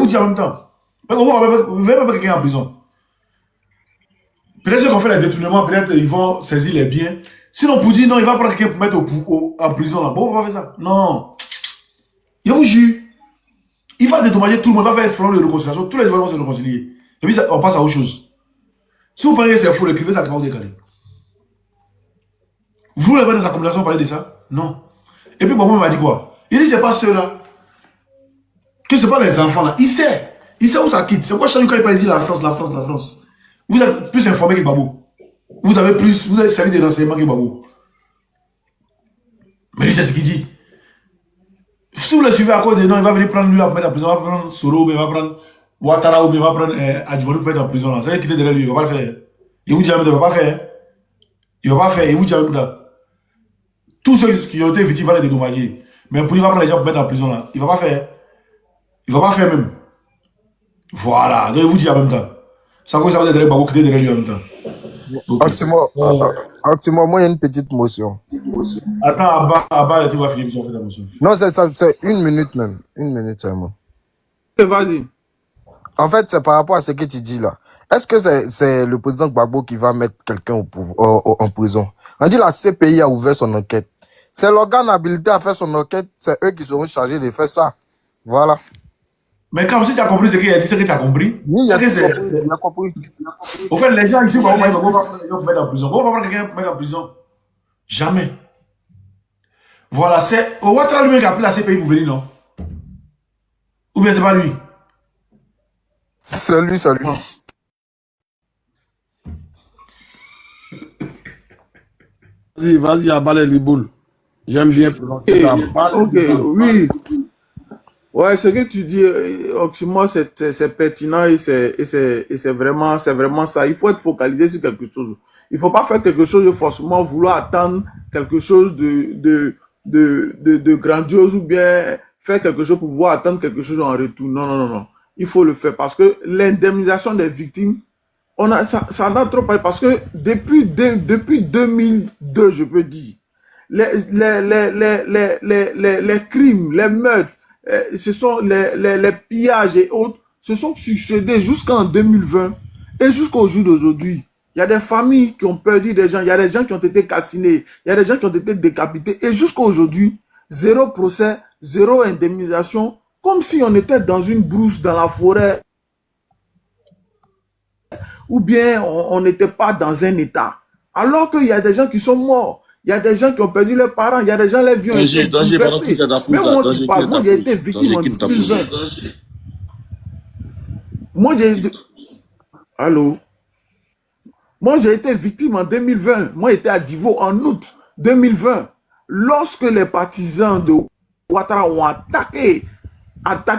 vous dire en même temps. Vous ne verrez pas quelqu'un en prison. Peut-être qu'on fait les détournements, peut-être ils vont saisir les biens. Sinon, pour dire non, il va prendre quelqu'un pour mettre en prison là. Bon, on va faire ça. Non. Je vous jure. Il va dédommager tout le monde. Il va faire front de réconciliation. Tous les gens vont se réconcilier. Et puis, on passe à autre chose. Si vous pensez que c'est faux, écrivez ça, comment vous décaler. Vous, les dans sa communication, parlez de ça? Non. Et puis, Bobo m'a dit quoi? Il dit, c'est pas ceux-là. Que c'est pas les enfants là. Il sait. Il sait où ça quitte. C'est pourquoi chaque fois il parle, il dit la France, la France, la France. Vous êtes plus informé que Babou. Vous avez servi des renseignements que Babou. Mais lui, c'est ce qu'il dit. Si vous le suivez à cause de non, il va venir prendre lui à mettre en prison, il va prendre Soro, il va prendre Ouattara, ou il va prendre Adjibouani pour mettre en prison. Ça veut dire qu'il est derrière lui, il ne va pas le faire. Il vous dit en même temps, il ne va pas faire. Il ne va pas faire, il vous dit en même temps. Tous ceux qui ont été victimes, il va les dédommager. Mais pour il va prendre les gens pour mettre en prison, là, il ne va pas faire. Il ne va pas faire même. Voilà, donc il vous dit en même temps. Ça cause ça va être derrière Babou qui est derrière lui en même temps. Acte-moi, moi, il y a une petite motion. Attends, Abba, tu vas finir, tu vas faire ta motion. Non, c'est 1 minute même. 1 minute seulement. Vas-y. En fait, c'est par rapport à ce que tu dis là. Est-ce que c'est le président Gbagbo qui va mettre quelqu'un en prison? On dit la CPI a ouvert son enquête. C'est l'organe habilité à faire son enquête. C'est eux qui seront chargés de faire ça. Voilà. Mais quand si tu as compris ce qu'il a dit, c'est que tu as compris. Oui, il a compris. Au fait, les gens ici, on va pas prendre les gens pour mettre en prison. On va pas prendre quelqu'un pour mettre en prison. Jamais. Voilà, c'est Ouattara lui-même qui a appelé la CPI pour venir, non? Ou bien c'est pas lui? C'est lui, c'est lui. Vas-y, abalez les boules. J'aime bien prononcer ça. Ok, oui. Ouais, ce que tu dis, Oxymore, c'est pertinent et c'est vraiment ça. Il faut être focalisé sur quelque chose. Il faut pas faire quelque chose et forcément vouloir attendre quelque chose de grandiose ou bien faire quelque chose pour pouvoir attendre quelque chose en retour. Non, non, non, non. Il faut le faire parce que l'indemnisation des victimes, ça n'a trop parlé parce que depuis 2002, je peux dire, les crimes, les meurtres, ce sont les pillages et autres se sont succédés jusqu'en 2020 et jusqu'au jour d'aujourd'hui. Il y a des familles qui ont perdu des gens, il y a des gens qui ont été calcinés, il y a des gens qui ont été décapités et jusqu'à aujourd'hui, zéro procès, zéro indemnisation, comme si on était dans une brousse dans la forêt ou bien on n'était pas dans un état. Alors qu'il y a des gens qui sont morts. Il y a des gens qui ont perdu leurs parents, il y a des gens, les vieux ont été bouleversés. Même moi qui parle, moi j'ai été victime en 2020. Moi j'ai... Allô? Moi j'ai été victime en 2020. Moi j'étais à Divo en août 2020. Lorsque les partisans de Ouattara ont attaqué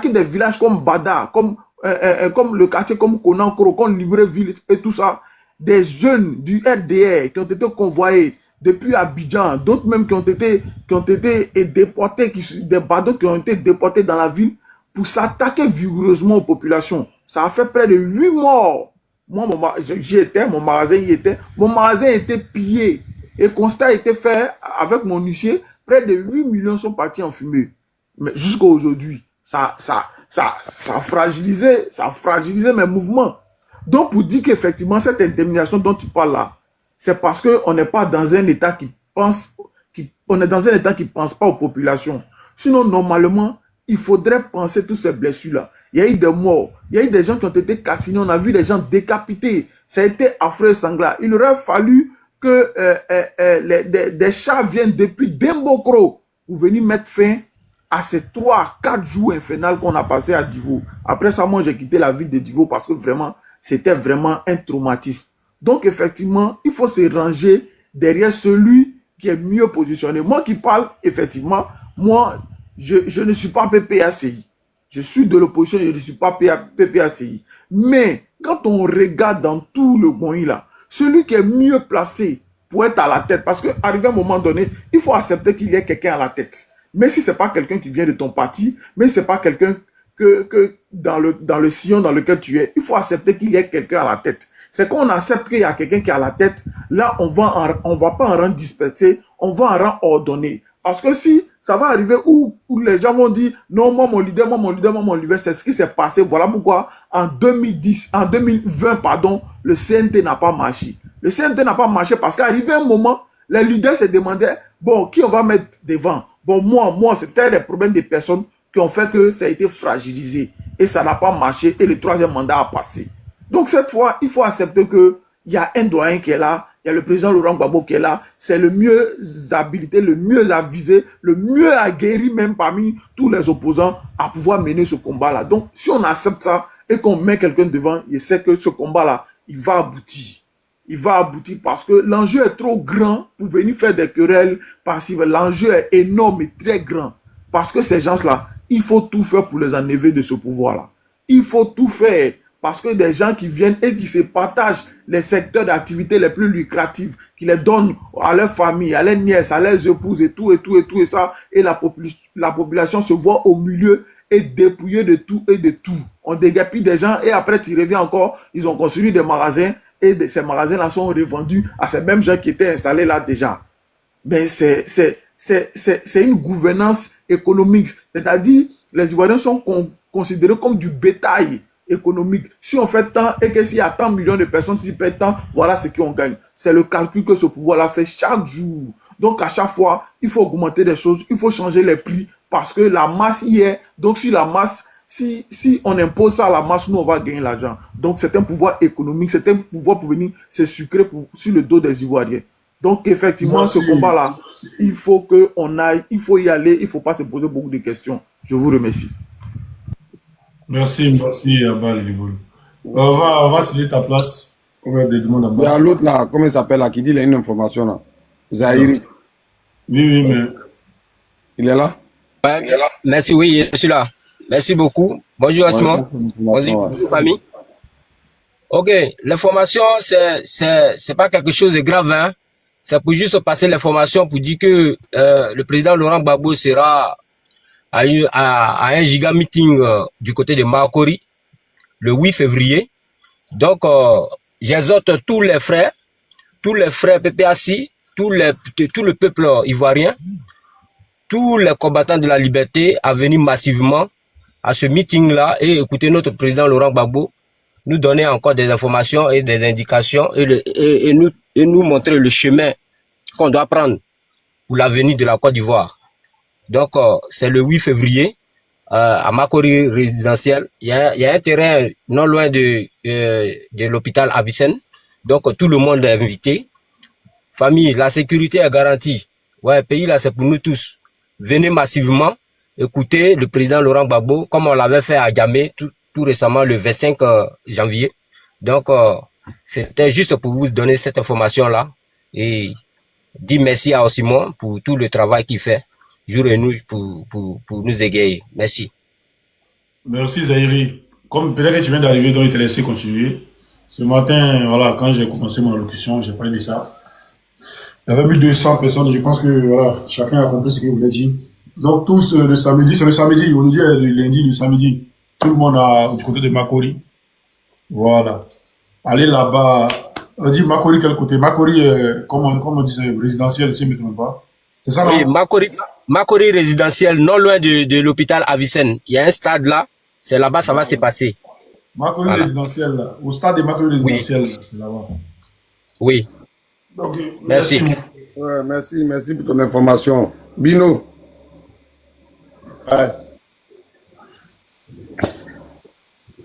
des villages comme Bada, comme le quartier comme Konankoro, comme Libreville et tout ça, des jeunes du RDR qui ont été convoyés depuis Abidjan, d'autres même qui ont été déportés, des badauds qui ont été déportés dans la ville pour s'attaquer vigoureusement aux populations. Ça a fait près de 8 morts. Moi, j'y étais, mon magasin y était. Mon magasin était pillé. Et constat a été fait avec mon huissier. Près de 8 millions sont partis en fumée. Mais jusqu'à aujourd'hui, ça a fragilisé mes mouvements. Donc, pour dire qu'effectivement, cette indemnisation dont tu parles là, c'est parce qu'on n'est pas dans un état qui pense, on est dans un état qui pense pas aux populations. Sinon, normalement, il faudrait penser toutes ces blessures-là. Il y a eu des morts, il y a eu des gens qui ont été cassinés, on a vu des gens décapités. Ça a été affreux et sanglant. Il aurait fallu que des chats viennent depuis Dembokro pour venir mettre fin à ces 3-4 jours infernales qu'on a passé à Divo. Après ça, moi, j'ai quitté la ville de Divo parce que vraiment, c'était vraiment un traumatisme. Donc, effectivement, il faut se ranger derrière celui qui est mieux positionné. Moi qui parle, effectivement, moi, je ne suis pas PPACI. Je suis de l'opposition, je ne suis pas PPACI. Mais, quand on regarde dans tout le monde là, celui qui est mieux placé pour être à la tête, parce qu'arrivé à un moment donné, il faut accepter qu'il y ait quelqu'un à la tête. Mais si ce n'est pas quelqu'un qui vient de ton parti, mais ce n'est pas quelqu'un que dans le sillon dans lequel tu es, il faut accepter qu'il y ait quelqu'un à la tête. C'est qu'on accepte qu'il y a quelqu'un qui est à la tête, là, on va pas en rang dispersé, on va en rang ordonné. Parce que si ça va arriver où les gens vont dire non, moi mon leader, moi mon leader, moi mon leader. C'est ce qui s'est passé. Voilà pourquoi en 2020, pardon, le CNT n'a pas marché. Le CNT n'a pas marché parce qu'arrivé un moment, les leaders se demandaient bon, qui on va mettre devant? Bon, moi, c'était les problèmes des personnes qui ont fait que ça a été fragilisé et ça n'a pas marché et le troisième mandat a passé. Donc cette fois, il faut accepter que il y a un doyen qui est là, il y a le président Laurent Gbagbo qui est là, c'est le mieux habilité, le mieux avisé, le mieux aguerri même parmi tous les opposants à pouvoir mener ce combat-là. Donc si on accepte ça et qu'on met quelqu'un devant, il sait que ce combat-là, il va aboutir. Il va aboutir parce que l'enjeu est trop grand pour venir faire des querelles passives. L'enjeu est énorme et très grand. Parce que ces gens-là, il faut tout faire pour les enlever de ce pouvoir-là. Il faut tout faire parce que des gens qui viennent et qui se partagent les secteurs d'activité les plus lucratifs, qui les donnent à leur famille, à leurs nièces, à leurs épouses et tout, et ça, et la population se voit au milieu et dépouillée de tout et de tout. On déguerpit des gens et après tu reviens encore, ils ont construit des magasins et ces magasins-là sont revendus à ces mêmes gens qui étaient installés là déjà. Mais c'est une gouvernance économique. C'est-à-dire, les Ivoiriens sont considérés comme du bétail économique. Si on fait tant et que s'il y a tant de millions de personnes qui paient tant, voilà ce qu'on gagne. C'est le calcul que ce pouvoir-là fait chaque jour. Donc, à chaque fois, il faut augmenter des choses, il faut changer les prix parce que la masse y est. Donc, si la masse, si on impose ça à la masse, nous, on va gagner l'argent. Donc, c'est un pouvoir économique, c'est un pouvoir pour venir se sucrer sur le dos des Ivoiriens. Donc, effectivement, ce combat-là, il faut qu'on aille, il faut y aller, il ne faut pas se poser beaucoup de questions. Je vous remercie. Merci, Abba Liboul. On va céder ta place. Il y a l'autre là, comment il s'appelle là, qui dit qu'il a une information là. Zahiri. Oui, mais. Il est là? Ouais, merci, oui, je suis là. Merci beaucoup. Bonjour Asmo. Bonjour famille. Ok, l'information, c'est pas quelque chose de grave, hein. C'est pour juste passer l'information pour dire que le président Laurent Gbagbo sera à un giga meeting du côté de Makori le 8 février. Donc, j'exhorte tous les frères PPAC, tout le peuple ivoirien, tous les combattants de la liberté à venir massivement à ce meeting-là et écouter notre président Laurent Gbagbo nous donner encore des informations et des indications et nous montrer le chemin qu'on doit prendre pour l'avenir de la Côte d'Ivoire. Donc, c'est le 8 février à Makori résidentiel. Il y a un terrain non loin de l'hôpital Avicenne. Donc, tout le monde est invité. Famille, la sécurité est garantie. Ouais, pays là, c'est pour nous tous. Venez massivement écouter le président Laurent Gbagbo, comme on l'avait fait à Djamé tout récemment, le 25 janvier. Donc, c'était juste pour vous donner cette information-là et dire merci à Osimon pour tout le travail qu'il fait, jour et nuit, pour nous égayer. Merci. Merci Zahiri. Comme peut-être que tu viens d'arriver, donc il te laissé continuer. Ce matin, voilà, quand j'ai commencé mon allocution, j'ai parlé de ça. Il y avait 1200 personnes, je pense que voilà, chacun a compris ce qu'il voulait dire. Donc tous le samedi, c'est le samedi, aujourd'hui le lundi, le samedi, tout le monde du côté de Makori. Voilà. Allez là-bas. On dit Makori quel côté? Makori, comme on dit, résidentiel, si je ne me trompe pas. C'est ça, non? Oui, Makori résidentiel, non loin de l'hôpital Avicenne. Il y a un stade là, c'est là-bas, ça va se passer. Makori voilà. Résidentiel, là. Au stade de Makori résidentiel, oui. C'est là-bas. Oui. Donc, merci. Ouais, merci pour ton information. Bino. Ouais.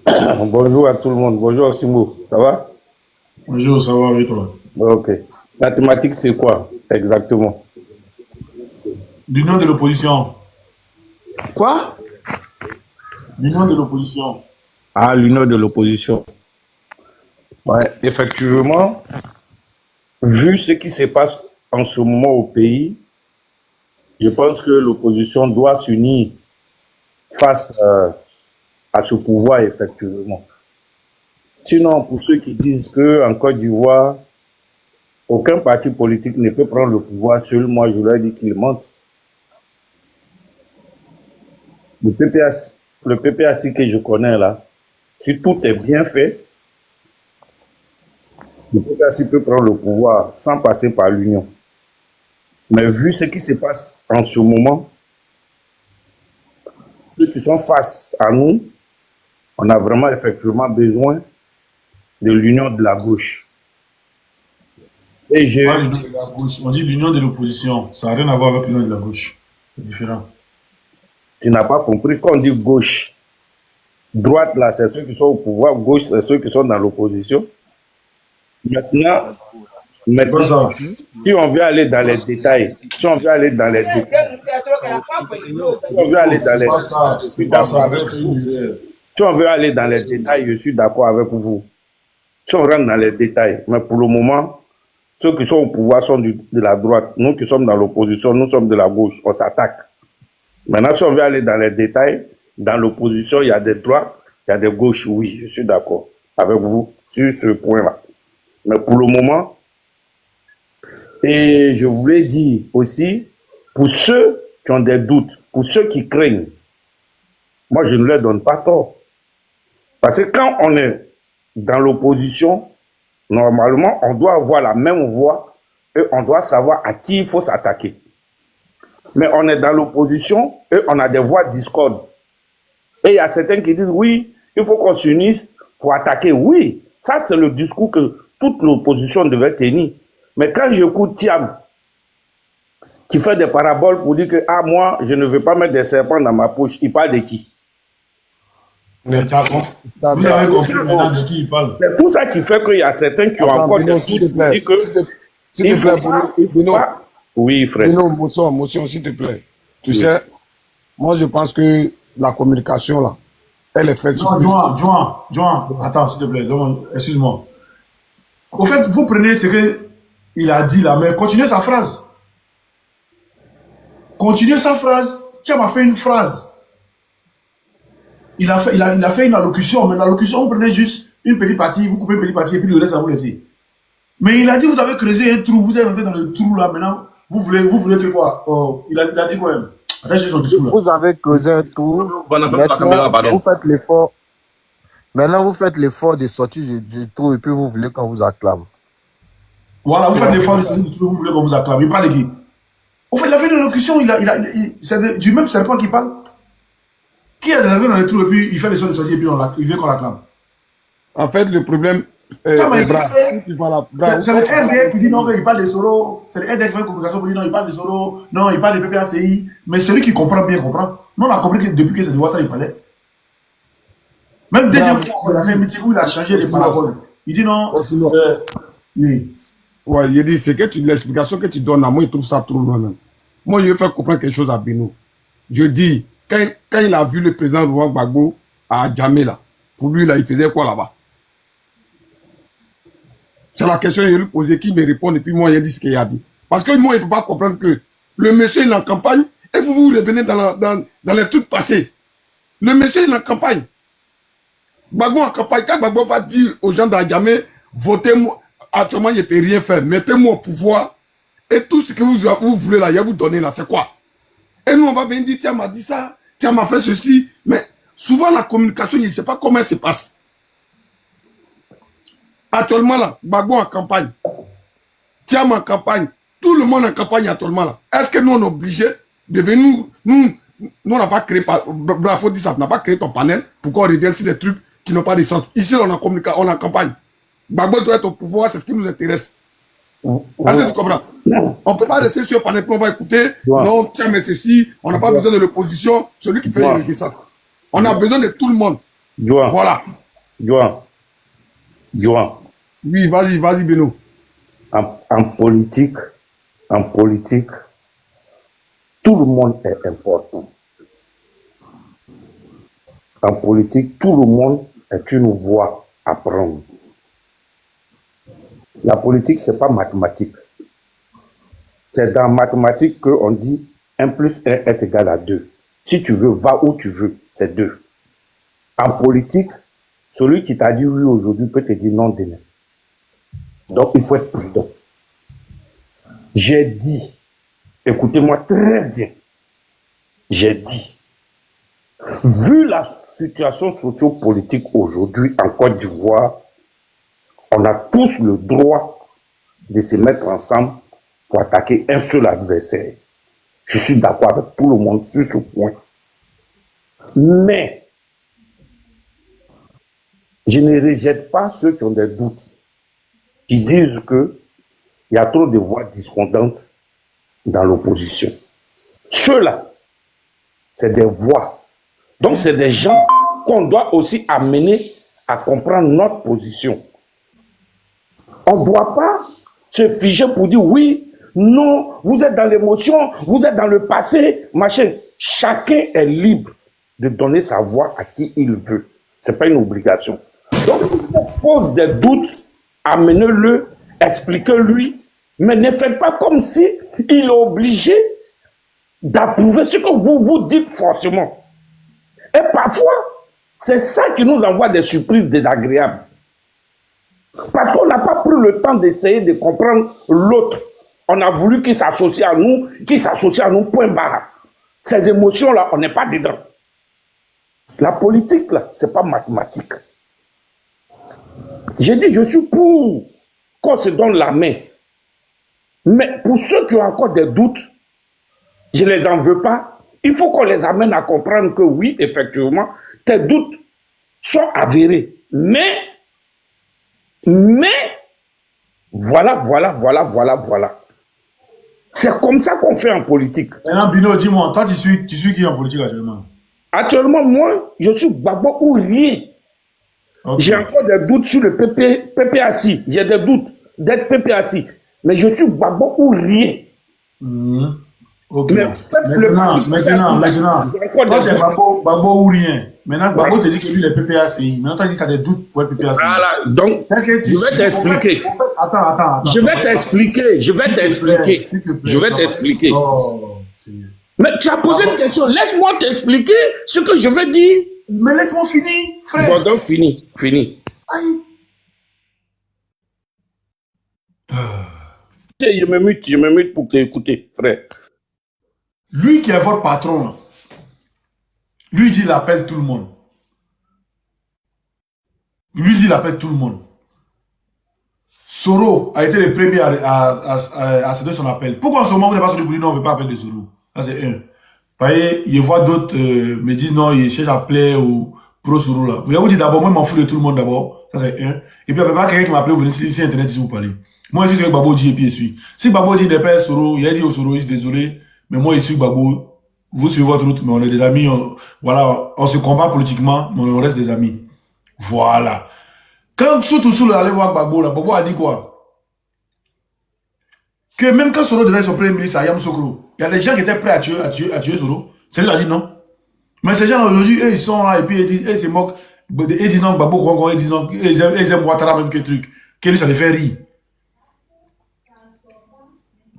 Bonjour à tout le monde. Bonjour Simo. Ça va? Bonjour, ça va avec toi? Ok. La thématique, c'est quoi exactement? L'union de l'opposition. Quoi? L'union de l'opposition. Ah, l'union de l'opposition. Ouais, effectivement, vu ce qui se passe en ce moment au pays, je pense que l'opposition doit s'unir face à ce pouvoir, effectivement. Sinon, pour ceux qui disent qu'en Côte d'Ivoire, aucun parti politique ne peut prendre le pouvoir seul, moi je leur dis qu'ils mentent. Le PPAC que je connais là, si tout est bien fait, le PPAC peut prendre le pouvoir sans passer par l'union. Mais vu ce qui se passe en ce moment, ceux qui sont face à nous, on a vraiment effectivement besoin de l'union de la gauche. Et je... Pas l'union de la gauche. On dit l'union de l'opposition. Ça n'a rien à voir avec l'union de la gauche. C'est différent. Tu n'as pas compris, quand on dit gauche, droite là, c'est ceux qui sont au pouvoir, gauche, c'est ceux qui sont dans l'opposition. Maintenant, si on veut aller dans les détails, si on veut aller dans les détails, si on veut aller dans les si on veut aller dans les détails, je suis d'accord avec vous. Si on rentre dans les détails, mais pour le moment, ceux qui sont au pouvoir sont de la droite. Nous qui sommes dans l'opposition, nous sommes de la gauche. On s'attaque. Maintenant, si on veut aller dans les détails, dans l'opposition, il y a des droites, il y a des gauches. Oui, je suis d'accord avec vous sur ce point-là. Mais pour le moment, et je voulais dire aussi, pour ceux qui ont des doutes, pour ceux qui craignent, moi, je ne leur donne pas tort. Parce que quand on est dans l'opposition, normalement, on doit avoir la même voix et on doit savoir à qui il faut s'attaquer. Mais on est dans l'opposition et on a des voix discordes. Et il y a certains qui disent, oui, il faut qu'on s'unisse pour attaquer. Oui, ça c'est le discours que toute l'opposition devait tenir. Mais quand j'écoute Thiam, qui fait des paraboles pour dire que, ah, moi, je ne veux pas mettre des serpents dans ma poche, il parle de qui? Vous avez compris maintenant de qui il parle. C'est tout ça qui fait qu'il y a certains qui ont encore des doutes s'il te pour plaît, dire que... s'il te plaît, Beno, Oui, frère. Beno, motion, s'il te plaît. Tu sais, moi, je pense que la communication, là, elle est faite sur... Joan, attends, s'il te plaît, excuse-moi. Au fait, vous prenez ce qu'il a dit là, mais continuez sa phrase. Continuez sa phrase. Thiam a fait une phrase. Il a fait une allocution, mais l'allocution, vous prenez juste une petite partie, vous coupez une petite partie et puis le reste, à vous laisser. Mais il a dit, vous avez creusé un trou, vous êtes rentré dans le trou là, maintenant, vous voulez que quoi? Il a dit quoi même? Attends, j'ai son discours là. Vous avez creusé un trou. Maintenant, vous faites l'effort. Maintenant, vous faites l'effort de sortir du trou et puis vous voulez qu'on vous acclame. Voilà, vous faites l'effort de sortir du trou, vous voulez qu'on vous acclame. Il parle de qui? Au fait, il a fait une allocution, c'est du même serpent qui parle. Qui est arrivé dans le trou et puis il fait l'effort de sortir et puis il veut qu'on l'acclame. En fait, le problème... C'est le RDR qui dit non, il parle de Soro. C'est le RDR qui fait une communication pour dire non, il parle de Soro. Non, il parle de PPACI. Mais celui qui comprend bien comprend. Nous, on a compris que depuis que c'est de Ouattara, il parlait. Même deuxième fois, on a fait un meeting où il a changé les paraboles. Il dit non. Oui. Ouais, il dit, c'est que l'explication que tu donnes à moi, je trouve ça trop loin même. Moi, je vais faire comprendre quelque chose à Beno. Je dis, quand il a vu le président Laurent Gbagbo à Djamé, là, pour lui, là, il faisait quoi là-bas? C'est la question que je lui posais, qui me répond, et puis moi, il a dit ce qu'il a dit. Parce que moi, il ne peut pas comprendre que le monsieur, il est en campagne, et vous revenez dans les trucs passés. Le monsieur, il est en campagne. Gbagbo en campagne, quand Gbagbo va dire aux gens d'Adjamé, votez-moi, actuellement, il ne peut rien faire, mettez-moi au pouvoir, et tout ce que vous voulez là, il va vous donner là, c'est quoi? Et nous, on va venir dire, tiens, m'a dit ça, tiens, m'a fait ceci, mais souvent, la communication, il ne sait pas comment elle se passe. Actuellement, là, Gbagbo en campagne, Thiam en campagne, tout le monde en campagne actuellement, là. Est-ce que nous, on est obligé de venir, nous, on n'a pas créé, bravo, dit ça, on n'a pas créé ton panel pour qu'on revienne sur des trucs qui n'ont pas de sens. Ici, on est en campagne. Gbagbo doit être au pouvoir, c'est ce qui nous intéresse. Est-ce que tu comprends? On ne peut pas rester sur un panel, on va écouter, non, tiens, mais ceci, on n'a pas besoin de l'opposition, celui qui fait le descente. On a besoin de tout le monde. Voilà. Joan. Oui, vas-y, Beno. En politique, tout le monde est important. En politique, tout le monde est une voie à prendre. La politique, ce n'est pas mathématique. C'est dans mathématique qu'on dit 1 plus 1 est égal à 2. Si tu veux, va où tu veux, c'est 2. En politique, celui qui t'a dit oui aujourd'hui peut te dire non demain. Donc, il faut être prudent. J'ai dit, écoutez-moi très bien, j'ai dit, vu la situation sociopolitique aujourd'hui en Côte d'Ivoire, on a tous le droit de se mettre ensemble pour attaquer un seul adversaire. Je suis d'accord avec tout le monde sur ce point. Mais je ne rejette pas ceux qui ont des doutes, qui disent qu'il y a trop de voix discordantes dans l'opposition. Ceux-là, c'est des voix. Donc, c'est des gens qu'on doit aussi amener à comprendre notre position. On ne doit pas se figer pour dire oui, non, vous êtes dans l'émotion, vous êtes dans le passé, machin. Chacun est libre de donner sa voix à qui il veut. Ce n'est pas une obligation. Donc, si on pose des doutes, amenez-le, expliquez-lui, mais ne faites pas comme si il est obligé d'approuver ce que vous vous dites forcément. Et parfois, c'est ça qui nous envoie des surprises désagréables. Parce qu'on n'a pas pris le temps d'essayer de comprendre l'autre. On a voulu qu'il s'associe à nous, point barre. Ces émotions-là, on n'est pas dedans. La politique, là, c'est pas mathématique. J'ai dit, je suis pour qu'on se donne la main. Mais pour ceux qui ont encore des doutes, je ne les en veux pas. Il faut qu'on les amène à comprendre que oui, effectivement, tes doutes sont avérés. Mais, voilà. C'est comme ça qu'on fait en politique. Maintenant, Bino, dis-moi, toi, tu suis qui en politique actuellement? Actuellement, moi, je suis Gbagbo ou rien. Okay. J'ai encore des doutes sur le PPAC. J'ai des doutes d'être PPAC. Mais je suis Gbagbo ou rien. Ok. Mais maintenant, quand c'est Gbagbo ou rien, maintenant Gbagbo te dit que lui, il est PPACI. Maintenant, tu as dit que tu as des doutes pour être PPACI. Voilà, donc, je vais t'expliquer. Attends. Je vais t'expliquer. Oh, mais tu as posé une question. Laisse-moi t'expliquer ce que je veux dire. Mais laisse-moi finir, frère. Bon, donc, fini. Aïe. Je me mute pour t'écouter, frère. Lui qui est votre patron, là, lui dit il appelle tout le monde. Soro a été le premier à céder son appel. Pourquoi en ce moment vous n'avez pas celui pour dire non, on ne veut pas appeler de Soro? Ça c'est un. Vous voyez, il voit d'autres me dire non, il cherche à appeler ou pro Soro là. Mais je vous dis d'abord, moi je m'en fous de tout le monde d'abord. Ça c'est un. Et puis il n'y a pas quelqu'un qui m'a appelé, vous venez sur Internet si vous parlez. Moi je suis ce que Gbagbo dit et puis je suis. Si Gbagbo dit n'est pas Soro, il a dit au Soro, je suis désolé. Mais moi, je suis Gbagbo. Vous suivez votre route, mais on est des amis. Voilà, on se combat politiquement, mais on reste des amis. Voilà. Quand Soutoussou allait voir Gbagbo, là, Gbagbo a dit quoi? Que même quand Soro devait être son premier ministre à Yamoussoukro, il y a des gens qui étaient prêts à tuer Soro. C'est lui qui a dit non. Mais ces gens aujourd'hui, ils sont là et puis ils disent, ils se moquent. Ils disent non, Gbagbo, ils disent non, ils aiment Ouattara même que truc. Que lui, ça les fait rire.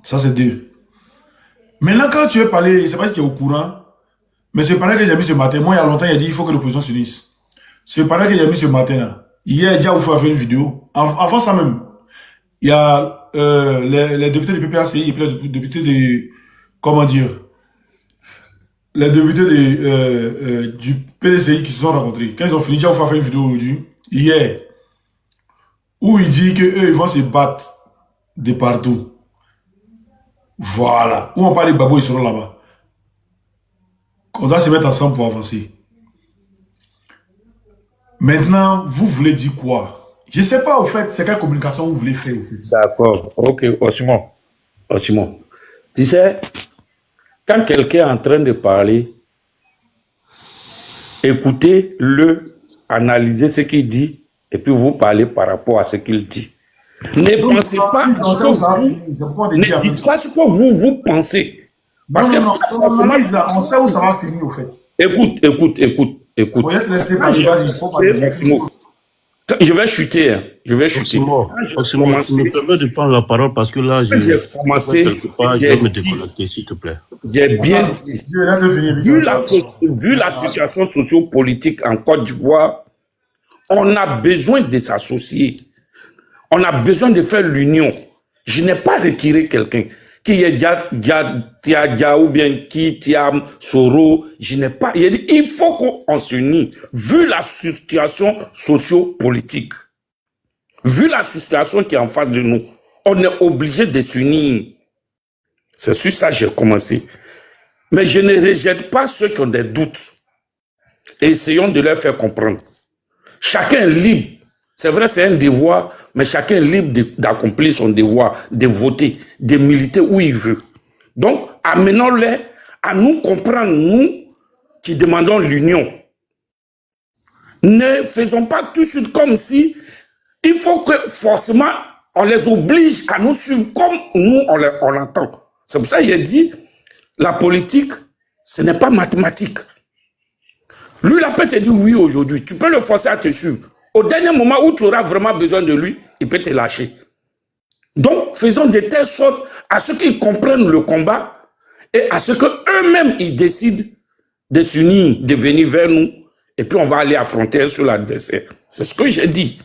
Ça, c'est deux. Maintenant, quand tu veux parler, je ne sais pas si tu es au courant, mais c'est pareil que j'ai mis ce matin. Moi, il y a longtemps, il a dit qu'il faut que l'opposition s'unisse. C'est pareil que j'ai mis ce matin là. Hier, déjà, il faut faire une vidéo. Avant ça même, il y a les députés du PPACI et puis les députés de. Comment dire? Les députés du PDCI qui se sont rencontrés. Quand ils ont fini, déjà, il faut faire une vidéo aujourd'hui. Hier, où il dit qu'eux, ils vont se battre de partout. Voilà. Où on parle de Gbagbo, ils seront là-bas. On doit se mettre ensemble pour avancer. Maintenant, vous voulez dire quoi? Je ne sais pas, au fait, c'est quelle communication vous voulez faire, au fait. D'accord. Ok, Simon. Tu sais, quand quelqu'un est en train de parler, écoutez-le, analysez ce qu'il dit, et puis vous parlez par rapport à ce qu'il dit. Ne pensez pas ne dites pas ce que vous pensez. Parce que on sait où ça va finir, au fait. Écoute. Je vais chuter. Simon, tu me permets de prendre la parole parce que là, j'ai commencé. Je vais me déconnecter, s'il te plaît. J'ai bien dit. Vu la situation sociopolitique en Côte d'Ivoire, on a besoin de s'associer. On a besoin de faire l'union. Je n'ai pas retiré quelqu'un. Qui est Dia ou bien qui Tiam Soro. Je n'ai pas. Il faut qu'on s'unisse. Vu la situation socio-politique, vu la situation qui est en face de nous, on est obligé de s'unir. C'est sur ça que j'ai commencé. Mais je ne rejette pas ceux qui ont des doutes. et essayons de leur faire comprendre. Chacun est libre. C'est vrai, c'est un devoir, mais chacun est libre d'accomplir son devoir, de voter, de militer où il veut. Donc, amenons-les à nous comprendre, nous qui demandons l'union. Ne faisons pas tout de suite comme si il faut que forcément on les oblige à nous suivre comme nous on l'entend. C'est pour ça que j'ai dit, la politique, ce n'est pas mathématique. Lui, il peut te dire oui aujourd'hui, tu peux le forcer à te suivre. Au dernier moment où tu auras vraiment besoin de lui, il peut te lâcher. Donc, faisons de telle sorte à ce qu'ils comprennent le combat et à ce qu'eux-mêmes, ils décident de s'unir, de venir vers nous, et puis on va aller affronter sur l'adversaire. C'est ce que j'ai dit.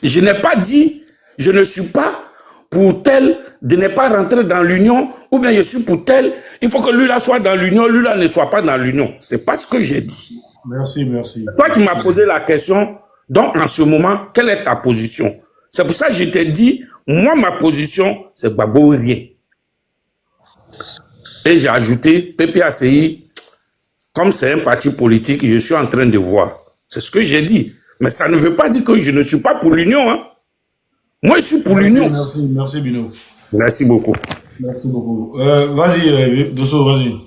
Je n'ai pas dit, je ne suis pas pour tel de ne pas rentrer dans l'union, ou bien je suis pour tel, il faut que lui-là soit dans l'union, lui-là ne soit pas dans l'union. C'est pas ce que j'ai dit. Merci, merci. Toi qui m'as posé la question, donc en ce moment, quelle est ta position? C'est pour ça que je t'ai dit, moi, ma position, c'est Gbagbo rien. Et j'ai ajouté, PPACI, comme c'est un parti politique, je suis en train de voir. C'est ce que j'ai dit. Mais ça ne veut pas dire que je ne suis pas pour l'union. Hein. Moi, je suis pour l'union. Merci, merci, Bino. Merci beaucoup. Merci beaucoup. Vas-y, Dosso, vas-y.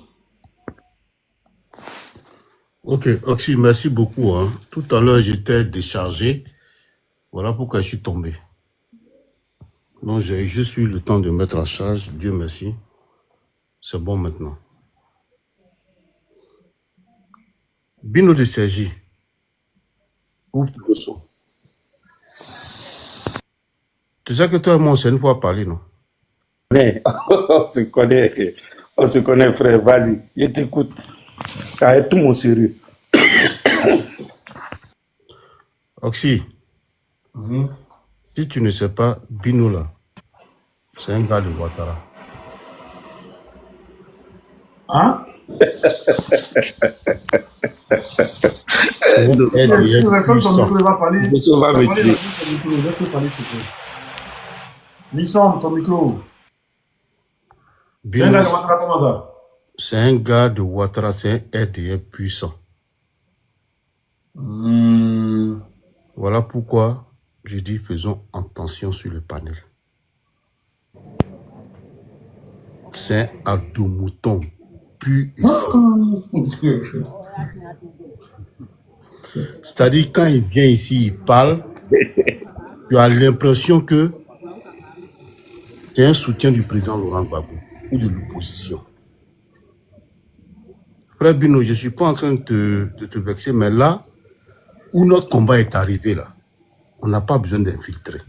Ok, Oxy, merci beaucoup. Hein. Tout à l'heure, j'étais déchargé. Voilà pourquoi je suis tombé. Donc, j'ai juste eu le temps de mettre à charge. Dieu merci. C'est bon maintenant. Bino de Sergi. Ouvre le son. Tu sais que toi et moi, on s'est une fois parlé, non? On se connaît, frère. Vas-y, je t'écoute. Avec tout mon sérieux. Oxy, si tu ne sais pas, Bino là, c'est un gars de Ouattara. Hein? Nissan, ton micro. Bino, c'est un gars de Ouattara, c'est un RDR puissant. Voilà pourquoi je dis faisons attention sur le panel. C'est un mouton pur et sang. C'est-à-dire quand il vient ici, il parle, tu as l'impression que c'est un soutien du président Laurent Gbagbo ou de l'opposition. Frère Bino, je ne suis pas en train de te vexer, mais là où notre combat est arrivé, là, on n'a pas besoin d'infiltrer.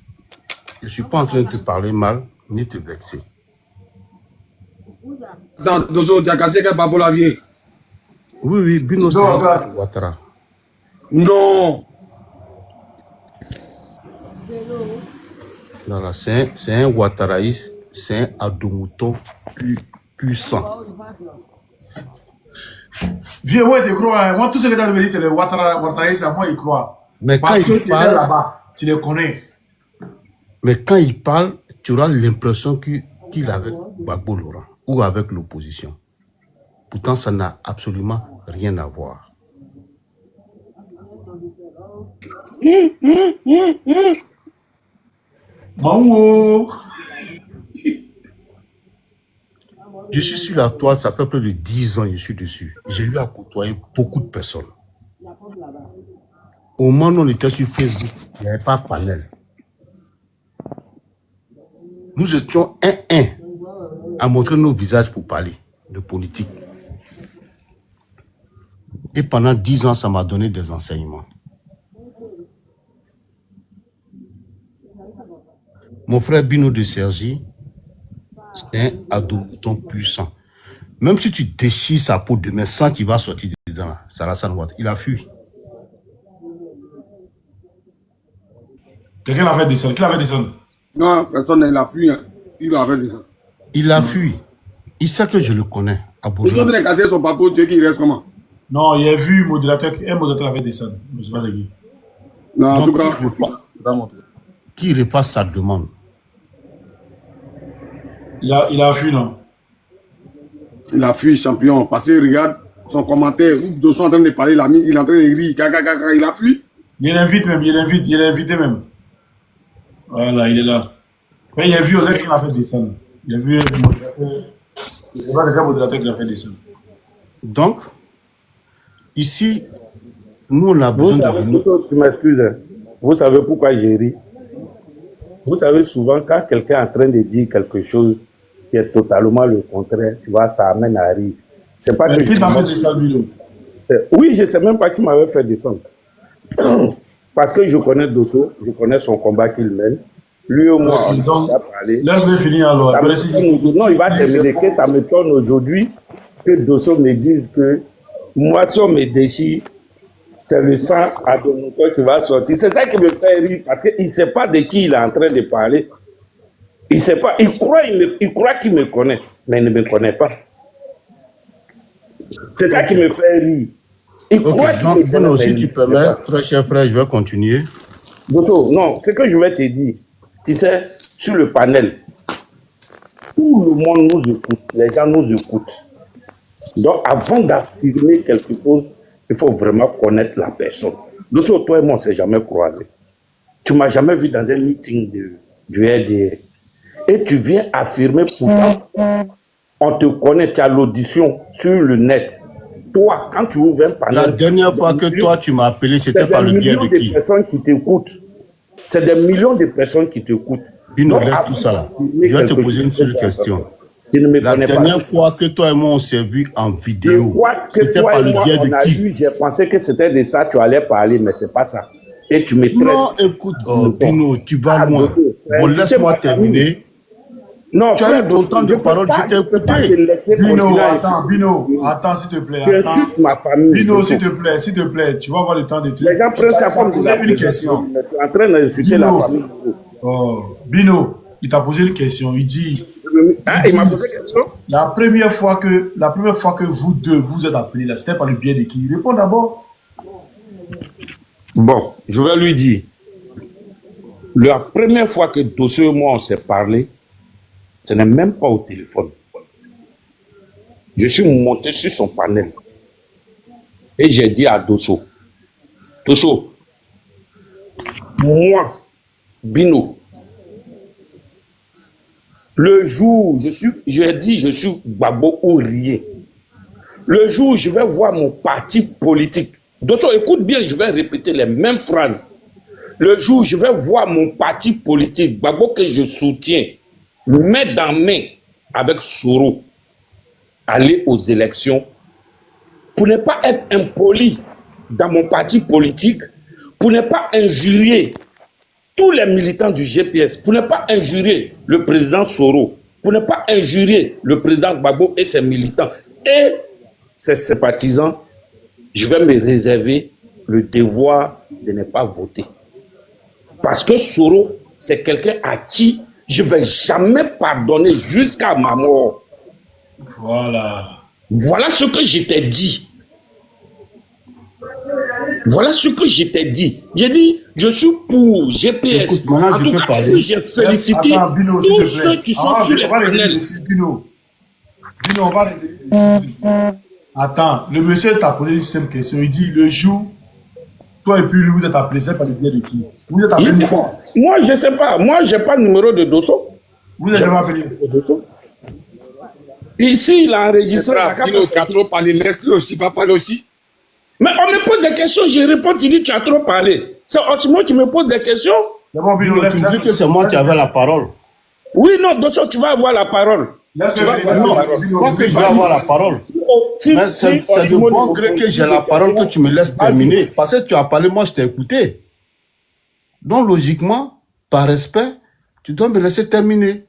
Je ne suis pas en train de te parler mal, ni te vexer. Dans Dozo, tu as cassé quel Babo la vieille? Oui, Bino, c'est un Ouattara. Non. Voilà, c'est un Ouattaraïs, c'est un Adomouton puissant. Vieux, ouais, tu crois. Moi, tout ce que tu as dit, c'est le Ouattaraïs, moi, il croit. Mais parce quand il parle là-bas, tu les connais. Mais quand il parle, tu auras l'impression qu'il est avec Gbagbo Laurent ou avec l'opposition. Pourtant, ça n'a absolument rien à voir. Maouo. Je suis sur la toile, ça fait plus de 10 ans que je suis dessus. J'ai eu à côtoyer beaucoup de personnes. Au moment où on était sur Facebook, il n'y avait pas de panel. Nous étions un à montrer nos visages pour parler de politique. Et pendant 10 ans, ça m'a donné des enseignements. Mon frère Bino de Sergi, c'est un Adomouton puissant. Même si tu déchires sa peau demain sans qu'il va sortir dedans, là, Sarasane Ouattara, il a fui. Quelqu'un l'avait descendu. Qui l'avait descendu? Non, personne ne l'a fui. Hein. Il l'avait descendu. Il a fui. Il sait que je le connais. Ils ont dit de casser son papier, tu sais qu'il reste comment? Non, il y a vu un modérateur l'avait descendu. Je ne sais pas de qui. Non, en tout cas, qui repasse sa demande. Il a fui, non? il a fui champion. Parce que regarde, son commentaire, où Dosso est en train de parler, il est en train de rire, il a fui. Il l'invite même, il est invité même. Voilà, il est là. Mais il a vu Osef qui l'a fait descendre. Il a vu le modérateur. Je ne sais pas c'est quel modérateur qui l'a fait descendre. Donc, ici, nous, on a Vous besoin savez, de... tu m'excuses, hein. Vous savez pourquoi j'ai ri? Vous savez, souvent, quand quelqu'un est en train de dire quelque chose qui est totalement le contraire, tu vois, ça amène à rire. C'est pas que Qui je... t'a fait descendre, Bilo? Oui, je ne sais même pas qui m'avait fait descendre. Parce que je connais Dosso, je connais son combat qu'il mène. Lui ou moi, Ok, donc, on a parlé. laisse-le finir alors. Ça Après, non, il va terminer. Que ça m'étonne aujourd'hui que Dosso me dise que moi, si on me déchire, c'est le sang à Domoto qui va sortir. C'est ça qui me fait rire parce qu'il ne sait pas de qui il est en train de parler. Il sait pas. Il croit qu'il me connaît, mais il ne me connaît pas. C'est ça qui me fait rire. Il croit Ok, qu'il me donc, connaît, Bruno, mais si il tu ne me connaît permets, pas. très cher frère, je vais continuer. Dosso, non, ce que je vais te dire, tu sais, sur le panel, tout le monde nous écoute, les gens nous écoutent. Donc, avant d'affirmer quelque chose, il faut vraiment connaître la personne. Dosso, toi et moi, on ne s'est jamais croisés. Tu ne m'as jamais vu dans un meeting du RDR. Et tu viens affirmer pourtant, on te connaît, tu as l'audition sur le net. Toi, quand tu ouvres un panel... La dernière fois que toi, tu m'as appelé, c'était par le biais de qui? C'est des millions de personnes qui t'écoutent. C'est des millions de personnes qui t'écoutent. Bino, laisse tout ça là. Je vais te poser une seule question. Tu ne me La connais pas. dernière fois que toi et moi, on s'est vu en Je vidéo, crois que c'était toi par et le moi, biais on de a qui? vu, j'ai pensé que c'était de ça que tu allais parler, mais c'est pas ça. Et tu me traites. Non, écoute, Bino, tu vas loin. Dosso, Bon, laisse-moi terminer. Non, Tu as frère, eu ton temps de parole, je t'ai je peux pas te écouté. laisser Bino, continuer à attends, s'il te plaît. Tu Attends. insultes ma famille. Bino, Dosso. s'il te plaît, tu vas avoir le temps de te. Les gens prennent ça comme de la une question. Tu es en train d'insulter la Bino. famille. Oh, Bino, il t'a posé une question. Il dit, Ah, il m'a posé une question. la première fois que vous deux vous êtes appelés, là, c'était par le biais de qui? Réponds d'abord. Bon, je vais lui dire. La première fois que Dosso et moi on s'est parlé, ce n'est même pas au téléphone. Je suis monté sur son panel et j'ai dit à Dosso, Dosso, moi, Bino, le jour, j'ai dit je suis Gbagbo ou rien. Le jour où je vais voir mon parti politique, Dosso, écoute bien, je vais répéter les mêmes phrases. Le jour où je vais voir mon parti politique, Gbagbo que je soutiens, main dans main avec Soro, aller aux élections, pour ne pas être impoli dans mon parti politique, pour ne pas injurier tous les militants du GPS, pour ne pas injurier le président Soro, pour ne pas injurier le président Gbagbo et ses militants et ses sympathisants, je vais me réserver le devoir de ne pas voter. Parce que Soro, c'est quelqu'un à qui je ne vais jamais pardonner jusqu'à ma mort. Voilà. Voilà ce que je t'ai dit. Voilà ce que je t'ai dit. J'ai dit, je suis pour GPS. Écoute, maintenant, En je tout peux cas, parler. j'ai félicité Attends, Bino, s'il tous te plaît. ceux qui sont sur les on va régler panels. dessus, Bino, on va régler dessus. Attends, le monsieur t'a posé une simple question. Il dit, le jour, toi et puis lui, vous êtes appelés, c'est par le biais de qui? Vous êtes appelés une fois. Moi, je ne sais pas. Moi, je n'ai pas de numéro de Dosso. Vous êtes jamais appelé. Dosso. Ici, il a enregistré. Bino, tu as trop parlé, laisse-le aussi, pas parler aussi. Mais on me pose des questions, je réponds, tu dis tu as trop parlé. C'est Osimo qui me pose des questions. C'est bon, Bino, Bino, tu me dis que c'est moi qui avais la parole. Oui, non, Dosso, tu vas avoir la parole. Laisse-le Tu vas finir. avoir la Bino, parole. Bino, Moi que je vais avoir la parole. Si- Mais si c'est de Osimo bon ne gré pose que j'ai pas la de parole, que questions, tu me laisses vas-y. terminer. Parce que tu as parlé, moi je t'ai écouté. Donc logiquement, par respect, tu dois me laisser terminer.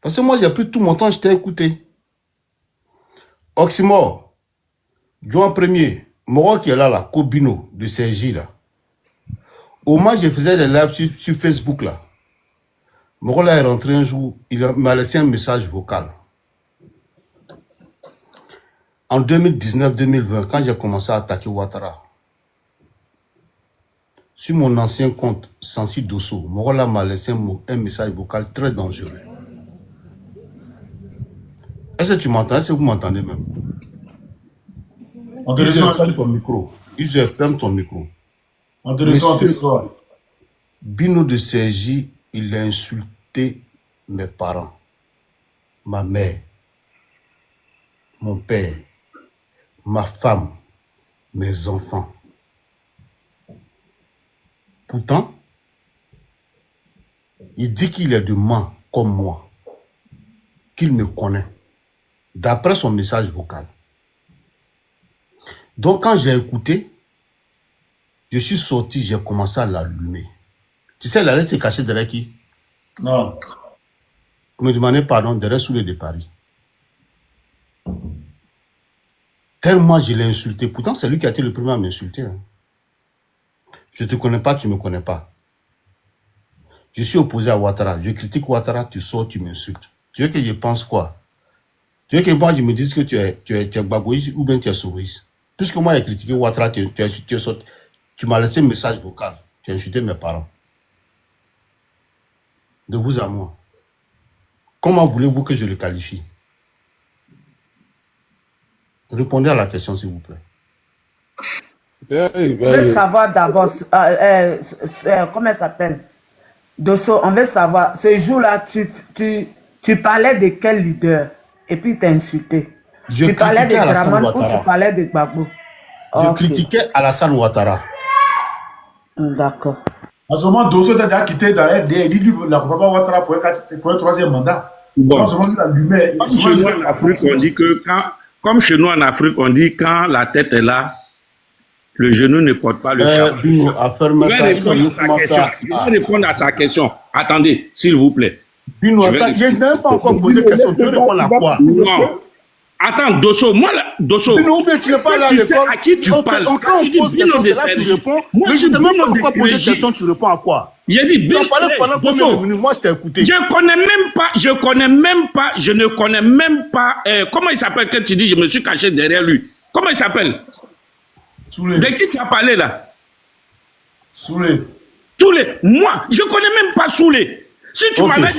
Parce que moi j'ai pris tout mon temps, je t'ai écouté. Oxymore, Juan Premier, Moro qui est là, Kobino de Sergi là. Au moins je faisais des lives sur Facebook là. Moro là est rentré un jour, il m'a laissé un message vocal. En 2019-2020, quand j'ai commencé à attaquer Ouattara, sur mon ancien compte, Sansi Dosso, Morola m'a laissé un message vocal très dangereux. Est-ce que tu m'entends? Est-ce que vous m'entendez même? On te Israël, reçoit. ferme ton micro. Israël, ferme ton micro. On te reçoit, on te Monsieur reçoit. Bino de Sergi, il a insulté mes parents, ma mère, mon père, ma femme, mes enfants. Pourtant, il dit qu'il est de Mans comme moi, qu'il me connaît, d'après son message vocal. Donc, quand j'ai écouté, je suis sorti, j'ai commencé à l'allumer. Tu sais, il allait se cacher derrière qui? Non. Me demandait pardon derrière Soulé de Paris. Tellement je l'ai insulté. Pourtant, c'est lui qui a été le premier à m'insulter. Hein. Je ne te connais pas, tu ne me connais pas. Je suis opposé à Ouattara. Je critique Ouattara, tu sors, tu m'insultes. Tu veux que je pense quoi? Tu veux que moi, je me dise que tu es Gbagboïs ou bien tu es Souris? Puisque moi, j'ai critiqué Ouattara, tu m'as laissé un message vocal. Tu as insulté mes parents. De vous à moi. Comment voulez-vous que je le qualifie? Répondez à la question, s'il vous plaît. Hey, On veut savoir d'abord, comment elle s'appelle? Dosso, on veut savoir, ce jour-là, tu parlais de quel leader? Et puis t'as insulté. Je Tu parlais de critiquais Alassane Draman ou Ouattara. tu parlais de Gbagbo? Je Ok, critiquais Alassane Ouattara. d'accord. En ce moment, Dosso t'a déjà quitté dans RD. Il dit qu'il n'accompagne pas Ouattara pour un troisième mandat. Bon. En ce moment, il allumait. Comme chez nous en Afrique, on dit que comme chez nous en Afrique, on dit quand la tête est là, le genou ne porte pas le chapeau. Bino a fermé Je ça. vais répondre à sa question. Je vais répondre à sa question. Attendez, s'il vous plaît. Bino, Je vais attends, je n'ai même pas encore posé question. Tu veux répondre à quoi? Non. Attends, Dosso, moi, là, Dosso. Bino, ou bien tu n'es pas là à tu sais l'école. à qui tu parles? Quand Quand on tu dis pose Bino question, de c'est là que tu Sergi. réponds. Moi, Mais je je ne t'ai même Bino pas de encore posé Sergi. question, tu réponds à quoi? J'ai dit Tu as Bino. parlé pendant combien Dosso, de minutes? Moi, je t'ai écouté. je ne connais même pas, comment il s'appelle quand tu dis je me suis caché derrière lui? Comment il s'appelle? Soulé. De qui tu as parlé là? Soulé. Soulé. Moi, je ne connais même pas Soulé. Si tu Ok. m'avais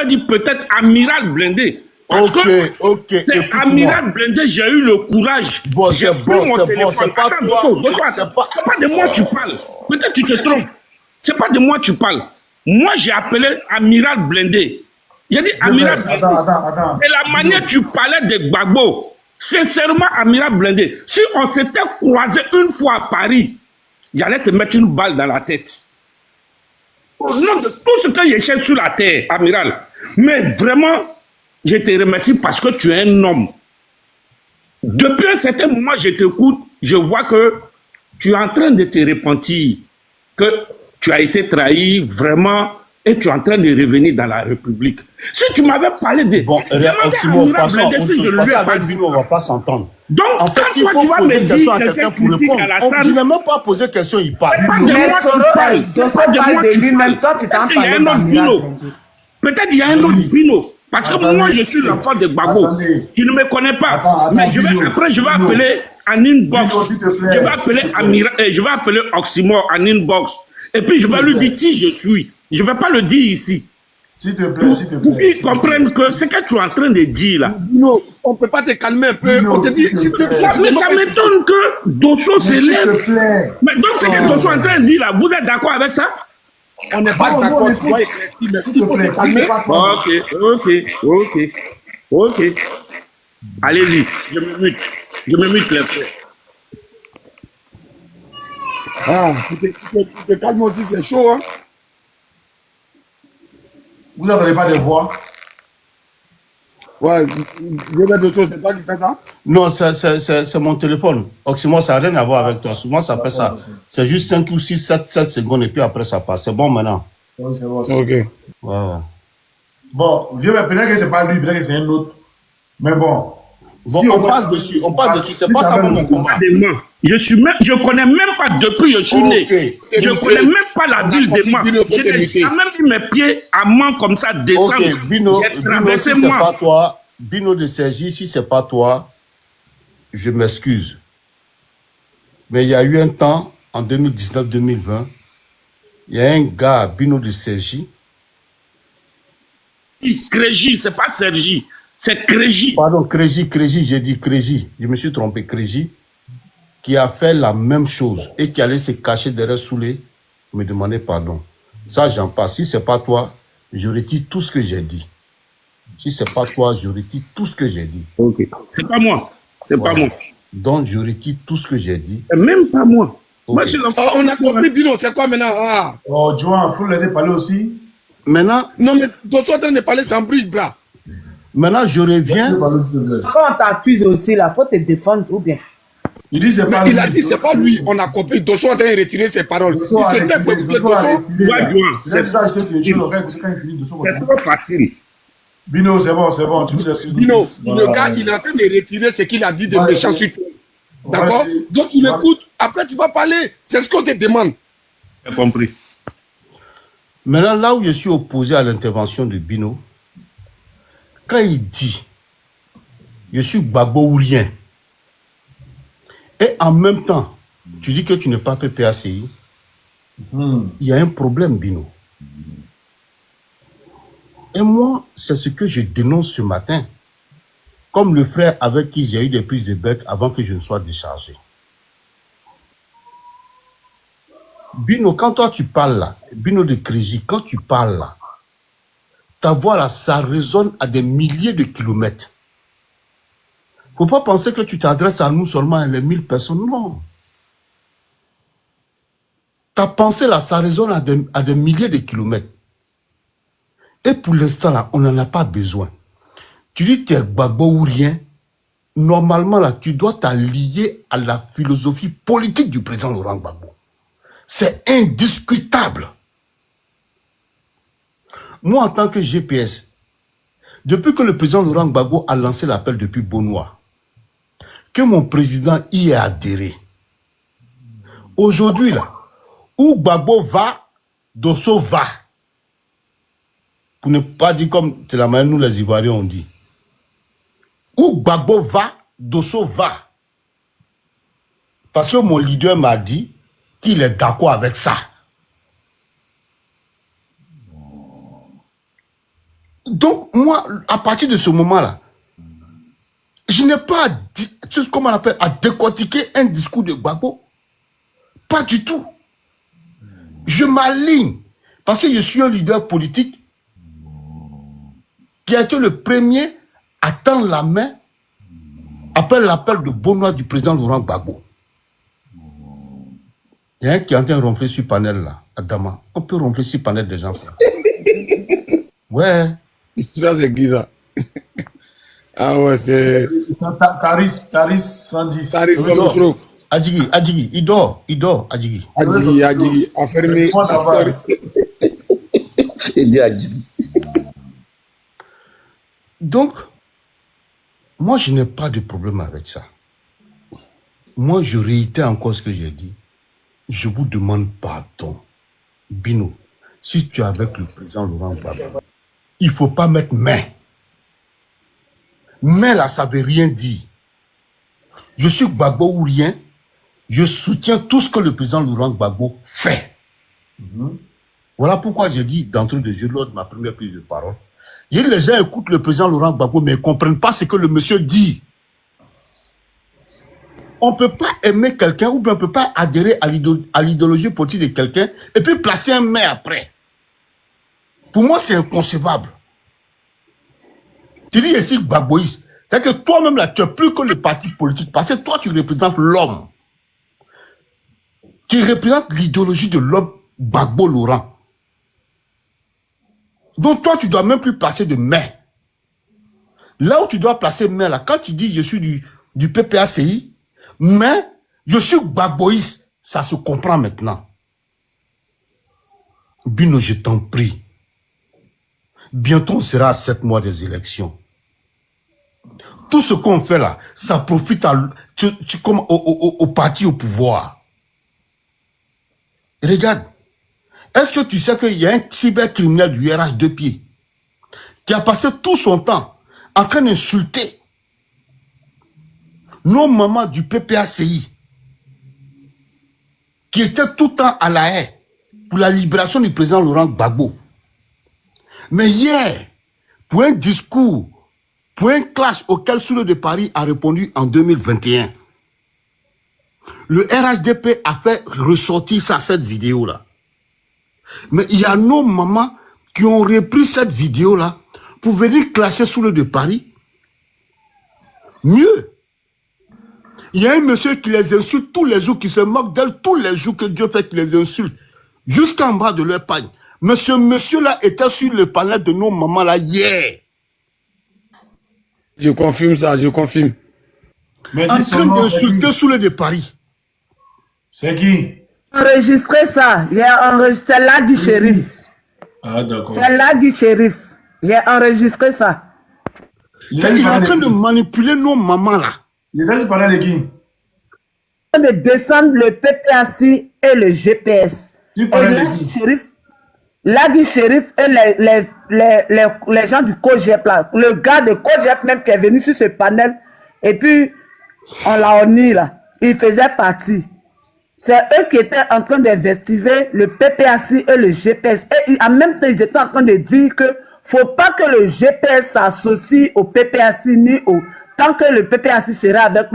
dit peut-être Amiral Blindé. Parce Ok, que ok, c'est écoute-moi. Amiral Blindé, j'ai eu le courage. Bon, J'ai c'est pris bon, mon c'est bon, téléphone. c'est pas Attends, toi, Dosso, c'est pas- c'est pas de moi tu parles. Peut-être tu te trompes. C'est pas de moi tu parles. Moi, j'ai appelé Amiral Blindé. J'ai dit Amiral Blindé. Attends. Et la manière tu parlais de Gbagbo, sincèrement, Amiral Blindé, si on s'était croisé une fois à Paris, j'allais te mettre une balle dans la tête. Au nom de tout ce que je cherche sur la terre, Amiral. Mais vraiment, je te remercie parce que tu es un homme. Depuis un certain moment, je t'écoute, je vois que tu es en train de te repentir, que tu as été trahi vraiment et tu es en train de revenir dans la République. Si tu m'avais parlé de... Bon, demandez à Oximo, Amiral passons à Blindé autre si je chose. lui Parce ai qu'avec pas dit Bino, on ça. ne va pas s'entendre. Donc, En fait, quand il toi, faut tu vas poser me une question dire à quelqu'un quelqu'un pour critique répondre. On Alassane, ne dit même pas poser question, il parle. c'est pas de Mais moi tu Soro, parles. Dosso C'est pas de parle moi de tu lui-même. parles. Toi, tu t'en Peut-être qu'il y a parlais un autre d'Amiral Bino. Blindé. Peut-être il y a un autre Bino. Parce que Attendez. moi, je suis l'enfant de Gbagbo. Attendez. Tu ne me connais pas. Attends, Mais Bino. après, je vais Bino. appeler en inbox. Bino, s'il te plaît. Je vais appeler S'il te plaît. je vais appeler Oxymore en inbox. Et puis, je vais S'il te lui plaît. dire qui je suis. Je ne vais pas le dire ici. S'il te plaît, s'il te Pour plaît. qu'ils comprennent que ce que tu es en train de dire là. Bino, on ne peut pas te calmer un peu. Bino, On te dit, s'il te s'il te plaît. plaît. Mais ça m'étonne que Dosso se S'il lève. te plaît. Mais donc, ce que Dosso est en train de dire là, vous êtes d'accord avec ça? On n'est pas Bon, d'accord, bon, tu dois écoute. éclaircir, mais S'il il te faut plaît. te calmer. Ok. Allez-y, je me mute les frères. Ah, tu te calmes aussi, c'est chaud, hein. Vous n'entendez pas des voix? Ouais, je vais d'autres choses, c'est toi qui fais ça? Non, c'est mon téléphone. Oxymore, ça n'a rien à voir avec toi. Souvent, ça fait ça. C'est juste 5 ou 6, 7 secondes et puis après, ça passe. C'est bon maintenant. Oui, c'est bon. Ok. Ouais. Bon, peut-être que c'est pas lui, peut-être que c'est un autre. Mais bon. Bon, Si on passe dessus. C'est Si pas ça t'avais mon le combat. De Mans. Je connais même pas depuis que je suis né. Ok. Je connais même pas la On a ville de compris, Mans. Bino, faut Je n'ai t'éviter. jamais mis mes pieds à Mans comme ça descendre. Ok, Bino, J'ai Bino, traversé si c'est Mans. pas toi, Bino de Sergi, si c'est pas toi, je m'excuse. Mais il y a eu un temps, en 2019-2020, il y a un gars, Bino de Sergi. Crégy, c'est pas Sergi. C'est Crégy. Pardon, Crégy, j'ai dit Crégy. Je me suis trompé, Crégy, qui a fait la même chose et qui allait se cacher derrière Soulé, me demander pardon. Ça, j'en passe. Si c'est pas toi, je retire tout ce que j'ai dit. Si c'est pas toi, je retire tout ce que j'ai dit. Ok. C'est pas moi. C'est pas moi. Donc, je retire tout ce que j'ai dit. C'est même pas moi. Moi, Okay. On a compris, Bino, c'est quoi maintenant? Ah. Oh, Joan, il faut le laisser parler aussi. Maintenant, Non, mais Dosso est en train de parler sans bruit, bras. maintenant, je reviens. Quand on t'accuse aussi, il faut te défendre ou bien. Il dit c'est Mais pas il lui. a dit, c'est pas lui. On a compris. Dosso est en train de retirer ses paroles. Il s'était pour écouter Dosso. C'est trop facile. Bino, c'est bon, tu nous excuses. Bino, le gars, il est en train de retirer ce qu'il a dit de méchant sur toi. D'accord? Donc tu l'écoutes, après tu vas parler. C'est ce qu'on te demande. J'ai compris. Maintenant, là où je suis opposé à l'intervention de Bino, quand il dit je suis Gbagbo ou rien, et en même temps, tu dis que tu n'es pas PPACI, il y a un problème, Bino. Et moi, c'est ce que je dénonce ce matin, comme le frère avec qui j'ai eu des prises de bec avant que je ne sois déchargé. Bino, quand toi tu parles là, Bino de Crégy, quand tu parles là, ta voix là, ça résonne à des milliers de kilomètres. Faut pas penser que tu t'adresses à nous seulement, les 1000 personnes, non. Ta pensée là, ça résonne à des milliers de kilomètres. Et pour l'instant là, on n'en a pas besoin. Tu dis que tu es Gbagbo ou rien, normalement là, tu dois t'allier à la philosophie politique du président Laurent Gbagbo. C'est indiscutable. Moi, en tant que GPS, depuis que le président Laurent Gbagbo a lancé l'appel depuis Bonois, que mon président y ait adhéré, aujourd'hui là, où Gbagbo va, Dosso va. Pour ne pas dire comme c'est la manière nous les Ivoiriens on dit. Où Gbagbo va, Dosso va. Parce que mon leader m'a dit qu'il est d'accord avec ça. Donc, moi, à partir de ce moment-là, je n'ai pas comment on appelle, à décortiquer un discours de Gbagbo. Pas du tout. Je m'aligne. Parce que je suis un leader politique qui a été le premier à tendre la main après l'appel de Bonois du président Laurent Gbagbo. Il y a un qui est en train de ronfler sur le panel là, Adama. On peut ronfler sur le panel des gens. Ouais. Ça, c'est qui ça? Ah ouais, c'est... Taris 110. Taris comme trop. Adjigi, il dort, Adjigi. Adjigi, affermé. Il dit Adjigi. Donc, moi, je n'ai pas de problème avec ça. Moi, je réitère encore ce que j'ai dit. Je vous demande pardon. Bino, si tu es avec le président Laurent Gbagbo, il ne faut pas mettre main. Main là, ça ne veut rien dire. Je suis Gbagbo ou rien. Je soutiens tout ce que le président Laurent Gbagbo fait. Voilà pourquoi j'ai dit d'entrée de jeu lors de ma première prise de parole. Les gens écoutent le président Laurent Gbagbo, mais ils ne comprennent pas ce que le monsieur dit. On ne peut pas aimer quelqu'un ou bien on ne peut pas adhérer à l'idéologie politique de quelqu'un et puis placer un mais après. Pour moi, c'est inconcevable. Tu dis ici Gbagboïs, c'est que toi-même là, tu n'es plus que le parti politique parce que toi, tu représentes l'homme. Tu représentes l'idéologie de l'homme Gbagbo Laurent. Donc toi, tu ne dois même plus placer de mais. Là où tu dois placer mais là, quand tu dis je suis du PPACI, mais je suis Gbagboïs, ça se comprend maintenant. Bino, je t'en prie. Bientôt, on sera à 7 mois des élections. Tout ce qu'on fait là, ça profite au parti au pouvoir. Regarde, est-ce que tu sais qu'il y a un cybercriminel du RH 2 pieds qui a passé tout son temps en train d'insulter nos mamans du PPACI qui étaient tout le temps à la haie pour la libération du président Laurent Gbagbo. Mais hier, pour un discours pour un clash auquel Soule de Paris a répondu en 2021. Le RHDP a fait ressortir cette vidéo-là. Mais il y a nos mamans qui ont repris cette vidéo-là pour venir clasher Soule de Paris. Mieux, il y a un monsieur qui les insulte tous les jours, qui se moque d'elle tous les jours que Dieu fait qu'il les insulte, jusqu'en bas de leur pagne. Mais ce monsieur-là était sur le panel de nos mamans là hier. Je confirme ça, je confirme. Mais En dis son train nom, d'insulter Soule de Paris. c'est qui? Enregistré ça. J'ai enregistré là du shérif. Ah, d'accord. C'est là du shérif. J'ai enregistré ça. Il est en train de manipuler nos mamans là. Il est parler de qui? De descendre le PPAC et le GPS. Tu Et parlais là de du qui? shérif, là du shérif et les gens du COGEP là. Le gars de COGEP même qui est venu sur ce panel. Et puis, on l'a honni là. Il faisait partie. C'est eux qui étaient en train d'investiguer le PPAC et le GPS. Et en même temps, ils étaient en train de dire que faut pas que le GPS s'associe au PPAC ni au... Tant que le PPAC sera avec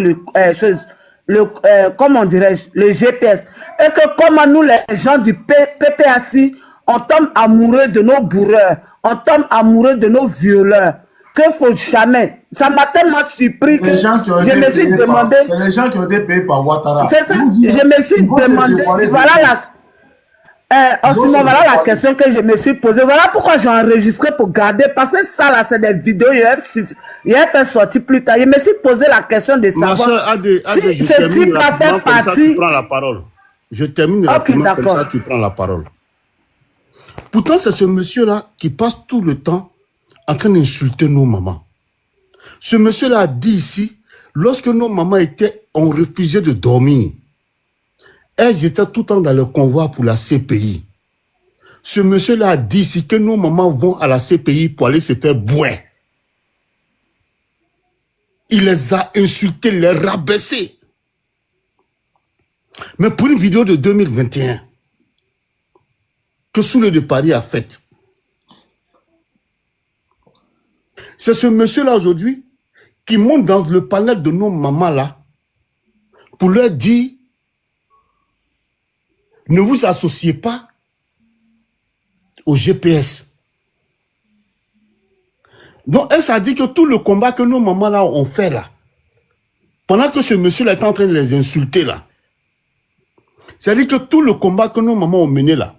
comment dirais-je, le GPS. Et que comme nous, les gens du PPAC, on tombe amoureux de nos bourreurs, on tombe amoureux de nos violeurs. Que faut jamais. Ça m'a tellement surpris que Les gens qui ont je été me suis payés demandé... c'est les gens qui ont été payés par Ouattara. C'est ça, je me suis demandé, voilà en ce moment, voilà la question que je me suis posée. Voilà pourquoi j'ai enregistré pour garder. Parce que ça, là, c'est des vidéos, il a fait sortir plus tard. Je me suis posé la question de Ma savoir soeur, si ce type a fait partie... Tu prends la parole. Je termine rapidement, comme ça tu prends la parole. Pourtant, c'est ce monsieur-là qui passe tout le temps en train d'insulter nos mamans. Ce monsieur-là a dit ici, lorsque nos mamans ont refusé de dormir, elles étaient tout le temps dans le convoi pour la CPI. Ce monsieur-là a dit ici que nos mamans vont à la CPI pour aller se faire boire. Il les a insultés, les rabaissés. Mais pour une vidéo de 2021, que Soule de Paris a faite, c'est ce monsieur-là aujourd'hui qui monte dans le panel de nos mamans là pour leur dire ne vous associez pas au GPS. Donc, elle s'est dit que tout le combat que nos mamans là ont fait là, pendant que ce monsieur là est en train de les insulter là, c'est-à-dire que tout le combat que nos mamans ont mené là,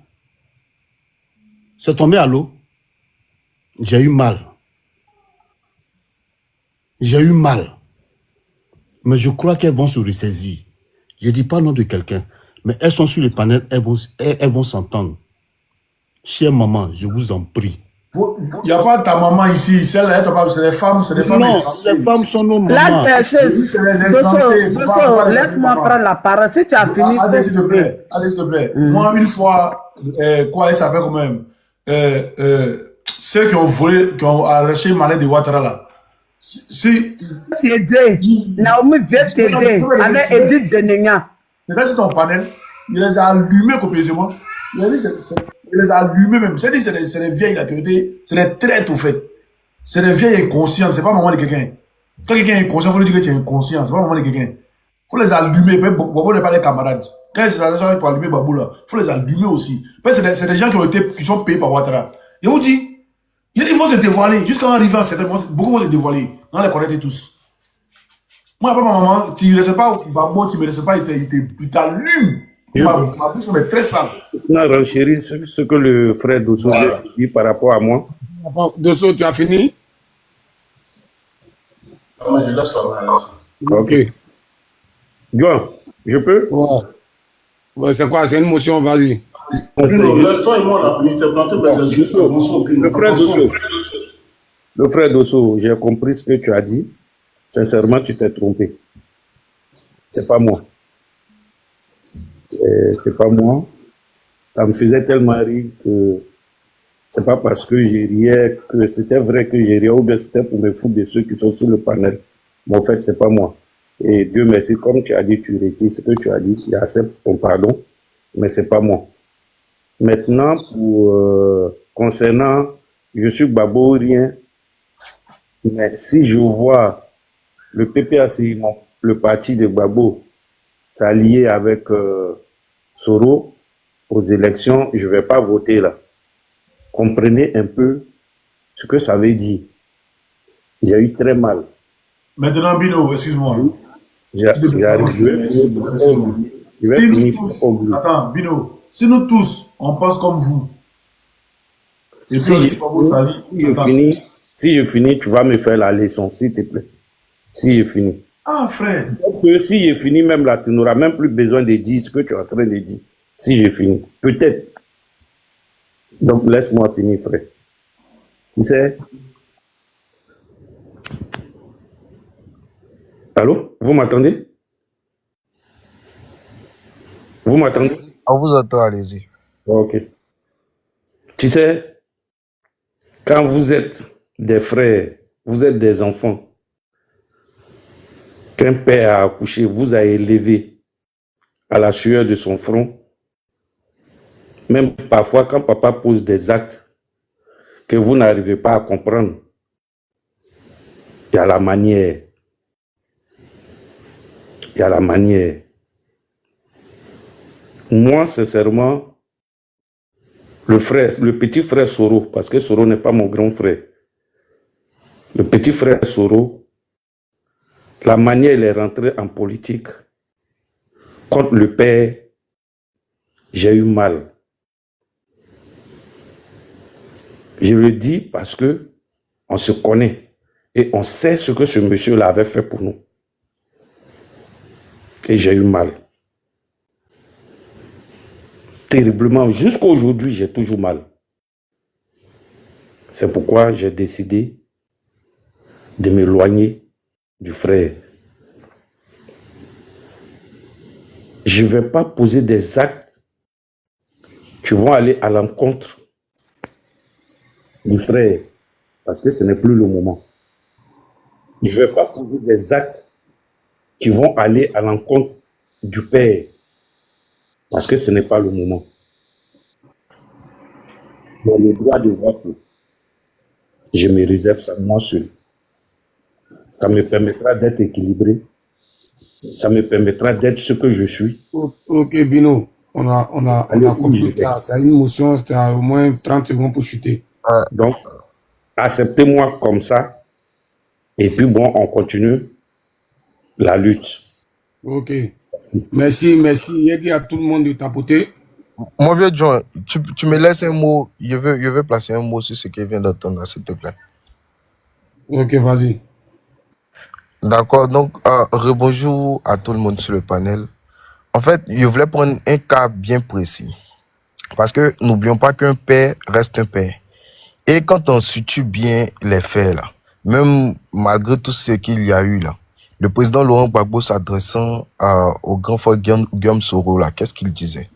c'est tombé à l'eau. J'ai eu mal. J'ai eu mal. Mais je crois qu'elles vont se ressaisir. Je ne dis pas le nom de quelqu'un, mais elles sont sur le panel, elles vont s'entendre. Chère maman, je vous en prie. Il n'y a pas ta maman ici, celle-là, c'est des femmes, Non, les femmes sont nos mamans. Là, laisse-moi prendre la parole. Si tu as fini, allez, s'il te plaît. Allez, s'il te plaît. Moi, une fois, quoi, elle s'appelle quand même ceux qui ont volé, qui ont arraché Malais de Ouattara là. Si t'aider, Naomi vient t'aider avec Edith Denenga. c'est sur ton panel, il les a allumés copieusement. Il les a allumés même. C'est des vieilles là qui ont été, c'est des traites au fait. C'est des vieilles inconscientes, c'est pas maman de quelqu'un. Quand quelqu'un est inconscient, il faut lui dire que tu es inconscient, c'est pas maman de quelqu'un. Il faut les allumer, Babou n'est pas les camarades. Quand ils sont pour allumer Babou là, il faut les allumer aussi. C'est des gens qui sont payés par Ouattara. Je vous dis, il faut se dévoiler. Jusqu'à arriver à beaucoup vont se dévoiler. On les connaît tous. Moi, après ma maman, tu ne restes pas, Babou, tu ne me restes pas, il t'allume. Ma bouche est très sale. On a renchéri ce que le frère Dosso dit par rapport à moi. Dosso, tu as fini? Je laisse la main. Ok. John, je peux? Ouais, c'est quoi? C'est une motion, vas-y. Laisse-toi et moi là, pour te planter mes instructions. Le frère Dosso, j'ai compris ce que tu as dit. Sincèrement, tu t'es trompé. C'est pas moi. C'est pas moi. Ça me faisait tellement rire que c'est pas parce que j'ai riais que c'était vrai que j'ai riais ou bien c'était pour me foutre de ceux qui sont sur le panel. Mais en fait, c'est pas moi. Et Dieu merci, comme tu as dit, tu retires ce que tu as dit, tu acceptes ton pardon, mais c'est pas moi. Maintenant, concernant je suis Babo rien, Mais si je vois le PPACI, le parti de Gbagbo, s'allier avec Soro aux élections, je ne vais pas voter là. Comprenez un peu ce que ça veut dire. J'ai eu très mal. Maintenant, Bino, excuse-moi. Je vais finir par oublier. Attends, Bino, si nous tous, on pense comme vous, et si je finis, tu vas me faire la leçon, s'il te plaît. Si je finis. Ah, frère. Donc, si je finis, même là, tu n'auras même plus besoin de dire ce que tu es en train de dire. Si je finis. Peut-être. Donc, laisse-moi finir, frère. Tu sais? Allô? Vous m'entendez? Vous m'entendez? On vous entend, allez-y. Ok. Tu sais, quand vous êtes des frères, vous êtes des enfants, qu'un père a accouché, vous a élevé à la sueur de son front, même parfois quand papa pose des actes que vous n'arrivez pas à comprendre, il y a la manière. Il y a la manière. Moi, sincèrement, le petit frère Soro, parce que Soro n'est pas mon grand frère, le petit frère Soro, la manière il est rentré en politique, contre le père, j'ai eu mal. Je le dis parce que on se connaît et on sait ce que ce monsieur-là avait fait pour nous. Et j'ai eu mal. Terriblement. Jusqu'à aujourd'hui, j'ai toujours mal. C'est pourquoi j'ai décidé de m'éloigner du frère. Je ne vais pas poser des actes qui vont aller à l'encontre du frère, parce que ce n'est plus le moment. Je ne vais pas poser des actes qui vont aller à l'encontre du père, parce que ce n'est pas le moment. Dans le droit de vote, je me réserve ça moi seul. Ça me permettra d'être équilibré. Ça me permettra d'être ce que je suis. Ok, Bino, on a compris ça. C'est une motion, c'était au moins 30 secondes pour chuter. Donc, acceptez-moi comme ça. Et puis bon, on continue la lutte. Ok. Merci. Il dit à tout le monde de tapoter. Mon vieux John, tu me laisses un mot. Je veux placer un mot sur ce qu'il vient d'entendre, s'il te plaît. Ok, vas-y. D'accord, donc rebonjour à tout le monde sur le panel. En fait, je voulais prendre un cas bien précis. Parce que n'oublions pas qu'un père reste un père. Et quand on situe bien les faits, là, même malgré tout ce qu'il y a eu là, le président Laurent Gbagbo s'adressant au grand frère Guillaume Soro, là, qu'est-ce qu'il disait?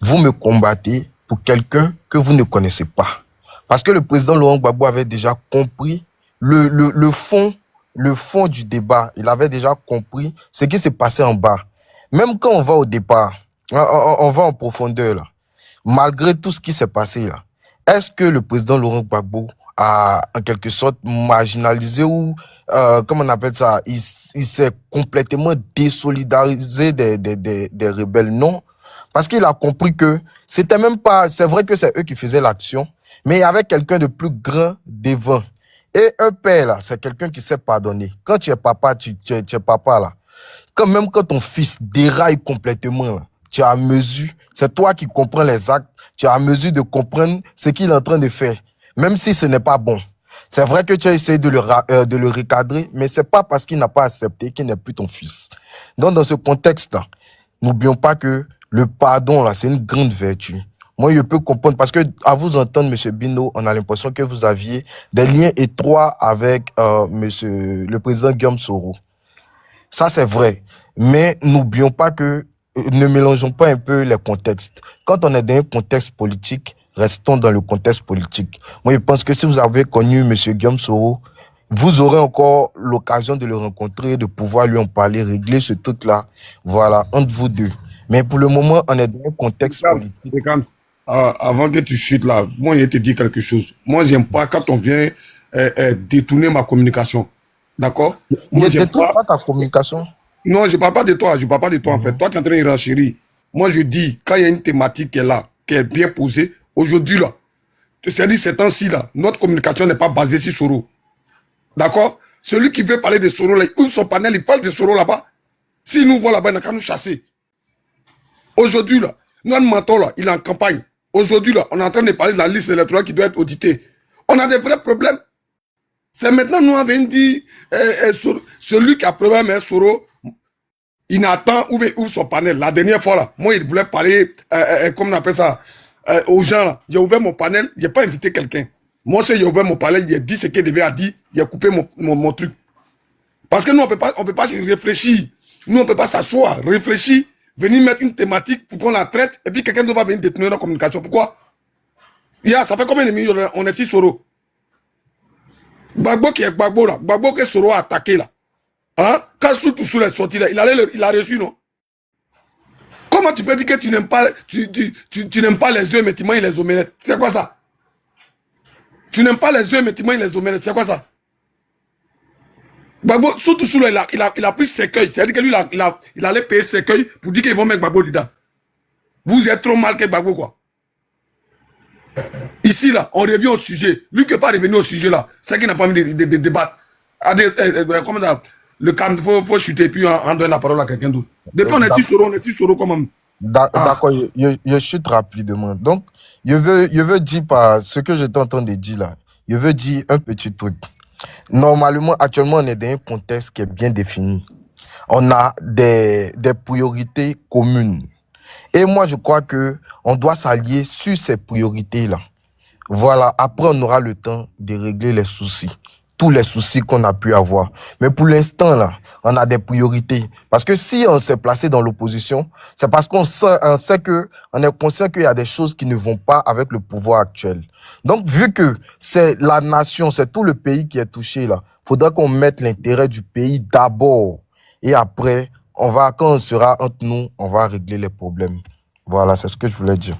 Vous me combattez pour quelqu'un que vous ne connaissez pas. Parce que le président Laurent Gbagbo avait déjà compris le fond du débat. Il avait déjà compris ce qui s'est passé en bas. Même quand on va au départ, on va en profondeur, là, malgré tout ce qui s'est passé là, est-ce que le président Laurent Gbagbo a en quelque sorte marginalisé ou, comment on appelle ça, il s'est complètement désolidarisé des rebelles? Non. Parce qu'il a compris que c'était même pas, c'est vrai que c'est eux qui faisaient l'action, mais il y avait quelqu'un de plus grand devant. Et un père, là, c'est quelqu'un qui sait pardonner. Quand tu es papa, tu es papa, là. Même quand ton fils déraille complètement, là, tu as à mesure, c'est toi qui comprends les actes, tu as à mesure de comprendre ce qu'il est en train de faire, même si ce n'est pas bon. C'est vrai que tu as essayé de le recadrer, mais c'est pas parce qu'il n'a pas accepté qu'il n'est plus ton fils. Donc, dans ce contexte-là, n'oublions pas que le pardon, là, c'est une grande vertu. Moi, je peux comprendre, parce que à vous entendre, M. Bino, on a l'impression que vous aviez des liens étroits avec le président Guillaume Soro. Ça, c'est vrai. Mais n'oublions pas que, ne mélangeons pas un peu les contextes. Quand on est dans un contexte politique, restons dans le contexte politique. Moi, je pense que si vous avez connu M. Guillaume Soro, vous aurez encore l'occasion de le rencontrer, de pouvoir lui en parler, régler ce truc-là, voilà, entre vous deux. Mais pour le moment, on est dans un contexte politique. Avant que tu chutes là, moi, je te dis quelque chose. Moi, j'aime pas quand on vient détourner ma communication. D'accord? Moi, Ne j'ai détourne pas... pas ta communication. Non, je parle pas de toi. Je parle pas de toi, en fait. Toi, tu es en train de renchérir. Moi, je dis, quand il y a une thématique qui est là, qui est bien posée, aujourd'hui, là, c'est-à-dire ces temps-ci, là, notre communication n'est pas basée sur Soro. D'accord? Celui qui veut parler de Soro, là, il ouvre son panel, il parle de Soro là-bas. S'il nous voit là-bas, il n'a qu'à nous chasser. Aujourd'hui, là, notre mentor, là, il est en campagne. Aujourd'hui, là, on est en train de parler de la liste électorale qui doit être auditée. On a des vrais problèmes. C'est maintenant, nous avons dit, celui qui a problème avec Soro, il n'attend où ouvre son panel. La dernière fois, là, moi, il voulait parler, comment on appelle ça, aux gens, là. J'ai ouvert mon panel, je n'ai pas invité quelqu'un. Moi, si j'ai ouvert mon panel, j'ai dit ce qu'il devait dire, j'ai coupé mon truc. Parce que nous, on peut pas réfléchir. Nous, on ne peut pas s'asseoir, réfléchir, venir mettre une thématique pour qu'on la traite, et puis quelqu'un doit venir détourner la communication. Pourquoi? Ça fait combien de minutes on est sur Soro? Gbagbo qui est Gbagbo là, Gbagbo que Soro a attaqué là. Hein? Quand Soutousou est sorti là, il a reçu, non? Comment tu peux dire que tu n'aimes pas, tu n'aimes pas les œufs, mais tu manges les omelettes? C'est quoi ça? Tu n'aimes pas les œufs, mais tu manges les omelettes? C'est quoi ça? Gbagbo, Soutousou là, il a pris Sécueil. C'est-à-dire que lui, il allait payer Sécueil pour dire qu'ils vont mettre Gbagbo dedans. Vous êtes trop mal que Gbagbo, quoi. Ici, là, on revient au sujet. Lui qui n'est pas revenu au sujet, là, c'est qu'il n'a pas envie de débattre. Comment ça? Le calme, il faut chuter, puis on donne la parole à quelqu'un d'autre. Depuis, on est sur Soro quand même. D'accord, je chute rapidement. Donc, je veux dire par ce que je t'entends de dire là, je veux dire un petit truc. Normalement, actuellement, on est dans un contexte qui est bien défini. On a des priorités communes. Et moi, je crois que on doit s'allier sur ces priorités-là. Voilà, après, on aura le temps de régler les soucis. Tous les soucis qu'on a pu avoir. Mais pour l'instant, là, on a des priorités. Parce que si on s'est placé dans l'opposition, c'est parce qu'on sait on est conscient qu'il y a des choses qui ne vont pas avec le pouvoir actuel. Donc, vu que c'est la nation, c'est tout le pays qui est touché, là, faudra qu'on mette l'intérêt du pays d'abord. Et après, quand on sera entre nous, on va régler les problèmes. Voilà, c'est ce que je voulais dire.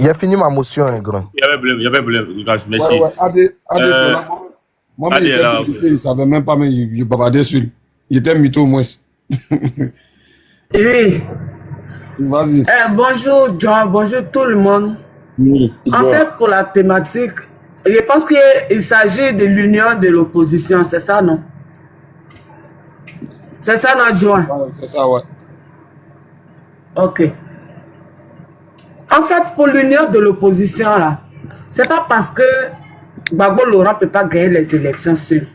Il a fini ma motion, un grand. Il y avait problème. Merci. Ouais, moi, il ne savait même pas, mais je bavardais sur lui. Il était mytho au moins. Oui. Vas-y. Bonjour, John. Bonjour tout le monde. Oui, En fait, pour la thématique, je pense qu'il s'agit de l'union de l'opposition. C'est ça, non? C'est ça, non, John? Ouais, c'est ça, ouais. Ok. En fait, pour l'union de l'opposition, là, c'est pas parce que Gbagbo Laurent ne peut pas gagner les élections seul.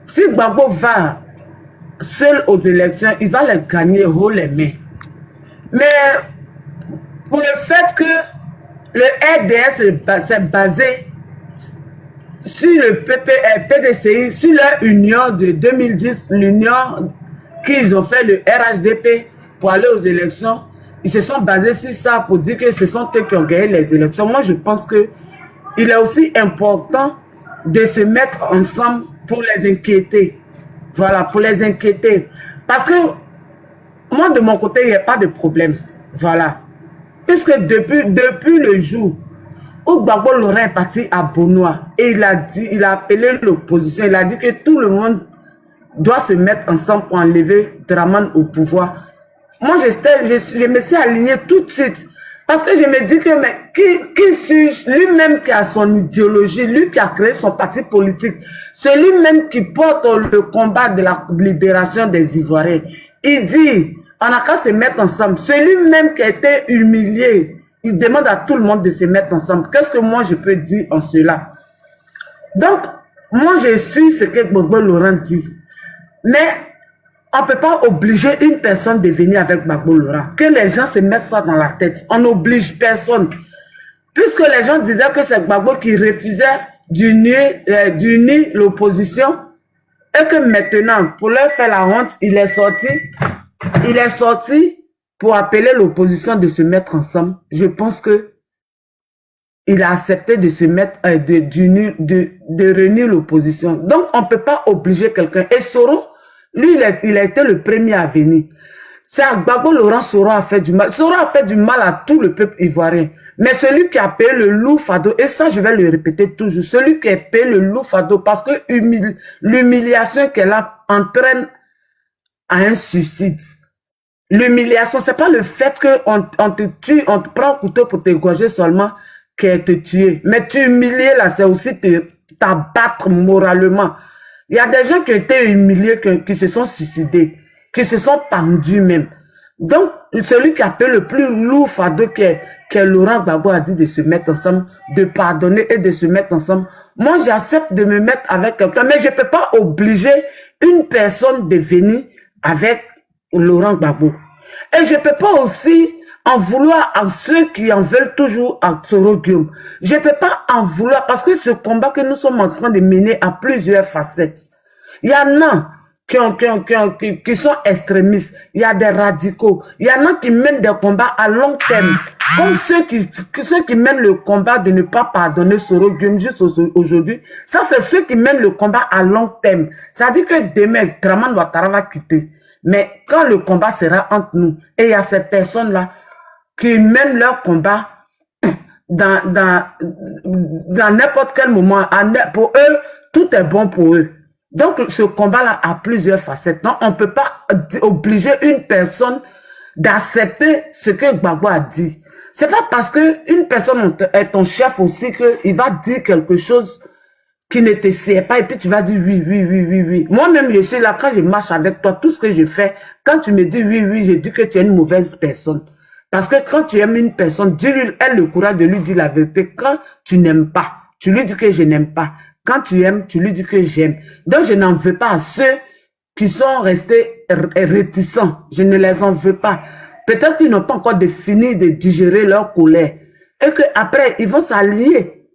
Si Gbagbo va seul aux élections, il va les gagner haut les mains. Mais pour le fait que le RDS s'est basé sur le PDCI, sur leur union de 2010, l'union qu'ils ont fait, le RHDP, pour aller aux élections, ils se sont basés sur ça pour dire que ce sont eux qui ont gagné les élections. Moi, je pense qu'il est aussi important de se mettre ensemble pour les inquiéter. Voilà, pour les inquiéter. Parce que moi, de mon côté, il n'y a pas de problème. Voilà. Puisque depuis le jour où Gbagbo Laurent est parti à Bonois et il a appelé l'opposition, il a dit que tout le monde doit se mettre ensemble pour enlever Dramane au pouvoir. Moi, je me suis aligné tout de suite. Parce que je me dis que, mais qui suis-je? Lui-même qui a son idéologie, lui qui a créé son parti politique, c'est lui-même qui porte le combat de la libération des Ivoiriens. Il dit, on n'a qu'à se mettre ensemble. C'est lui-même qui a été humilié. Il demande à tout le monde de se mettre ensemble. Qu'est-ce que moi je peux dire en cela? Donc, moi je suis ce que Gbagbo Laurent dit. Mais on ne peut pas obliger une personne de venir avec Gbagbo Laurent. Que les gens se mettent ça dans la tête. On n'oblige personne. Puisque les gens disaient que c'est Gbagbo qui refusait d'unir l'opposition. Et que maintenant, pour leur faire la honte, il est sorti pour appeler l'opposition de se mettre ensemble. Je pense que il a accepté de se mettre, de réunir l'opposition. Donc, on ne peut pas obliger quelqu'un. Et Soro, lui, il a été le premier à venir. C'est à Gbagbo Laurent Soro a fait du mal. Soro a fait du mal à tout le peuple ivoirien. Mais celui qui a payé le lourd fardeau, et ça je vais le répéter toujours, celui qui a payé le lourd fardeau parce que l'humiliation qu'elle a entraîne à un suicide. L'humiliation, c'est pas le fait qu'on te tue, on te prend un couteau pour t'égorger seulement qu'elle te tue. Mais tu humilier là, c'est aussi t'abattre moralement. Il y a des gens qui ont été humiliés, qui se sont suicidés, qui se sont pendus même. Donc, celui qui a payé le plus lourd fardeau que Laurent Gbagbo a dit de se mettre ensemble, de pardonner et de se mettre ensemble. Moi, j'accepte de me mettre avec quelqu'un, mais je ne peux pas obliger une personne de venir avec Laurent Gbagbo. Et je ne peux pas aussi en vouloir à ceux qui en veulent toujours à Soro Guillaume. Je ne peux pas en vouloir parce que ce combat que nous sommes en train de mener a plusieurs facettes. Il y en a qui sont extrémistes, il y a des radicaux, il y en a qui mènent des combats à long terme, comme ceux qui mènent le combat de ne pas pardonner Soro Guillaume juste aujourd'hui. Ça, c'est ceux qui mènent le combat à long terme. Ça veut dire que demain, Draman Ouattara va quitter. Mais quand le combat sera entre nous, et il y a ces personnes-là qui mènent leur combat dans n'importe quel moment, pour eux, tout est bon pour eux. Donc, ce combat-là a plusieurs facettes. Non, on ne peut pas obliger une personne d'accepter ce que Gbagbo a dit. C'est pas parce que une personne est ton chef aussi qu'il va dire quelque chose qui ne te sert pas et puis tu vas dire oui. Moi-même, je suis là, quand je marche avec toi, tout ce que je fais, quand tu me dis oui, je dis que tu es une mauvaise personne. Parce que quand tu aimes une personne, dis-lui, elle le courage de lui dire la vérité. Quand tu n'aimes pas, tu lui dis que je n'aime pas. Quand tu aimes, tu lui dis que j'aime. Donc, je n'en veux pas à ceux qui sont restés réticents. Je ne les en veux pas. Peut-être qu'ils n'ont pas encore fini de digérer leur colère. Et qu'après, ils vont s'allier.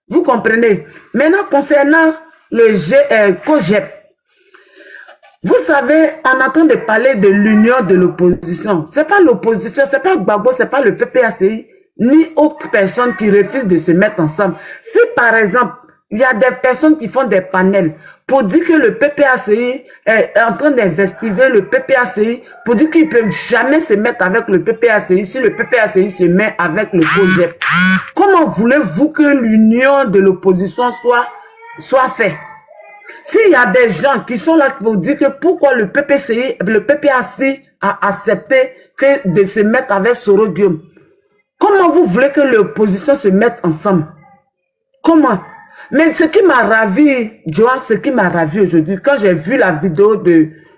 Vous comprenez? Maintenant, concernant le COGEP, vous savez, on est en train de parler de l'union de l'opposition. C'est pas l'opposition, c'est pas Gbagbo, c'est pas le PPACI, ni autre personne qui refuse de se mettre ensemble. Si par exemple, il y a des personnes qui font des panels pour dire que le PPACI est en train d'investiger le PPACI, pour dire qu'ils ne peuvent jamais se mettre avec le PPACI si le PPACI se met avec le COGEP. Comment voulez-vous que l'union de l'opposition soit faite? S'il y a des gens qui sont là pour dire que pourquoi le PPACI a accepté de se mettre avec Soro Guillaume, comment vous voulez que l'opposition se mette ensemble? Comment? Mais ce qui m'a ravi, Johan, ce qui m'a ravi aujourd'hui, quand j'ai vu la vidéo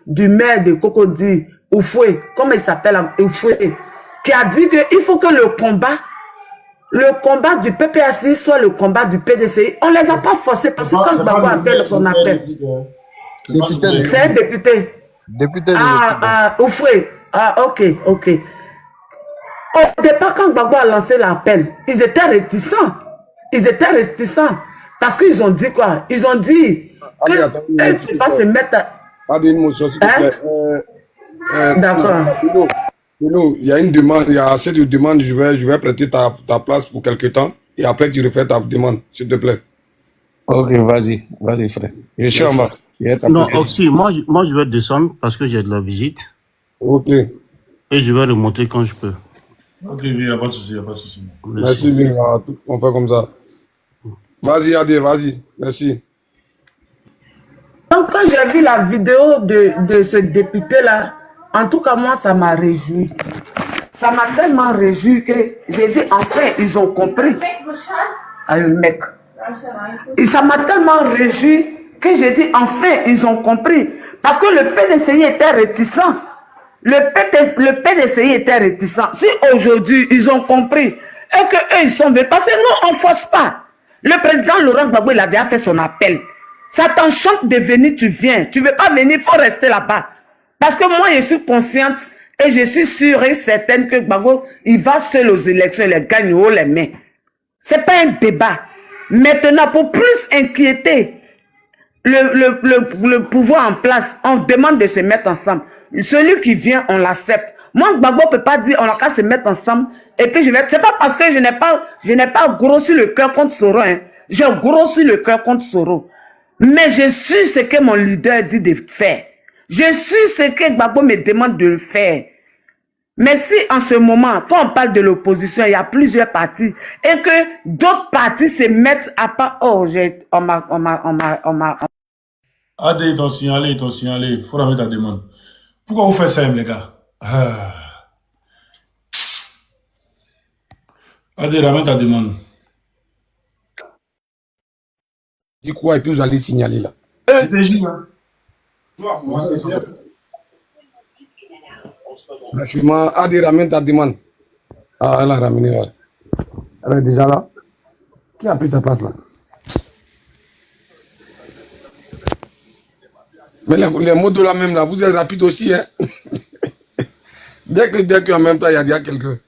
du maire de Cocody, Oufoué, comment il s'appelle, Oufoué, qui a dit qu'il faut que le combat du PPACI soit le combat du PDCI. On ne les a pas forcés parce que quand Gbagbo a fait son appel, c'est un député. Député de Oufoué. Ah, ok. Au départ, quand Gbagbo a lancé l'appel, ils étaient réticents. Parce qu'ils ont dit quoi? Ils ont dit qu'ils ne peuvent pas se mettre à... Une motion, s'il te plaît. D'accord. Il y a une demande, il y a assez de demandes. Je vais prêter ta place pour quelque temps et après tu refais ta demande, s'il te plaît. Ok, vas-y, frère. Je suis en bas. Non, Oxy, moi je vais descendre parce que j'ai de la visite. Ok. Et je vais remonter quand je peux. Ok, il n'y a pas de souci, Merci bien, on fait comme ça. Vas-y, Adé, vas-y. Merci. Donc, quand j'ai vu la vidéo de ce député-là, en tout cas, moi, ça m'a réjoui. Ça m'a tellement réjoui que j'ai dit, enfin, ils ont compris. Ah, le mec. Et ça m'a tellement réjoui que j'ai dit, enfin, ils ont compris. Parce que le PDCI était réticent. Le PDCI était réticent. Si aujourd'hui, ils ont compris et qu'eux, ils sont venus, parce que nous, on ne force pas. Le président Laurent Gbagbo, il a déjà fait son appel. Ça t'enchante de venir, tu viens. Tu ne veux pas venir, il faut rester là-bas. Parce que moi, je suis consciente et je suis sûre et certaine que Gbagbo, il va seul aux élections, il les gagne haut les mains. Ce n'est pas un débat. Maintenant, pour plus inquiéter le pouvoir en place, on demande de se mettre ensemble. Celui qui vient, on l'accepte. Moi, Gbagbo ne peut pas dire on a qu'à se mettre ensemble et puis je vais... C'est pas parce que je n'ai pas grossi le cœur contre Soro. Hein. J'ai grossi le cœur contre Soro. Mais je suis ce que mon leader dit de faire. Je suis ce que Gbagbo me demande de faire. Mais si en ce moment, quand on parle de l'opposition, il y a plusieurs partis et que d'autres partis se mettent à part... Oh, on m'a... Adé, ils t'ont signalé. Faut remettre ta demande. Pourquoi vous faites ça, les gars? Adé, ramène ta demande. Dis quoi et puis vous allez signaler là. Franchement, Adé, ramène ta demande. Ah, elle a ramené, ouais. Elle est déjà là. Qui a pris sa place là? Mais les mots de la même là, vous êtes rapide aussi, hein? dès qu'en même temps, il y a déjà quelqu'un.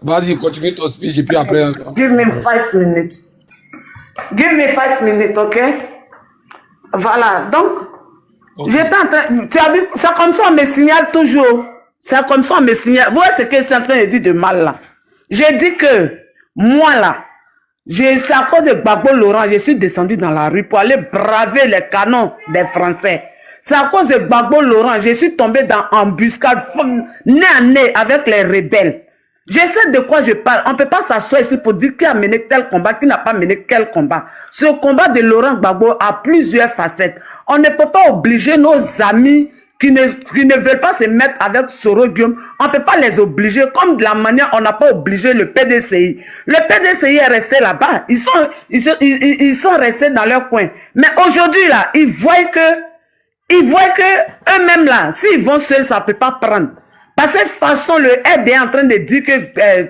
Vas-y, continue ton speech et puis après... Give me 5 minutes. Give me 5 minutes, ok? Voilà, donc, j'étais en train... Tu as vu, c'est comme ça on me signale toujours. C'est comme ça on me signale. Vous voyez ce que je suis en train de dire de mal là? J'ai dit que, moi là, c'est à cause de Gbagbo Laurent, je suis descendu dans la rue pour aller braver les canons des Français. C'est à cause de Gbagbo Laurent, je suis tombé dans embuscade, nez à nez avec les rebelles. Je sais de quoi je parle. On ne peut pas s'asseoir ici pour dire qui a mené tel combat, qui n'a pas mené quel combat. Ce combat de Laurent Gbagbo a plusieurs facettes. On ne peut pas obliger nos amis qui ne veulent pas se mettre avec Soro Guillaume. On ne peut pas les obliger comme de la manière on n'a pas obligé le PDCI. Le PDCI est resté là-bas. Ils sont restés dans leur coin. Mais aujourd'hui, là, ils voient que eux-mêmes, là, s'ils vont seuls, ça ne peut pas prendre. Parce que de toute façon, le RD est en train de dire que,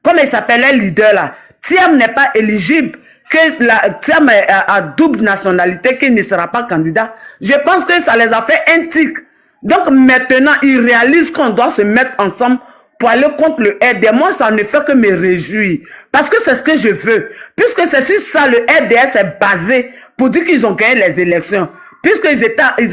comme il s'appelait leader là, Thiam n'est pas éligible, que Thiam a double nationalité, qu'il ne sera pas candidat. Je pense que ça les a fait un tic. Donc maintenant, ils réalisent qu'on doit se mettre ensemble pour aller contre le RD. Moi, ça ne fait que me réjouir. Parce que c'est ce que je veux. Puisque c'est sur ça, le RDS est basé pour dire qu'ils ont gagné les élections. Puisqu'ils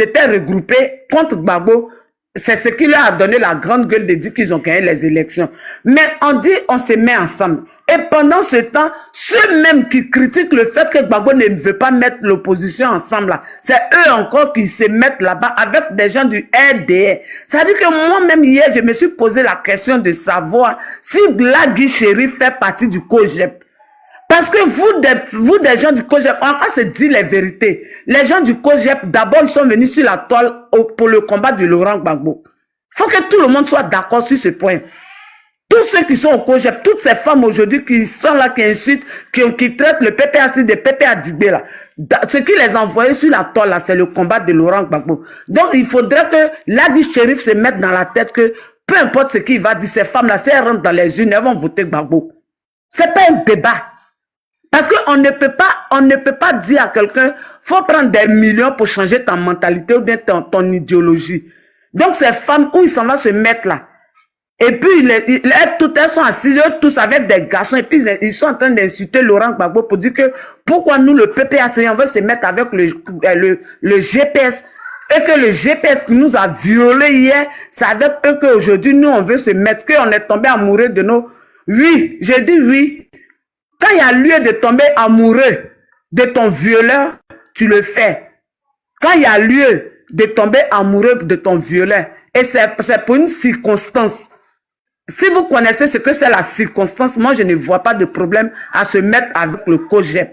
étaient regroupés contre Gbagbo, c'est ce qui leur a donné la grande gueule de dire qu'ils ont gagné les élections. Mais on dit, on se met ensemble. Et pendant ce temps, ceux-mêmes qui critiquent le fait que Gbagbo ne veut pas mettre l'opposition ensemble, là, c'est eux encore qui se mettent là-bas avec des gens du RDR. Ça veut dire que moi-même hier, je me suis posé la question de savoir si Guy Chérif fait partie du COJEP. Parce que vous des gens du COJEP, on va se dire les vérités. Les gens du COJEP, d'abord, ils sont venus sur la toile pour le combat de Laurent Gbagbo. Il faut que tout le monde soit d'accord sur ce point. Tous ceux qui sont au COJEP, toutes ces femmes aujourd'hui qui sont là, qui insultent, qui traitent le PPAC de PPA Dibé là, ce qui les a envoyés sur la toile là, c'est le combat de Laurent Gbagbo. Donc, il faudrait que Guy Chérif se mette dans la tête que peu importe ce qu'il va dire, ces femmes là, si elles rentrent dans les urnes, elles vont voter Gbagbo. C'est pas un débat. Parce qu'on ne peut pas dire à quelqu'un, faut prendre des millions pour changer ta mentalité ou bien ton idéologie. Donc, ces femmes, où ils s'en vont se mettre là. Et puis, elles sont assises, eux tous avec des garçons, et puis ils sont en train d'insulter Laurent Gbagbo pour dire que pourquoi nous, le PPAC, on veut se mettre avec le GPS. Et que le GPS qui nous a violés hier, c'est avec eux qu'aujourd'hui, nous, on veut se mettre, qu'on est tombé amoureux de nos... Oui, j'ai dit oui. Quand il y a lieu de tomber amoureux de ton violeur, tu le fais. Quand il y a lieu de tomber amoureux de ton violeur, et c'est pour une circonstance. Si vous connaissez ce que c'est la circonstance, moi je ne vois pas de problème à se mettre avec le COJEP.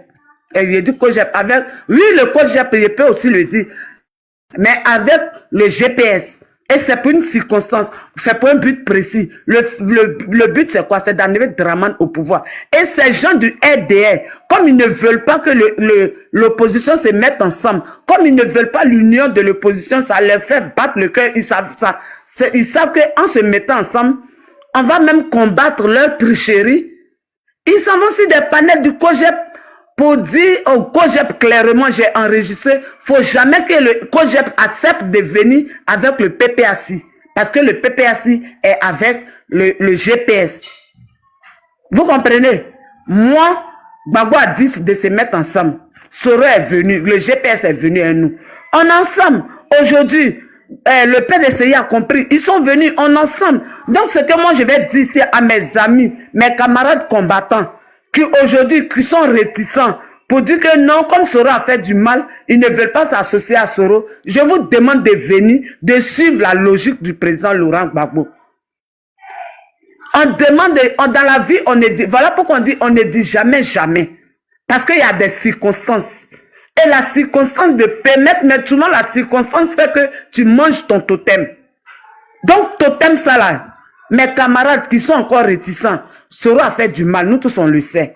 Et j'ai dit COJEP avec... Oui, le COJEP, je peux aussi le dire. Mais avec le GPS. Et c'est pour une circonstance, c'est pour un but précis. Le but, c'est quoi? C'est d'amener Draman au pouvoir. Et ces gens du RDR, comme ils ne veulent pas que l'opposition se mette ensemble, comme ils ne veulent pas l'union de l'opposition, ça leur fait battre le cœur. Ils savent qu'en se mettant ensemble, on va même combattre leur tricherie. Ils s'en vont sur des panels du COJEP pour dire au COJEP clairement, j'ai enregistré, faut jamais que le COJEP accepte de venir avec le PPAC. Parce que le PPAC est avec le GPS. Vous comprenez? Moi, Gbagbo a dit de se mettre ensemble. Soro est venu, le GPS est venu à nous. On est ensemble. Aujourd'hui, le PDCI a compris. Ils sont venus, on est ensemble. Donc, ce que moi, je vais dire ici à mes amis, mes camarades combattants, qui aujourd'hui, qui sont réticents pour dire que non, comme Soro a fait du mal, ils ne veulent pas s'associer à Soro. Je vous demande de venir, de suivre la logique du président Laurent Gbagbo. On demande, dans la vie, on ne dit, voilà pourquoi on dit, on ne dit jamais, jamais. Parce qu'il y a des circonstances. Et la circonstance de permettre, maintenant, la circonstance fait que tu manges ton totem. Donc, totem, ça là, mes camarades qui sont encore réticents, Soro a fait du mal, nous tous on le sait.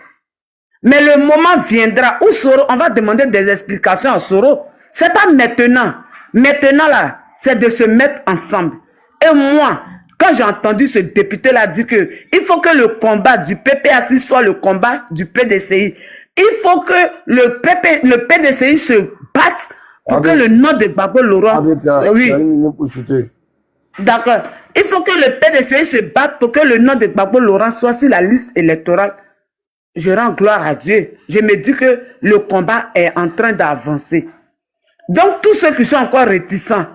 Mais le moment viendra où Soro, on va demander des explications à Soro. C'est pas maintenant. Maintenant là, c'est de se mettre ensemble. Et moi, quand j'ai entendu ce député-là dire que il faut que le combat du PPAC soit le combat du PDCI. Il faut que le PDCI se batte pour que le nom de Gbagbo Laurent... Oui. D'accord. Il faut que le PDCI se batte pour que le nom de Gbagbo Laurent soit sur la liste électorale. Je rends gloire à Dieu. Je me dis que le combat est en train d'avancer. Donc, tous ceux qui sont encore réticents,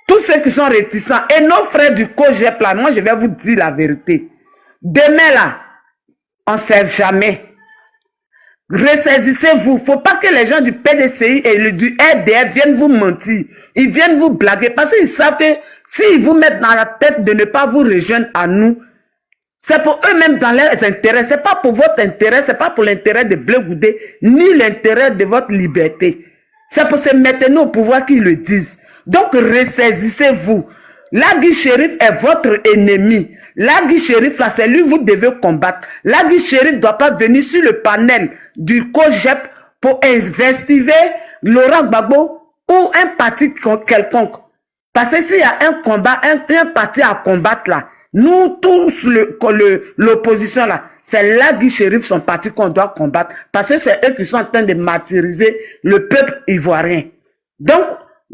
et nos frères du COGEP là, moi je vais vous dire la vérité. Demain là, on ne sait jamais. Ressaisissez-vous. Il ne faut pas que les gens du PDCI et du RDF viennent vous mentir. Ils viennent vous blaguer parce qu'ils savent que s'ils vous mettent dans la tête de ne pas vous rejoindre à nous, c'est pour eux-mêmes dans leurs intérêts. Ce n'est pas pour votre intérêt, ce n'est pas pour l'intérêt de Blé Goudé, ni l'intérêt de votre liberté. C'est pour se mettre nous au pouvoir qu'ils le disent. Donc, ressaisissez-vous. Lagui Chérif est votre ennemi. Lagui Chérif, là, c'est lui que vous devez combattre. Lagui Chérif ne doit pas venir sur le panel du COGEP pour investiger Laurent Gbagbo ou un parti quelconque. Parce que s'il y a un combat, un parti à combattre là, nous tous, l'opposition là, c'est Lagui Chérif, son parti qu'on doit combattre. Parce que c'est eux qui sont en train de martyriser le peuple ivoirien. Donc,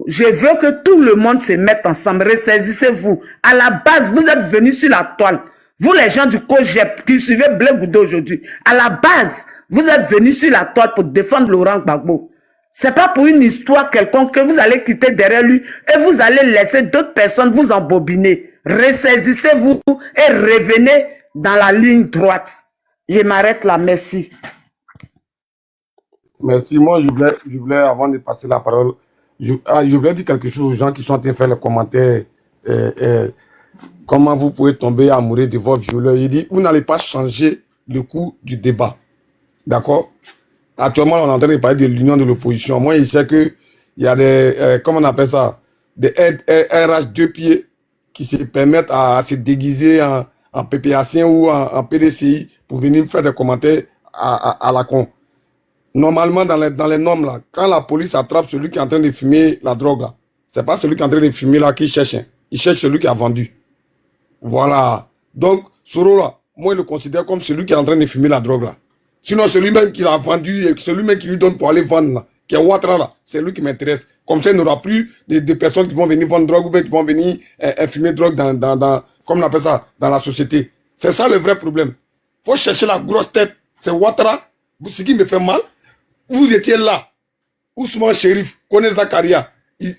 je veux que tout le monde se mette ensemble. Ressaisissez-vous. À la base, vous êtes venus sur la toile. Vous, les gens du COGEP qui suivez Blé Goudé aujourd'hui, à la base, vous êtes venus sur la toile pour défendre Laurent Gbagbo. C'est pas pour une histoire quelconque que vous allez quitter derrière lui et vous allez laisser d'autres personnes vous embobiner. Ressaisissez-vous et revenez dans la ligne droite. Je m'arrête là. Merci. Merci. Moi, je voulais, avant de passer la parole, je voulais dire quelque chose aux gens qui sont en train de faire les commentaires. Comment vous pouvez tomber amoureux de votre violeur. Il dit, vous n'allez pas changer le cours du débat. D'accord? Actuellement, on est en train de parler de l'union de l'opposition. Moi, je sais qu'il y a des, comment on appelle ça, des RH deux pieds qui se permettent à se déguiser en PPAcien ou en PDCI pour venir faire des commentaires à la con. Normalement, dans les normes, là, quand la police attrape celui qui est en train de fumer la drogue, là, c'est pas celui qui est en train de fumer là qui cherche. Il cherche celui qui a vendu. Voilà. Donc, Soro, là, moi, je le considère comme celui qui est en train de fumer la drogue, là. Sinon, celui-même qui l'a vendu et celui-même qui lui donne pour aller vendre, là, qui est Ouattara, là, c'est lui qui m'intéresse. Comme ça, il n'y aura plus de personnes qui vont venir vendre drogue ou bien qui vont venir fumer drogue comme on appelle ça, dans la société. C'est ça le vrai problème. Faut chercher la grosse tête. C'est Ouattara. Ce qui me fait mal, vous étiez là. Ousmane Chérif, connaît Zakaria.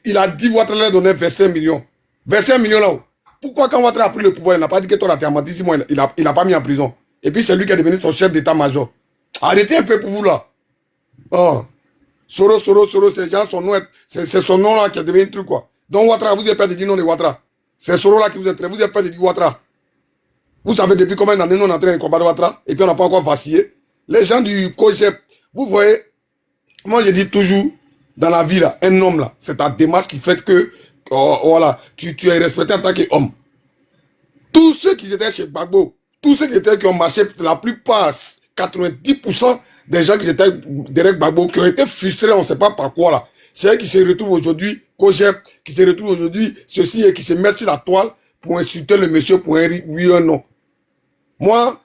Il a dit Ouattara donnait 25 millions. 25 millions là-haut. Pourquoi quand Ouattara a pris le pouvoir, il n'a pas dit que toi, tu as menti 6 mois, il n'a pas mis en prison. Et puis c'est lui qui est devenu son chef d'état-major. Arrêtez un peu pour vous là. Oh. Soro, ces gens, c'est son nom là qui est devenu un truc quoi. Donc Ouattara, vous avez peur de dire non de Ouattara. C'est Soro là qui vous avez peur de dire Ouattara. Vous savez depuis combien d'années nous on est en train de combattre Ouattara et puis on n'a pas encore vacillé. Les gens du COGEP, vous voyez, moi je dis toujours, dans la vie là, un homme là, c'est ta démarche qui fait que, voilà, tu es respecté en tant qu'homme. Tous ceux qui étaient chez Gbagbo, tous ceux qui ont marché, la plupart, 90% des gens qui étaient derrière Gbagbo, qui ont été frustrés, on ne sait pas par quoi là. C'est eux qui se retrouvent aujourd'hui, COGEP, qui se retrouvent aujourd'hui, ceux-ci, et qui se mettent sur la toile pour insulter le monsieur pour un oui ou un non. Moi,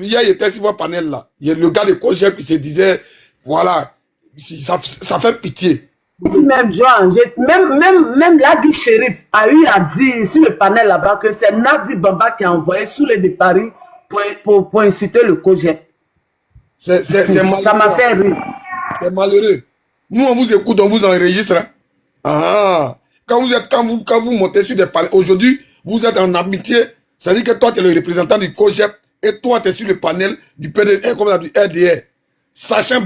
hier, il était sur votre panel là. Il y a le gars de COGEP qui se disait, voilà, ça fait pitié. Même John, même Lagui Chérif a eu à dire sur le panel là-bas que c'est Nadi Bamba qui a envoyé sous les de Paris pour insulter le COGEP. Ça m'a fait rire. C'est malheureux. Nous, on vous écoute, on vous enregistre. Hein? Ah, quand vous montez sur des panels, aujourd'hui, vous êtes en amitié. Ça veut dire que toi, tu es le représentant du COGEP et toi, tu es sur le panel du PDR, comme du RDR. Sachant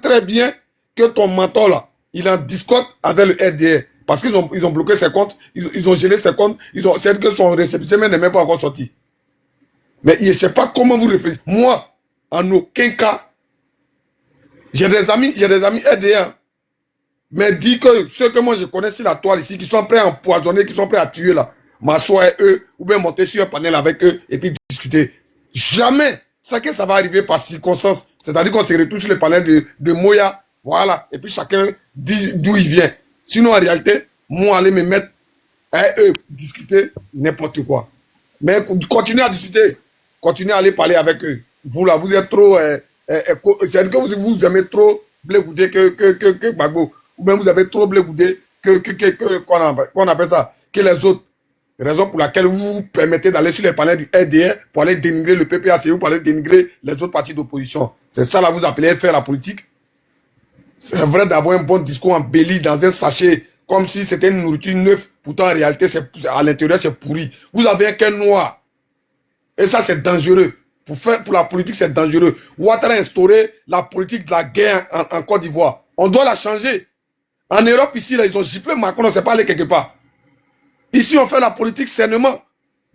très bien que ton mentor là, il est en Discord avec le RDR. Parce qu'ils ont bloqué ses comptes, ils ont gelé ses comptes, c'est que son récépissé n'est même pas encore sorti. Mais je ne sais pas comment vous réfléchissez. Moi, en aucun cas, j'ai des amis RDA. Mais dis que ceux que moi je connais sur la toile ici, qui sont prêts à empoisonner, qui sont prêts à tuer là, m'asseoir avec eux, ou bien monter sur un panel avec eux, et puis discuter. Jamais. Ça que ça va arriver par circonstance. C'est-à-dire qu'on se retrouve sur le panel de Moya, voilà, et puis chacun dit d'où il vient. Sinon, en réalité, moi, aller me mettre à eux, discuter n'importe quoi. Mais continuez à discuter, continuez à aller parler avec eux. Vous là, vous êtes trop, c'est-à-dire que vous aimez trop Blé Goudé que Gbagbo. Ou bien vous avez trop Blé Goudé qu'on appelle ça, que les autres. Raison pour laquelle vous vous permettez d'aller sur les panels du RDR pour aller dénigrer le PPACU, pour aller dénigrer les autres partis d'opposition. C'est ça là, vous appelez faire la politique. C'est vrai d'avoir un bon discours embelli dans un sachet, comme si c'était une nourriture neuve. Pourtant, en réalité, à l'intérieur, c'est pourri. Vous avez un cœur noir. Et ça, c'est dangereux. Pour la politique, c'est dangereux. Ouattara a instauré la politique de la guerre en Côte d'Ivoire. On doit la changer. En Europe, ici, là, ils ont giflé Macron, on ne sait pas aller quelque part. Ici, on fait la politique sainement.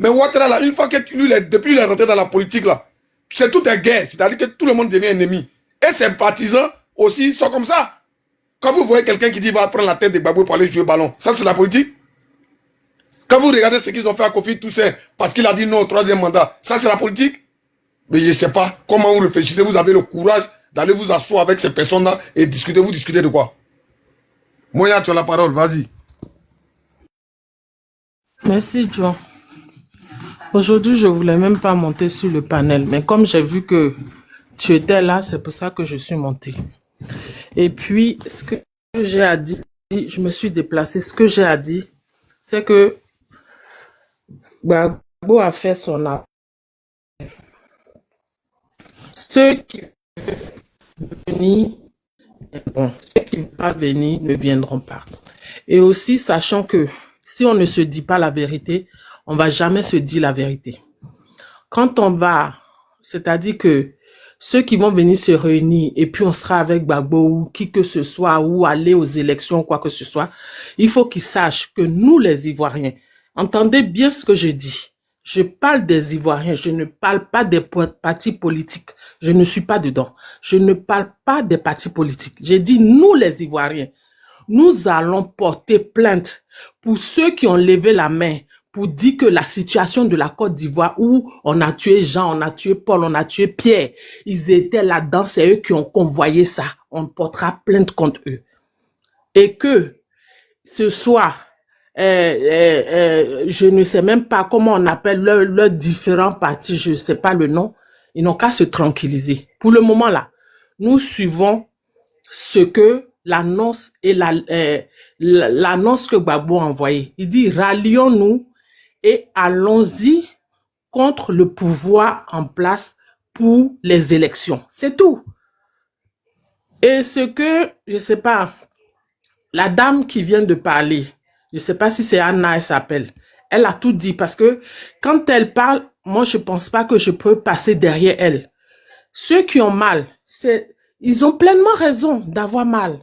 Mais Ouattara, là, une fois que depuis qu'il est rentré dans la politique, là, c'est tout est guerre. C'est-à-dire que tout le monde devient ennemi. Et ses partisans aussi sont comme ça. Quand vous voyez quelqu'un qui dit va prendre la tête de Gbagbo pour aller jouer au ballon, ça, c'est la politique. Quand vous regardez ce qu'ils ont fait à Kofi Toussaint, parce qu'il a dit non au 3e mandat, ça, c'est la politique. Mais je ne sais pas comment vous réfléchissez. Vous avez le courage d'aller vous asseoir avec ces personnes-là et discuter. Vous discutez de quoi? Moya, tu as la parole, vas-y. Merci, John. Aujourd'hui, je ne voulais même pas monter sur le panel, mais comme j'ai vu que tu étais là, c'est pour ça que je suis montée. Et puis, ce que j'ai à dire, je me suis déplacée. Ce que j'ai à dire, c'est que Gbagbo a fait son appel. Ceux qui veulent venir, bon, ceux qui ne veulent pas venir ne viendront pas. Et aussi, sachant que si on ne se dit pas la vérité, on ne va jamais se dire la vérité. Quand on va, c'est-à-dire que ceux qui vont venir se réunir et puis on sera avec Gbagbo ou qui que ce soit ou aller aux élections, quoi que ce soit, il faut qu'ils sachent que nous, les Ivoiriens, entendez bien ce que je dis. Je parle des Ivoiriens, je ne parle pas des partis politiques. Je ne suis pas dedans. Je ne parle pas des partis politiques. J'ai dit nous, les Ivoiriens. Nous allons porter plainte pour ceux qui ont levé la main pour dire que la situation de la Côte d'Ivoire où on a tué Jean, on a tué Paul, on a tué Pierre, ils étaient là-dedans, c'est eux qui ont convoyé ça. On portera plainte contre eux. Et que ce soit, je ne sais même pas comment on appelle leurs différents partis, je ne sais pas le nom, ils n'ont qu'à se tranquilliser. Pour le moment là, nous suivons ce que l'annonce et l'annonce que Gbagbo a envoyée. Il dit rallions-nous et allons-y contre le pouvoir en place pour les élections. C'est tout. Et ce que, je ne sais pas, la dame qui vient de parler, je ne sais pas si c'est Anna, elle s'appelle, elle a tout dit parce que quand elle parle, moi je ne pense pas que je peux passer derrière elle. Ceux qui ont mal, ils ont pleinement raison d'avoir mal.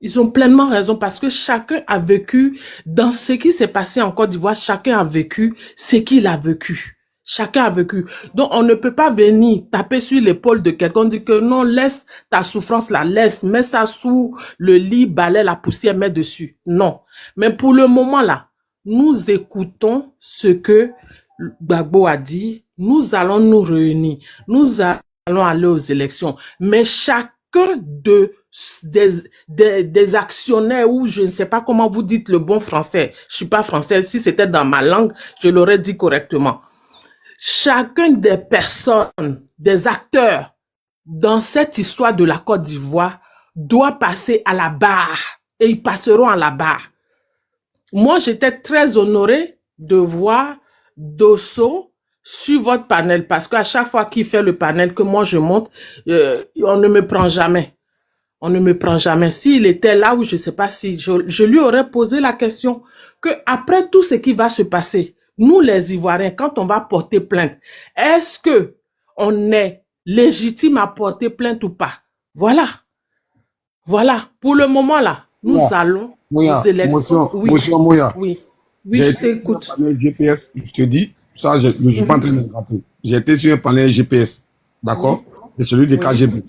Ils ont pleinement raison parce que chacun a vécu dans ce qui s'est passé en Côte d'Ivoire, chacun a vécu ce qu'il a vécu. Chacun a vécu. Donc, on ne peut pas venir taper sur l'épaule de quelqu'un, dire que non, laisse ta souffrance là, laisse, mets ça sous le lit, balaie la poussière, mets dessus. Non. Mais pour le moment là, nous écoutons ce que Gbagbo a dit. Nous allons nous réunir. Nous allons aller aux élections. Mais chacun des actionnaires ou je ne sais pas comment vous dites le bon français. Je suis pas français. Si c'était dans ma langue, je l'aurais dit correctement. Chacun des personnes, des acteurs dans cette histoire de la Côte d'Ivoire doit passer à la barre et ils passeront à la barre. Moi, j'étais très honorée de voir Dosso sur votre panel parce qu'à chaque fois qu'il fait le panel que moi je monte, on ne me prend jamais. On ne me prend jamais. S'il était là ou je ne sais pas si je lui aurais posé la question que après tout ce qui va se passer, nous les Ivoiriens, quand on va porter plainte, est-ce que on est légitime à porter plainte ou pas? Voilà. Voilà. Pour le moment là, nous allons aux élections. Monsieur Moya. Oui. Oui, je t'écoute. GPS, je te dis, ça, je ne suis pas en train de rater. j'ai été sur un panel GPS, d'accord, et celui des KGB.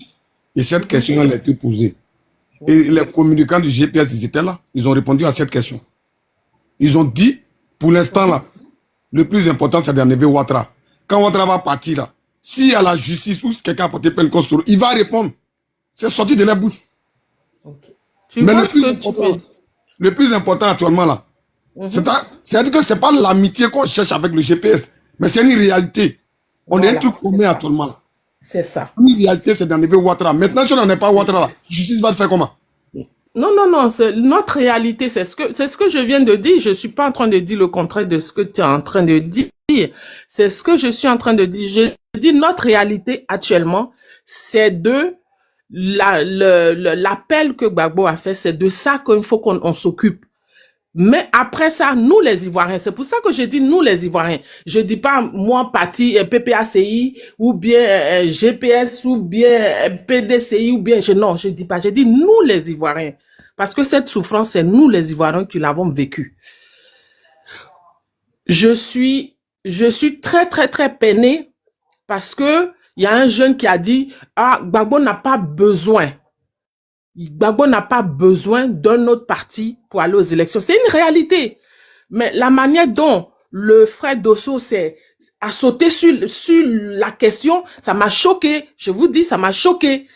Et cette question, elle a été posée. Et les communicants du GPS, ils étaient là. Ils ont répondu à cette question. Ils ont dit, pour l'instant là, le plus important, c'est d'enlever Ouattara. Quand Ouattara va partir là, s'il y a la justice ou si quelqu'un a porté plainte contre Soro, il va répondre. C'est sorti de la bouche. Tu Mais vois ce que tu peux dire. le plus important actuellement là, c'est-à-dire que c'est pas l'amitié qu'on cherche avec le GPS, mais c'est une réalité. On est un truc commun actuellement là. C'est ça. Une réalité, c'est d'enlever Ouattara. Maintenant, si on n'en est pas Ouattara là, la justice va le faire comment? Non, non, non, c'est notre réalité, c'est ce que je viens de dire. Je suis pas en train de dire le contraire de ce que tu es en train de dire. C'est ce que je suis en train de dire. Je dis notre réalité actuellement, c'est de l'appel que Gbagbo a fait, c'est de ça qu'il faut qu'on s'occupe. Mais après ça, nous les Ivoiriens, c'est pour ça que je dis nous les Ivoiriens. Je dis pas moi parti PPACI ou bien GPS ou bien PDCI ou bien non, je dis pas. Je dis nous les Ivoiriens parce que cette souffrance c'est nous les Ivoiriens qui l'avons vécue. Je suis très très très peinée parce que il y a un jeune qui a dit Gbagbo n'a pas besoin. Gbagbo n'a pas besoin d'un autre parti pour aller aux élections. C'est une réalité. Mais la manière dont le frère Dosso a sauté sur la question, ça m'a choqué. Je vous dis, ça m'a choqué.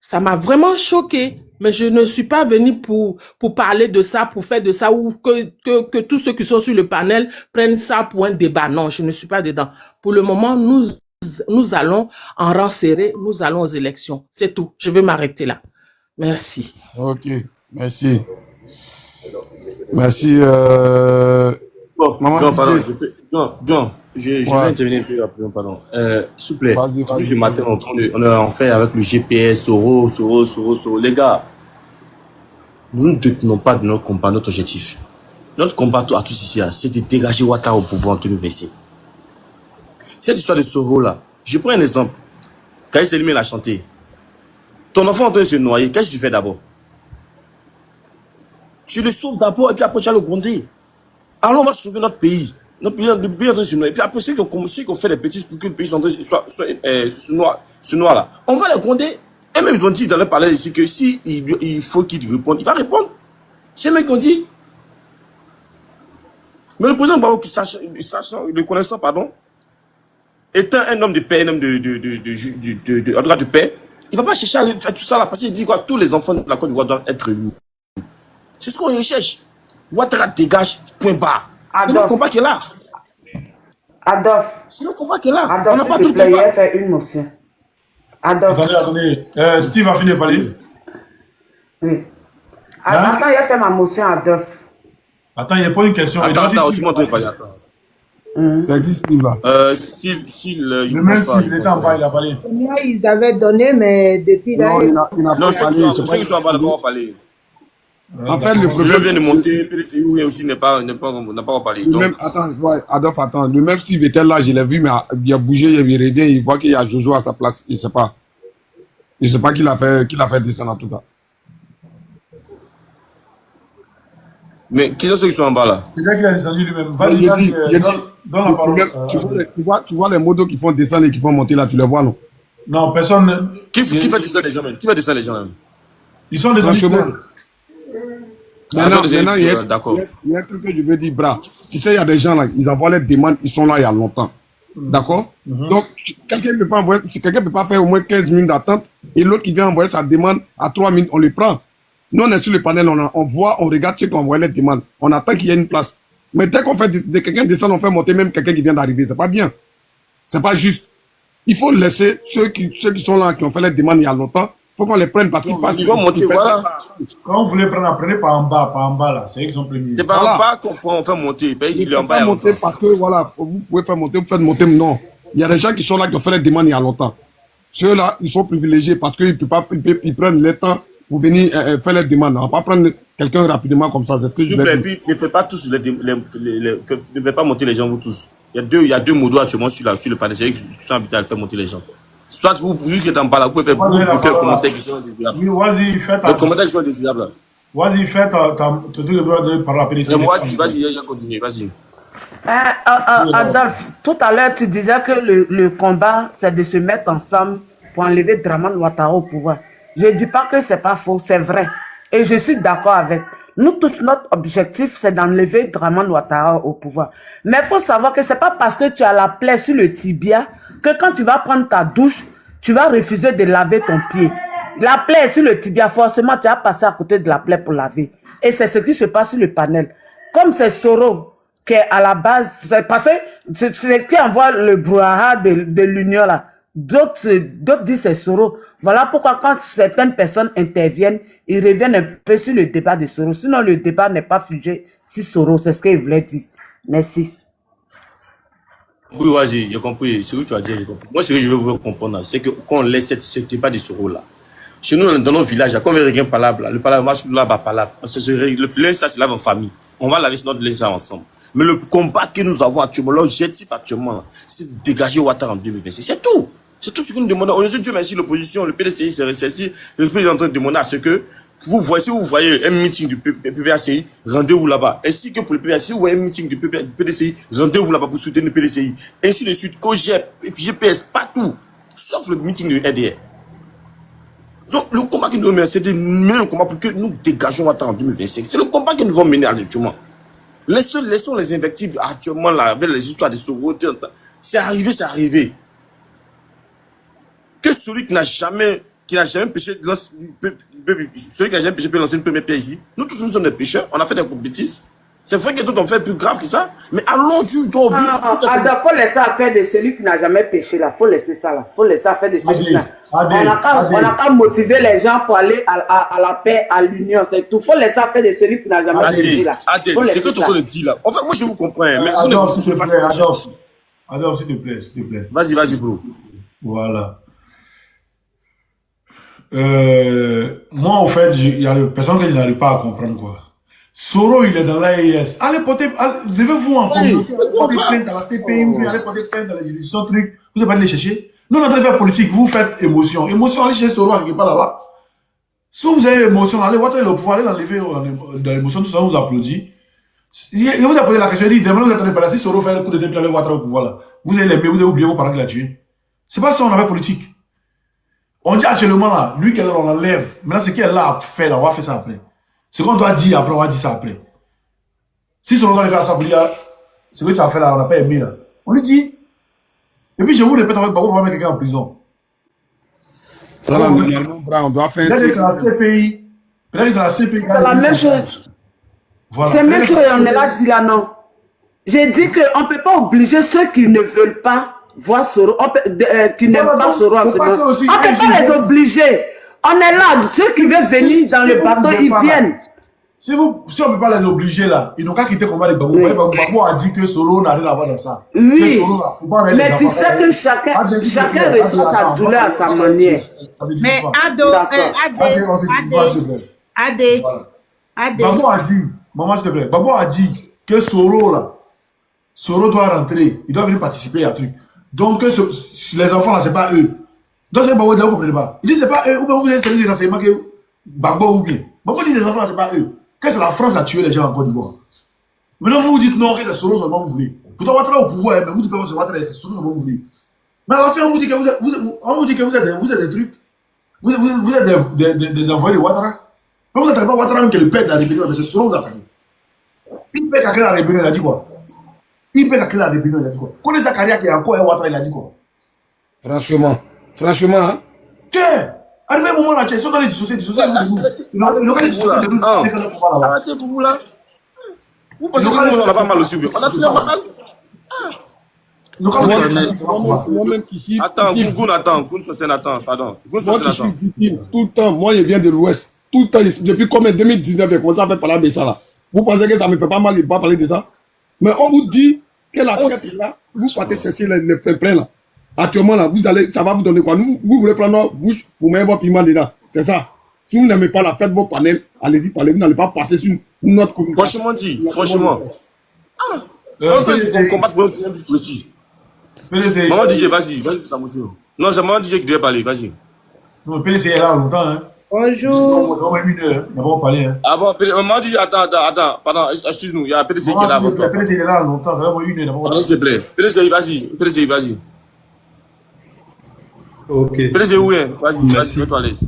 Ça m'a vraiment choqué. Mais je ne suis pas venue pour parler de ça, pour faire de ça, ou que tous ceux qui sont sur le panel prennent ça pour un débat. Non, je ne suis pas dedans. Pour le moment, nous allons en rang serré, nous allons aux élections. C'est tout. Je vais m'arrêter là. Merci. Ok, merci. Merci. Bon, Maman John, pardon, Didier. je vais Ouais. intervenir plus rapidement, pardon. S'il vous plaît, Vas-y, depuis ce vas-y. matin, on est en fait avec le GPS, Soro. Les gars, nous ne détenons pas de notre combat, notre objectif. Notre combat à tous ici, c'est de dégager Ouattara au pouvoir en 2026. Cette histoire de Soro là, je prends un exemple. Kaïs Elmi l'a chanté. Ton enfant est en train de se noyer, qu'est-ce que tu fais d'abord? Tu le sauves d'abord et puis après tu vas le gronder. Alors on va sauver notre pays. Notre pays est en train de se noyer. Et puis après ceux qui ont fait les bêtises pour que le pays soit noir là, on va les gronder. Et même ils ont dit dans le palais ici que si il faut qu'il réponde, il va répondre. C'est eux qui ont dit. Mais le président Gbagbo, le connaissant, pardon, étant un homme de paix, un homme de paix, il ne va pas chercher à faire tout ça là, parce qu'il dit quoi, tous les enfants de la Côte d'Ivoire doivent être élus. C'est ce qu'on recherche. Ouattara dégage, point barre. C'est le combat qui est là. Adolphe. C'est le combat qui est là. On n'a Adolphe, pas s'il tout te plaît, il combat. a fait une motion. Adolphe. Attendez. Steve a fini de parler. Oui. Hein? Attends, il a fait ma motion, Adolphe. Attends, il n'y a pas une question. Attends, aussi mon truc, attends. C'est qui Steve là? Je Le ne même pense pas. Steve, il était en bas, il a parlé. Moi, ils avaient donné, mais depuis là. Non, il n'a Non, pas parlé. ceux qui sont en bas n'ont pas parlé. En fait, le Je problème. viens de monter, PDCU aussi n'a pas parlé. Le même, attends, ouais, Adolphe, attends. Le même Steve était là, je l'ai vu, mais il a bougé, il revient, il voit qu'il y a Jojo à sa place. Il ne sait pas. Il ne sait pas qu'il a fait descendre en tout cas. Mais qui sont ceux qui sont en bas là? C'est là qu'il a descendu lui-même. J'ai dit, Vas-y, donne la le parole. problème, tu vois les motos qui font descendre et qui font monter là, tu les vois, non? Non, personne. Qui fait descendre les gens même? Qui fait descendre les gens même? Ils sont descendus. Franchement. Maintenant, il d'accord. y a un truc que je veux dire, bras. Tu sais, il y a des gens là, ils envoient les demandes, ils sont là il y a longtemps. D'accord? Donc, quelqu'un ne peut pas faire au moins 15 minutes d'attente et l'autre qui vient envoyer sa demande à 3 minutes, on le prend. Nous, on est sur le panel, on voit, on regarde ceux qui envoient les demandes. On attend qu'il y ait une place. Mais dès qu'on fait quelqu'un descendre, on fait monter même quelqu'un qui vient d'arriver. C'est pas bien. C'est pas juste. Il faut laisser ceux qui sont là, qui ont fait les demandes il y a longtemps, il faut qu'on les prenne parce qu'ils passent. Ils vont monter, voilà. Quand vous voulez prendre, apprenez par en bas là. C'est eux qui sont premiers. C'est pas en bas qu'on fait monter. Il est en bas. Pas monter parce que, voilà, vous pouvez faire monter, vous faites monter, non. Il y a des gens qui sont là, qui ont fait les demandes il y a longtemps. Ceux-là, ils sont privilégiés parce qu'ils prennent le temps pour venir faire les demandes. On va pas prendre quelqu'un rapidement comme ça. C'est ce que je vais dire. Ne faites pas tous ne faites pas monter les gens, vous tous. Il y a deux modos actuellement sur le panel. C'est eux qui sont habités à le faire monter les gens. Soit vous qui êtes en bas là, vous pouvez faire beaucoup de commentaires qui sont désirables. Oui, vas-y, fais ta. Les commentaires qui sont désirables. Vas-y, fais ta truc de parler à PDC. Vas-y, j'ai continué, vas-y. Adolphe, tout à l'heure, tu disais que le combat, c'est de se mettre ensemble pour enlever Dramane Ouattara au pouvoir. Je ne dis pas que c'est pas faux, c'est vrai. Et je suis d'accord avec. Nous tous, notre objectif, c'est d'enlever Dramane Ouattara au pouvoir. Mais il faut savoir que c'est pas parce que tu as la plaie sur le tibia que quand tu vas prendre ta douche, tu vas refuser de laver ton pied. La plaie est sur le tibia, forcément, tu vas passer à côté de la plaie pour laver. Et c'est ce qui se passe sur le panel. Comme c'est Soro qui est à la base, c'est parce que c'est qui envoie le brouhaha de l'union là. D'autres disent c'est Soro. Voilà pourquoi quand certaines personnes interviennent, ils reviennent un peu sur le débat de Soro. Sinon, le débat n'est pas figé si Soro, c'est ce qu'il voulait dire. Merci. Oui, vas-y, j'ai compris. Ce que tu as dit, j'ai compris. Moi, ce que je veux vous comprendre, c'est que quand on laisse ce débat de Soro là, chez nous, dans nos villages, quand on veut rien palabre, le palabre, moi, je suis là, palabre. Le linge, ça, c'est là en famille. On va laver notre linge ensemble. Mais le combat que nous avons actuellement, l'objectif actuellement, c'est de dégager Ouattara en 2026. C'est tout. C'est tout ce que nous demandons. Aujourd'hui, Dieu merci, l'opposition, le PDCI s'est ressaisi. Le président est en train de demander à ce que vous voyez, si vous voyez un meeting du PDCI, rendez-vous là-bas. Ainsi que pour le PDCI, si vous voyez un meeting du PDCI, rendez-vous là-bas pour soutenir le PDCI. Ainsi de suite, COGEP, et puis GPS, partout. Sauf le meeting de RDR. Donc, le combat que nous menons, c'est de mener le combat pour que nous dégageons Ouattara en 2025. C'est le combat que nous allons mener actuellement. Laissons les invectives actuellement là, avec les histoires de Soro. C'est arrivé, c'est arrivé. Que celui qui n'a jamais péché, celui qui n'a jamais péché peut lancer une première pierre ici. Nous tous, nous sommes des pécheurs, on a fait des bêtises. C'est vrai que tout on fait plus grave que ça, mais allons du dos. Il faut laisser faire de celui qui n'a jamais péché là. Faut laisser ça là. Faut laisser faire de celui qui n'a. On n'a qu'à motiver les gens pour aller à la paix, à l'union. C'est tout. Faut laisser faire de celui qui n'a jamais péché là. C'est que tout le dit là. En fait, moi je vous comprends. Mais Adolphe, s'il te plaît, Adolphe, s'il te plaît. Vas-y, bro. Voilà. Moi, en fait, il y a des personnes que je n'arrive pas à comprendre, quoi. Soro, il est dans l'AES. Allez porter, levez-vous en communauté, porter plainte à la CPI, allez porter plainte dans les juridictions, trucs. Vous n'avez pas de les chercher. Nous, on est en train de faire politique, vous faites émotion. Émotion, allez chercher Soro, quelque part là-bas. Si vous avez émotion, allez voir le pouvoir, allez l'enlever dans l'émotion, tout ça, on vous applaudit. Il vous a posé la question, il dit, demain, vous êtes en train de parler, si Soro fait le coup de déplacer Ouattara au pouvoir, là. Vous allez l'aimer, vous avez oublié vos parents qui l'a tué. C'est pas ça, on a fait politique. On dit actuellement là, lui qu'elle on l'enlève. Maintenant, ce qu'elle a fait là, on va faire ça après. Ce qu'on doit dire après, on va dire ça après. Si Soro doit le faire ça pour dire, ce que tu as fait là, on n'a pas aimé là. On lui dit. Et puis je vous répète, on va mettre quelqu'un en prison. Ça là, normalement, on doit faire peut-être que c'est la CPI. Peut-être que c'est la CPI. C'est la même chose. Voilà. C'est même chose, on est là, dit là, non. J'ai dit qu'on ne peut pas obliger ceux qui ne veulent pas voir Soro, qui n'aiment pas Soro en ce moment. On ne peut pas les obliger. On est là, ceux qui veulent venir dans le bateau, ils viennent. Si on ne peut pas les obliger là, ils n'ont qu'à quitter le combat de Gbagbo. Gbagbo a dit que Soro n'a rien à voir dans ça. Oui, mais tu sais que chacun reçoit sa douleur à sa manière. Mais Adé. Gbagbo a dit, maman s'il te plaît, Gbagbo a dit que Soro là, Soro doit rentrer, il doit venir participer à un truc. Donc les enfants là, c'est pas eux. Donc c'est Gbagbo, vous ne comprenez pas. Il dit c'est pas eux, ou bien vous avez installé des renseignements que Gbagbo ou bien. Gbagbo dit les enfants là, c'est pas eux. Que c'est la France qui a tué les gens en Côte d'Ivoire. Maintenant vous vous dites non, que c'est Soro seulement vous voulez. Pourtant Ouattara au pouvoir, mais vous dites que c'est Ouattara, c'est Soro seulement vous voulez. Mais à la fin on vous dit que vous êtes des trucs. Vous êtes des envoyés de Ouattara. Mais vous n'attendez pas Ouattara même que le père de la rébellion, mais c'est Soro vous appelez. Il père qui a créé la rébellion, il a dit quoi? Il père qui a créé la rébellion, il a dit quoi? Connaissez sa carrière qui est encore Ouattara, il a dit quoi? Franchement, hein? Tiens, arrivé un moment là, ils sont dans les dissociés, Arrêtez pour vous là. Vous pensez que nous on n'a pas mal aussi, on a très mal. Moi-même ici. Attends, Goun, pardon. Moi qui suis victime, tout le temps, moi je viens de l'Ouest. Tout le temps, depuis combien 2019, j'ai commencé à faire parler de ça là. Vous pensez que ça me fait pas mal de pas parler de ça? Mais on vous dit que la tête est là, vous partez chercher les pleins là. Actuellement là, ça va vous donner quoi? Vous voulez prendre votre bouche pour mettre votre piment dedans. C'est ça. Si vous n'aimez pas la fête, vos panels, allez-y parler. Vous n'allez pas passer sur notre communication. Franchement. On peut combattre pour un but précis. Maman DJ, vas-y, ta motion. Non, c'est maman DJ qui devait parler, vas-y. Non, le PDC est là longtemps, hein. Bonjour. C'est au moins 1 heure. On va pas parler. Hein. Ah bon, maman dit, attends, pardon, excuse-nous, il y a PDC qui est là Maman, avec toi. le PDC il est là longtemps. Ça va au moins 1 heure. Pardon, s'il te plaît. PDC, vas-y. Ok. PDC, où est? Vas-y, Merci. mets-toi à l'aise.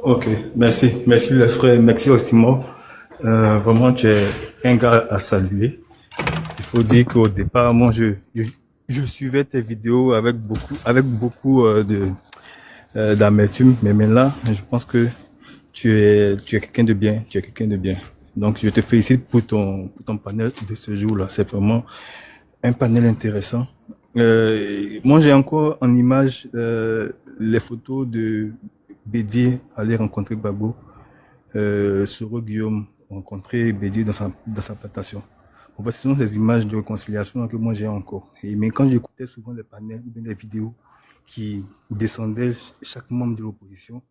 Ok, merci. Merci le frère, merci aussi moi. Vraiment, tu es un gars à saluer. Il faut dire qu'au départ, moi, je suivais tes vidéos avec beaucoup d'amertume, mais maintenant, je pense que tu es quelqu'un de bien, tu es quelqu'un de bien. Donc, je te félicite pour ton panel de ce jour-là. C'est vraiment un panel intéressant. Moi, j'ai encore en image les photos de Bédier aller rencontrer Gbagbo, Soro Guillaume rencontrer Bédier dans sa plantation. En fait, ce sont ces images de réconciliation que moi j'ai encore. Mais quand j'écoutais souvent les panels ou bien les vidéos qui descendaient chaque membre de l'opposition,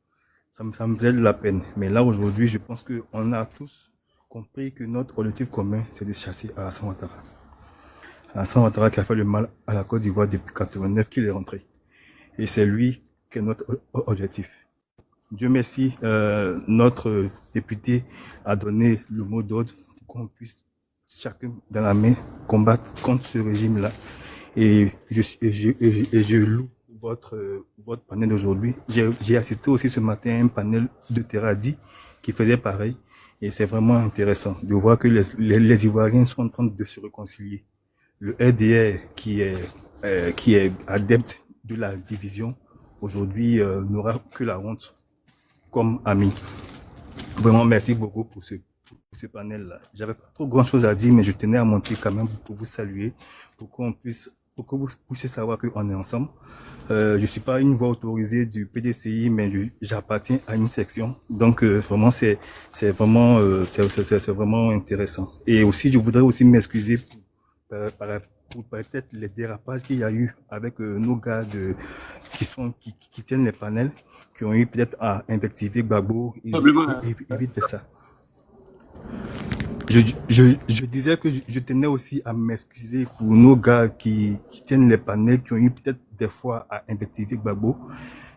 ça me faisait de la peine. Mais là, aujourd'hui, je pense qu'on a tous compris que notre objectif commun, c'est de chasser Alassane Ouattara. Alassane Ouattara qui a fait le mal à la Côte d'Ivoire depuis 89 qu'il est rentré. Et c'est lui qui est notre objectif. Dieu merci, notre député a donné le mot d'ordre pour qu'on puisse chacun dans la main combattre contre ce régime-là. Et je loue votre panel d'aujourd'hui. J'ai assisté aussi ce matin à un panel de Terradi qui faisait pareil. Et c'est vraiment intéressant de voir que les Ivoiriens sont en train de se réconcilier. Le RDR qui est adepte de la division, aujourd'hui n'aura que la honte comme ami. Vraiment, merci beaucoup pour ce panel-là. J'avais pas trop grand-chose à dire, mais je tenais à monter quand même pour vous saluer, pour que vous puissiez savoir qu'on est ensemble. Je suis pas une voix autorisée du PDCI, mais j'appartiens à une section. Donc, vraiment, c'est vraiment intéressant. Et aussi, je voudrais aussi m'excuser pour peut-être les dérapages qu'il y a eu avec nos gars qui tiennent les panels, qui ont eu peut-être à invectiver Gbagbo et éviter ça. Je disais que je tenais aussi à m'excuser pour nos gars qui tiennent les panels, qui ont eu peut-être des fois à invectiver Gbagbo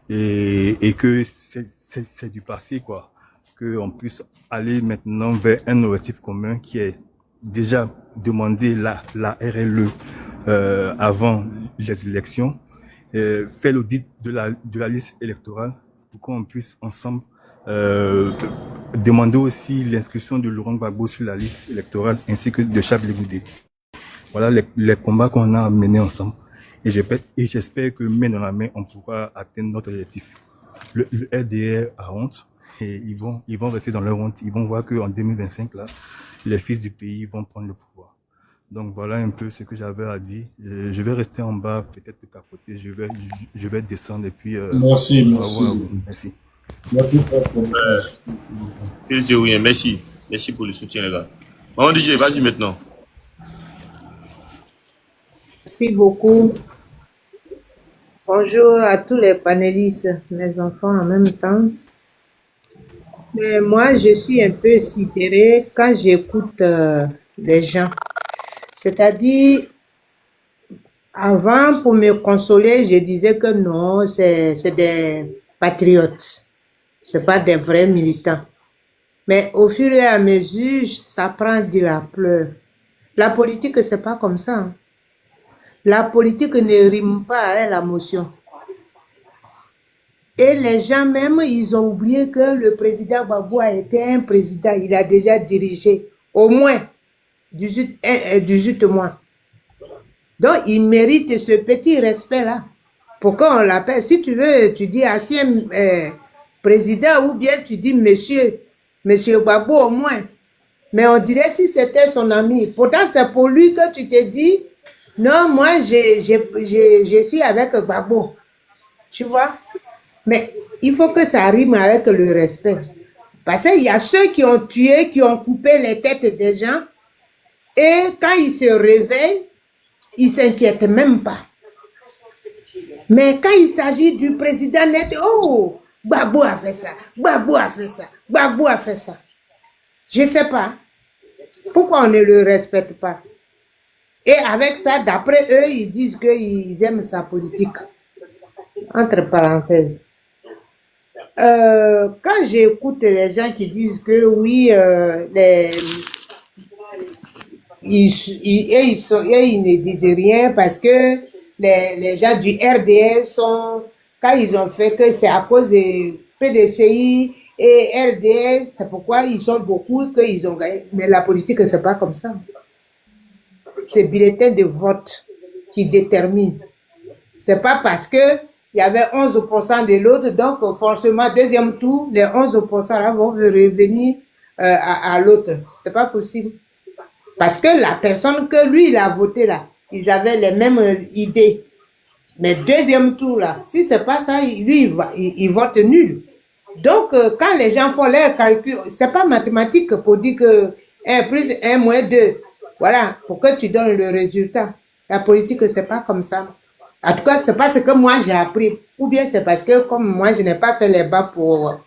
et que c'est du passé, quoi. Qu'on puisse aller maintenant vers un objectif commun qui est déjà demander la RLE avant les élections, faire l'audit de la liste électorale pour qu'on puisse ensemble demander aussi l'inscription de Laurent Gbagbo sur la liste électorale ainsi que de Charles Goudé. Voilà les combats qu'on a menés ensemble. Et j'espère que main dans la main, on pourra atteindre notre objectif. Le RDR a honte et ils vont rester dans leur honte. Ils vont voir qu'en 2025, là, les fils du pays vont prendre le pouvoir. Donc voilà un peu ce que j'avais à dire. Je vais rester en bas, peut-être de capoter. Je vais descendre et puis... Merci. Merci. Merci. Merci pour le soutien, les gars. Maman DJ, vas-y maintenant. Merci beaucoup. Bonjour à tous les panélistes, mes enfants en même temps. Mais moi, je suis un peu sidérée quand j'écoute les gens. C'est-à-dire, avant, pour me consoler, je disais que non, c'est des patriotes. C'est pas des vrais militants. Mais au fur et à mesure, ça prend de la pleure. La politique, c'est pas comme ça. Hein. La politique ne rime pas à la motion. Et les gens même, ils ont oublié que le président Gbagbo a été un président. Il a déjà dirigé au moins 18 mois. Donc, il mérite ce petit respect-là. Pourquoi on l'appelle? Si tu veux, tu dis ancien président ou bien tu dis monsieur Gbagbo au moins. Mais on dirait si c'était son ami. Pourtant, c'est pour lui que tu te dis, non, moi, je suis avec Gbagbo. Tu vois? Mais il faut que ça rime avec le respect. Parce qu'il y a ceux qui ont tué, qui ont coupé les têtes des gens. Et quand ils se réveillent, ils ne s'inquiètent même pas. Mais quand il s'agit du président net, oh, Gbagbo a fait ça, Gbagbo a fait ça, Gbagbo a fait ça. Je ne sais pas. Pourquoi on ne le respecte pas? Et avec ça, d'après eux, ils disent qu'ils aiment sa politique. Entre parenthèses. quand j'écoute les gens qui disent que oui, ils ne disent rien parce que les gens du RDS sont, quand ils ont fait que c'est à cause de PDCI et RDS, c'est pourquoi ils sont beaucoup qu'ils ont gagné. Mais la politique, c'est pas comme ça. C'est le bulletin de vote qui détermine. C'est pas parce que il y avait 11% de l'autre, donc forcément, deuxième tour, les 11% là vont revenir à l'autre. C'est pas possible. Parce que la personne que lui, il a voté là, ils avaient les mêmes idées. Mais deuxième tour là, si c'est pas ça, lui, il vote nul. Donc, quand les gens font leurs calculs, c'est pas mathématique pour dire que 1 plus 1 moins 2. Voilà, pour que tu donnes le résultat. La politique, c'est pas comme ça. En tout cas, c'est pas ce que moi j'ai appris. Ou bien c'est parce que comme moi, je n'ai pas fait les bas pour...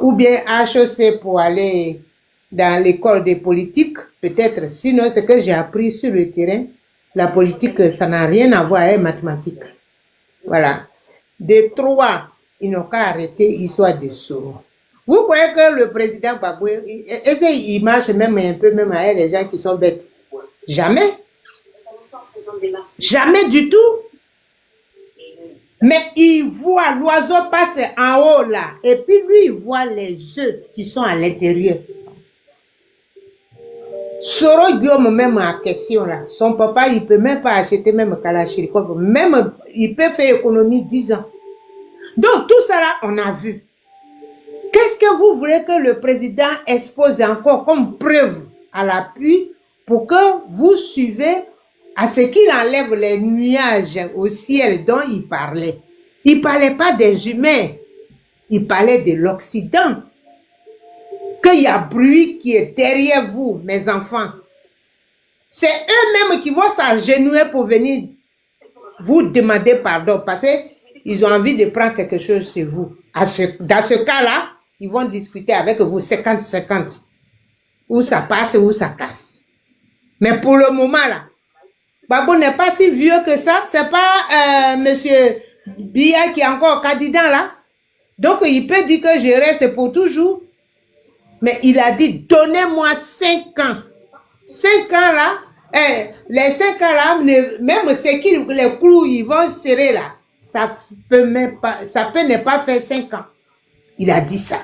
Ou bien HEC pour aller dans l'école des politiques, peut-être. Sinon, ce que j'ai appris sur le terrain, la politique, ça n'a rien à voir avec mathématiques. Voilà. Des 3, ils n'ont qu'à arrêter, ils sont des sourds. Vous croyez que le président Gbagbo, il marche même un peu, même avec les gens qui sont bêtes? Jamais. Jamais du tout. Mais il voit l'oiseau passer en haut là, et puis lui, il voit les œufs qui sont à l'intérieur. Soro Guillaume, même en question là, son papa, il peut même pas acheter même Kalachnikov, même il peut faire économie 10 ans. Donc tout ça là, on a vu. Qu'est-ce que vous voulez que le président expose encore comme preuve à l'appui pour que vous suivez à ce qu'il enlève les nuages au ciel dont il parlait? Il ne parlait pas des humains, il parlait de l'Occident. Qu'il y a bruit qui est derrière vous, mes enfants. C'est eux-mêmes qui vont s'agenouiller pour venir vous demander pardon parce qu'ils ont envie de prendre quelque chose chez vous. Dans ce cas-là, ils vont discuter avec vous 50-50. Où ça passe, où ça casse. Mais pour le moment, là, Gbagbo n'est pas si vieux que ça. C'est pas monsieur Biya qui est encore candidat, là. Donc, il peut dire que je reste pour toujours. Mais il a dit, donnez-moi 5 ans. 5 ans, là, les 5 ans, là, même c'est qui les clous, ils vont serrer, là. Ça peut ne pas faire 5 ans. Il a dit ça.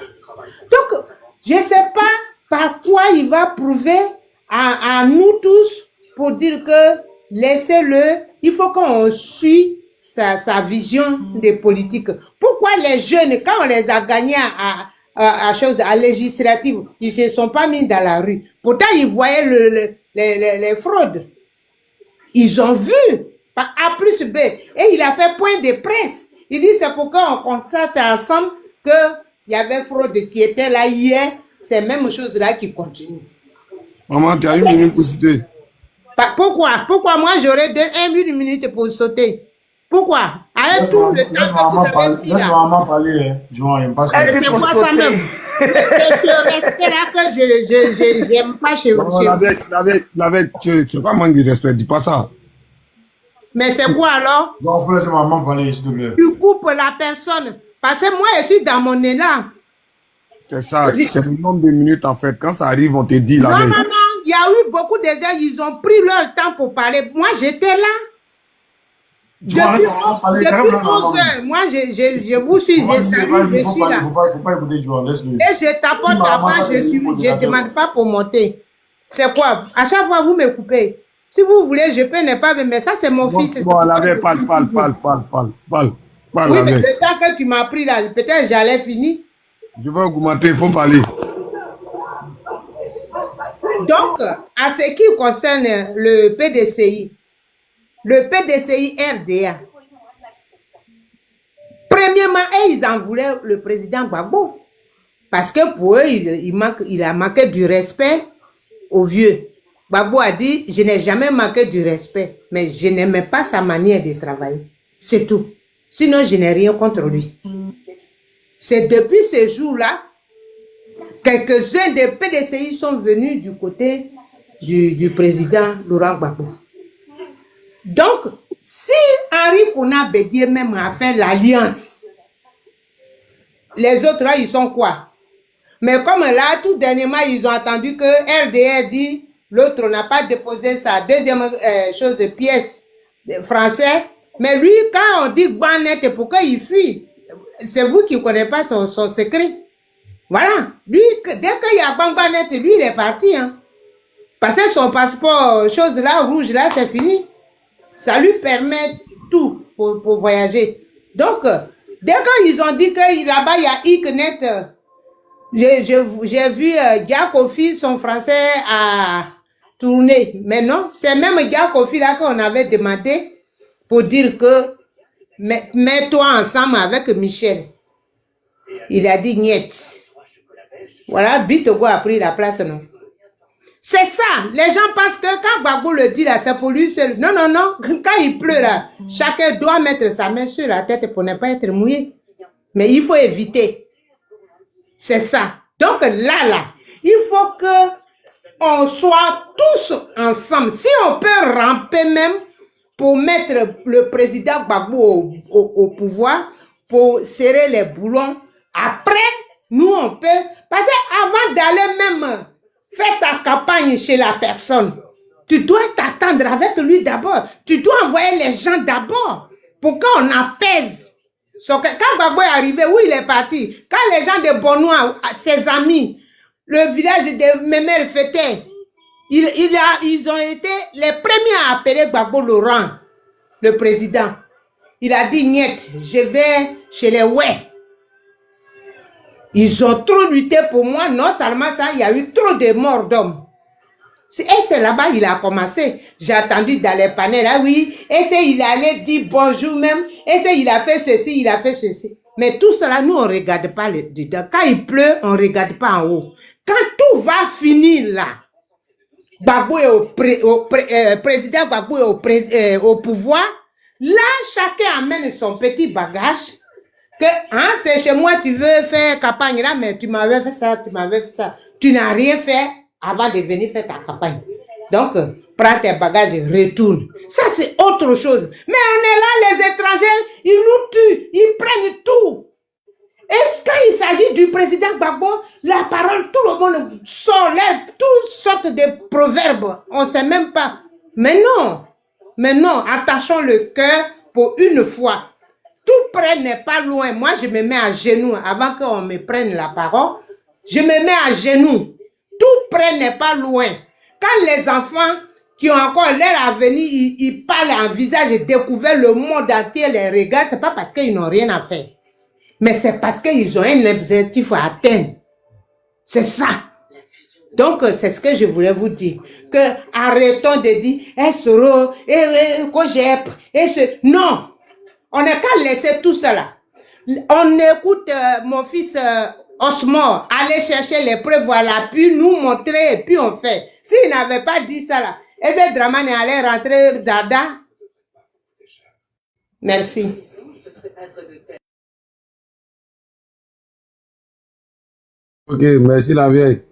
Donc, je ne sais pas par quoi il va prouver à nous tous pour dire que laissez-le, il faut qu'on suit sa vision des politiques. Pourquoi les jeunes, quand on les a gagnés à législative, ils ne se sont pas mis dans la rue. Pourtant, ils voyaient les fraudes. Ils ont vu A plus B. Et il a fait point de presse. Il dit c'est pourquoi on constate ensemble qu'il y avait fraude qui était là hier. C'est la même chose là qui continue. Maman, tu as 1 minute pour citer. Pourquoi moi j'aurais 1 minute pour sauter? Pourquoi? Avec tout le temps que vous avez pris là. Laisse-moi maman parler. Je n'aime pas ça. C'est quoi ça même? C'est ce respect-là que je n'aime pas chez vous. C'est pas manque de respect, dis pas ça. Mais c'est quoi alors? Donc, laisse maman parler, s'il te plaît. Tu coupes la personne. Parce que moi, je suis dans mon élan. C'est ça, c'est le nombre de minutes en fait. Quand ça arrive, on te dit la veille. Non. Il y a eu beaucoup de gens, ils ont pris leur temps pour parler. Moi, j'étais là. Depuis 11 heures, moi, je vous suis, je suis là. Et je tapote ta page, je ne demande pas pour monter. C'est quoi? À chaque fois, vous me coupez. Si vous voulez, je peux ne pas, mais ça, c'est mon fils. Bon, la veille, parle. Oui, mais le temps que tu m'as pris là, peut-être j'allais finir. Je vais augmenter, il faut parler. Donc, à ce qui concerne le PDCI RDA, premièrement, ils en voulaient le président Gbagbo. Parce que pour eux, il a manqué du respect aux vieux. Gbagbo a dit, je n'ai jamais manqué du respect, mais je n'aimais pas sa manière de travailler. C'est tout. Sinon, je n'ai rien contre lui. C'est depuis ce jour-là, quelques-uns des PDCI sont venus du côté du président Laurent Gbagbo. Donc, si Henri Konan Bédié même a fait l'alliance, les autres là, ils sont quoi? Mais comme là, tout dernièrement, ils ont attendu que RDR dit l'autre n'a pas déposé sa deuxième chose de pièce français. Mais lui, quand on dit Gbanet, pourquoi il fuit? C'est vous qui ne connaissez pas son secret. Voilà. Lui, dès qu'il y a Gbanet, lui, il est parti. Hein. Parce que son passeport, chose là, rouge là, c'est fini. Ça lui permet tout pour voyager. Donc, dès qu'ils ont dit que là-bas, il y a Icnet, j'ai vu Giacofi, son français, à tourner. Mais non, c'est même Giacofi là qu'on avait demandé pour dire que mets-toi ensemble avec Michel. Il a dit niet. Voilà, Bitogo a pris la place, non? C'est ça. Les gens pensent que quand Gbagbo le dit là, c'est pour lui seul. Non, non, non. Quand il pleut là, chacun doit mettre sa main sur la tête pour ne pas être mouillé. Mais il faut éviter. C'est ça. Donc là, il faut que on soit tous ensemble. Si on peut ramper même pour mettre le président Gbagbo au pouvoir, pour serrer les boulons, après, nous on peut. Parce qu'avant d'aller même faire ta campagne chez la personne, tu dois t'attendre avec lui d'abord. Tu dois envoyer les gens d'abord pour qu'on apaise. Quand Gbagbo est arrivé, où il est parti? Quand les gens de Bonois, ses amis, le village de Memel Fete, ils ont été les premiers à appeler Gbagbo Laurent, le président. Il a dit, niet, je vais chez les ouais. Ils ont trop lutté pour moi. Non seulement ça, il y a eu trop de morts d'hommes. Et c'est là-bas il a commencé. J'ai attendu dans les panels, ah oui, et c'est il allait dire bonjour même, et c'est il a fait ceci, il a fait ceci. Mais tout cela, nous, on ne regarde pas dedans. Quand il pleut, on ne regarde pas en haut. Quand tout va finir là, Gbagbo est président Gbagbo est au pouvoir, là, chacun amène son petit bagage. Que, hein, c'est chez moi, tu veux faire campagne là, mais tu m'avais fait ça, tu m'avais fait ça. Tu n'as rien fait avant de venir faire ta campagne. Donc, prends tes bagages et retourne. Ça, c'est autre chose. Mais on est là, les étrangers, ils nous tuent, ils prennent tout. Et quand il s'agit du président Gbagbo, la parole, tout le monde sort, toutes sortes de proverbes. On ne sait même pas. Mais non, attachons le cœur pour une fois. Tout près n'est pas loin. Moi, je me mets à genoux avant qu'on me prenne la parole. Je me mets à genoux. Tout près n'est pas loin. Quand les enfants qui ont encore leur avenir, ils parlent en visage découvert, le monde entier les regarde, c'est pas parce qu'ils n'ont rien à faire. Mais c'est parce qu'ils ont un objectif à atteindre. C'est ça. Donc, c'est ce que je voulais vous dire. Que arrêtons de dire, SRO, COGEP, non. On n'a qu'à laisser tout cela. On écoute mon fils Osmo aller chercher les preuves, voilà, puis nous montrer, et puis on fait. S'il n'avait pas dit ça là, et ce Dramane allait rentrer Dada. Merci. Ok, merci la vieille.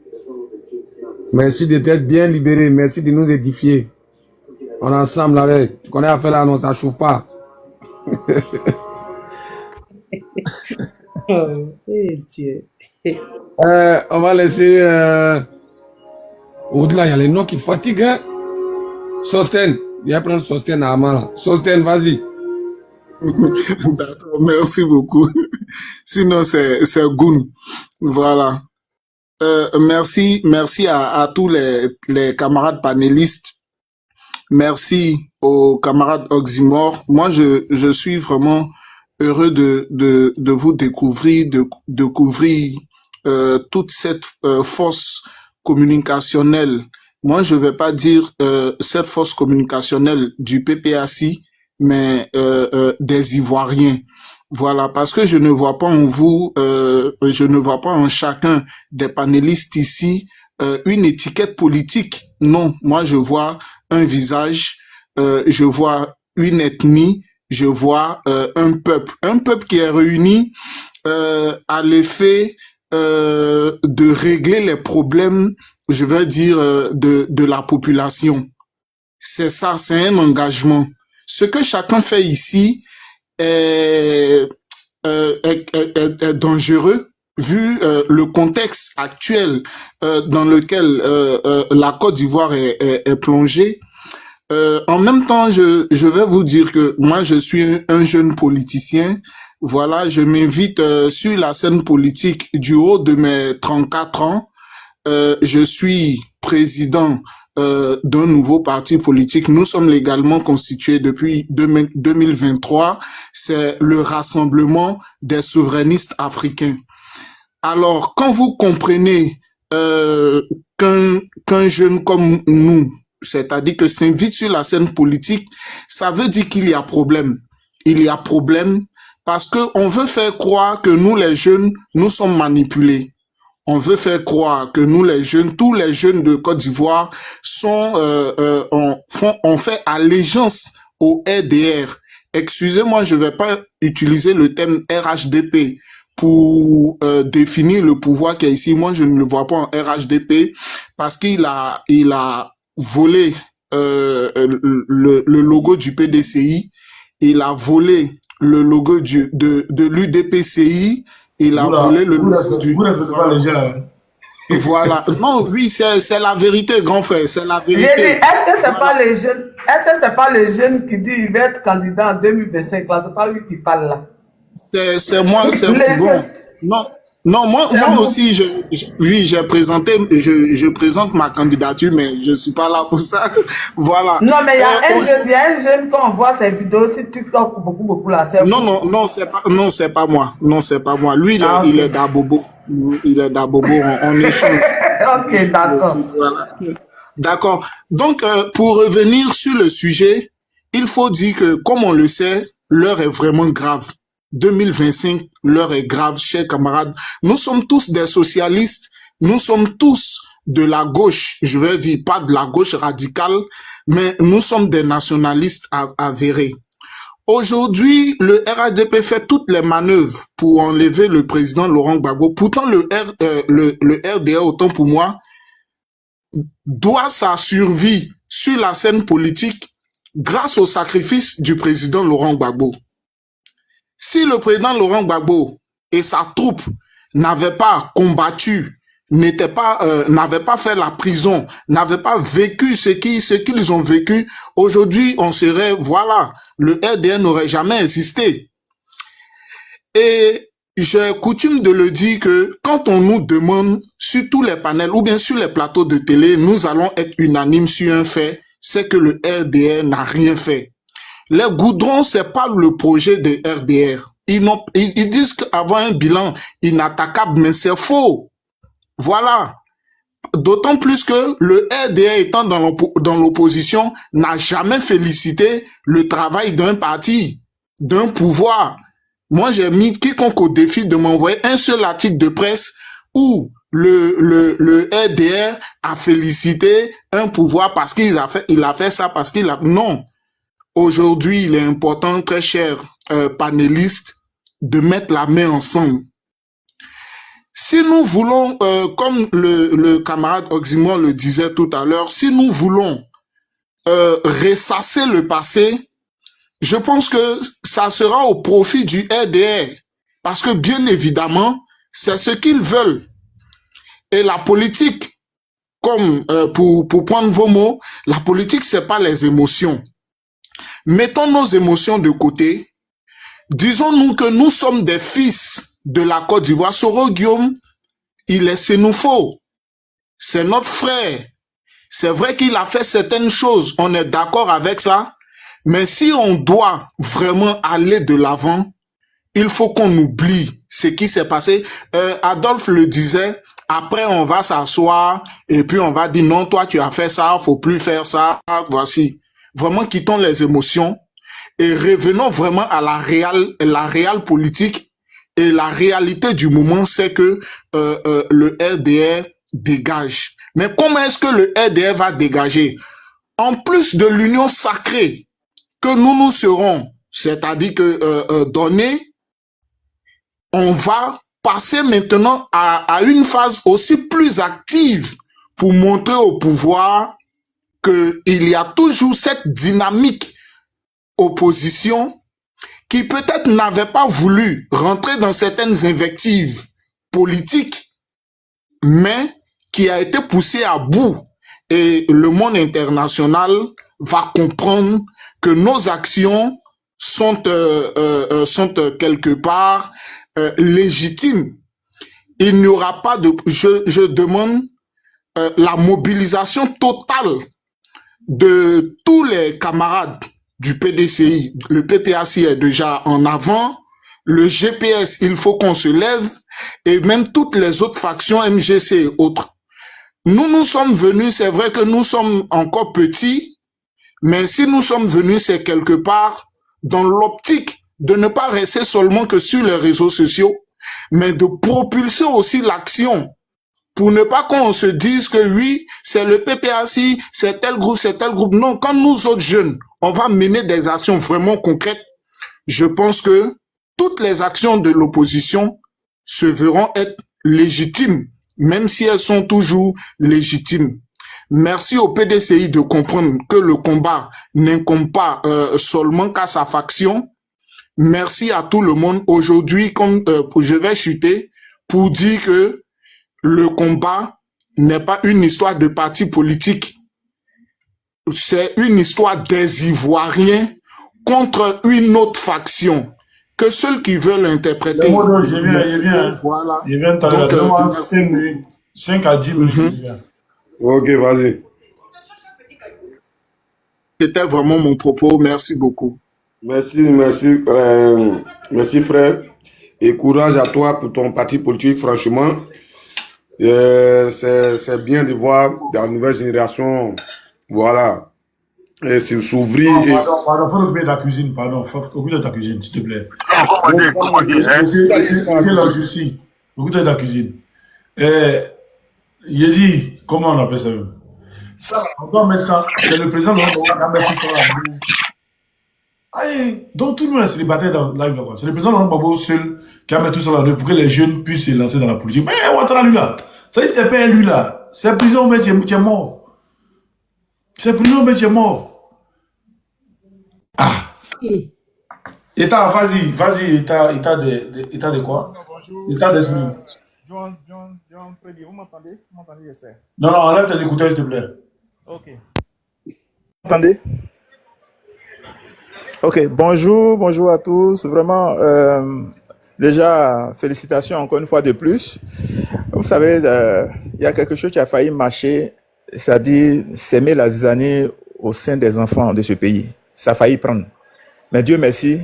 Merci de t'être bien libéré, merci de nous édifier. On est ensemble la vieille. Tu connais à faire là, non, ça chauffe pas. Oh, Dieu. On va laisser au-delà, il y a les noms qui fatiguent. Hein? Sosten, il va prendre Sosten à Amala. Sosten, vas-y. D'accord, merci beaucoup. Sinon, c'est Goun. Voilà. Merci à tous les camarades panélistes. Merci aux camarades Oxymore. Moi, je suis vraiment heureux de vous découvrir, de découvrir toute cette force communicationnelle. Moi, je vais pas dire cette force communicationnelle du PPAC, mais des Ivoiriens. Voilà, parce que je ne vois pas en vous, je ne vois pas en chacun des panélistes ici une étiquette politique. Non, moi je vois un visage, je vois une ethnie, je vois un peuple qui est réuni à l'effet de régler les problèmes, je vais dire, de la population. C'est ça, c'est un engagement. Ce que chacun fait ici est est dangereux vu le contexte actuel dans lequel la Côte d'Ivoire est plongée. En même temps, je vais vous dire que moi, je suis un jeune politicien. Voilà, je m'invite sur la scène politique du haut de mes 34 ans. Je suis président d'un nouveau parti politique. Nous sommes légalement constitués depuis 2023. C'est le Rassemblement des souverainistes africains. Alors, quand vous comprenez qu'un jeune comme nous, c'est-à-dire que s'invite sur la scène politique, ça veut dire qu'il y a problème. Il y a problème parce qu'on veut faire croire que nous, les jeunes, nous sommes manipulés. On veut faire croire que nous, les jeunes, tous les jeunes de Côte d'Ivoire ont fait allégeance au RDR. Excusez-moi, je ne vais pas utiliser le terme RHDP pour définir le pouvoir qui est ici. Moi, je ne le vois pas en RHDP parce qu'il a volé le logo du PDCI, il a volé le logo de l'UDPCI, il a volé le logo du... Vous respectez pas les gens. Voilà. Non, oui, c'est la vérité, grand frère, c'est la J'ai dit, vérité. est-ce que c'est pas les jeunes, est-ce que c'est pas les jeunes qui disent qu'il va être candidat en 2025 là, c'est pas lui qui parle là. C'est moi, c'est bon. Non, moi aussi, oui, j'ai présenté, je présente ma candidature, mais je suis pas là pour ça. Voilà. Non, mais il y a un jeune, quand on voit ses vidéos sur TikTok, beaucoup là. Non, c'est pas moi. Non, c'est pas moi. Lui, il est d'Abobo. Il est d'Abobo, on échange. Ok, d'accord. Voilà. D'accord. Donc, pour revenir sur le sujet, il faut dire que, comme on le sait, l'heure est vraiment grave. 2025, l'heure est grave, chers camarades. Nous sommes tous des socialistes, nous sommes tous de la gauche, je veux dire pas de la gauche radicale, mais nous sommes des nationalistes avérés. Aujourd'hui, le RHDP fait toutes les manœuvres pour enlever le président Laurent Gbagbo. Pourtant, le RDR, autant pour moi, doit sa survie sur la scène politique grâce au sacrifice du président Laurent Gbagbo. Si le président Laurent Gbagbo et sa troupe n'avaient pas combattu, n'avaient pas fait la prison, n'avaient pas vécu ce qu'ils ont vécu, aujourd'hui, on serait, voilà, le RDR n'aurait jamais existé. Et j'ai coutume de le dire que quand on nous demande sur tous les panels ou bien sur les plateaux de télé, nous allons être unanimes sur un fait, c'est que le RDR n'a rien fait. Les goudrons, c'est pas le projet de RDR. Ils disent qu'avoir un bilan inattaquable, mais c'est faux. Voilà. D'autant plus que le RDR étant dans l'opposition n'a jamais félicité le travail d'un parti, d'un pouvoir. Moi, j'ai mis quiconque au défi de m'envoyer un seul article de presse où le RDR a félicité un pouvoir parce qu'il a fait ça, parce qu'il a... Non. Aujourd'hui, il est important, très chers panélistes, de mettre la main ensemble. Si nous voulons, comme le camarade Oxymore le disait tout à l'heure, si nous voulons ressasser le passé, je pense que ça sera au profit du RDR. Parce que bien évidemment, c'est ce qu'ils veulent. Et la politique, comme pour prendre vos mots, la politique, c'est pas les émotions. Mettons nos émotions de côté. Disons-nous que nous sommes des fils de la Côte d'Ivoire. Soro Guillaume, il est sénoufo. C'est notre frère. C'est vrai qu'il a fait certaines choses. On est d'accord avec ça. Mais si on doit vraiment aller de l'avant, il faut qu'on oublie ce qui s'est passé. Adolphe le disait, après on va s'asseoir et puis on va dire non, toi tu as fait ça, faut plus faire ça. Voici. Vraiment, quittons les émotions et revenons vraiment à la réelle politique. Et la réalité du moment, c'est que le RDR dégage. Mais comment est-ce que le RDR va dégager? En plus de l'union sacrée que nous serons, c'est-à-dire que donnée, on va passer maintenant à une phase aussi plus active pour montrer au pouvoir qu'il y a toujours cette dynamique opposition qui peut-être n'avait pas voulu rentrer dans certaines invectives politiques, mais qui a été poussé à bout. Et le monde international va comprendre que nos actions sont quelque part légitimes. Il n'y aura pas de... Je demande la mobilisation totale de tous les camarades du PDCI. Le PPAC est déjà en avant. Le GPS, il faut qu'on se lève. Et même toutes les autres factions, MGC et autres. Nous sommes venus, c'est vrai que nous sommes encore petits, mais si nous sommes venus, c'est quelque part dans l'optique de ne pas rester seulement que sur les réseaux sociaux, mais de propulser aussi l'action. Pour ne pas qu'on se dise que oui, c'est le PPAC, c'est tel groupe, c'est tel groupe. Non, quand nous autres jeunes, on va mener des actions vraiment concrètes, je pense que toutes les actions de l'opposition se verront être légitimes, même si elles sont toujours légitimes. Merci au PDCI de comprendre que le combat n'incombe pas seulement qu'à sa faction. Merci à tout le monde. Aujourd'hui, je vais chuter pour dire que le combat n'est pas une histoire de parti politique. C'est une histoire des Ivoiriens contre une autre faction que ceux qui veulent interpréter. Je viens. Voilà. Je viens Donc, 5 à 10 minutes. Je viens. Ok, vas-y. C'était vraiment mon propos. Merci beaucoup. Merci, merci frère. Et courage à toi pour ton parti politique, franchement. C'est bien de voir la nouvelle génération, voilà, et s'ouvrir. Pardon, faut occuper ta cuisine, pardon, faut occuper ta cuisine, s'il te plaît. C'est l'endurci, occupe ta cuisine. Il dit, comment on appelle ça? Ça, on doit mettre ça, c'est le président de la République. Donc tout le monde est célibataire dans la live là. C'est le président Laurent Gbagbo seul qui a mis tout ça là pour que les jeunes puissent se lancer dans la politique. Mais Ouattara lui là, ça y est, c'était pas lui là. C'est prison mais tu es mort. C'est prison mais tu es mort. Ah. État, vas-y, état de quoi? État d'esprit. John Préli, vous m'entendez? Vous m'entendez, j'espère? Non, enlève tes écouteurs s'il te plaît. Ok. Vous m'entendez? Ok, bonjour à tous. Vraiment, déjà, félicitations encore une fois de plus. Vous savez, il y a quelque chose qui a failli marcher, c'est-à-dire s'aimer la zizanie au sein des enfants de ce pays. Ça a failli prendre. Mais Dieu merci,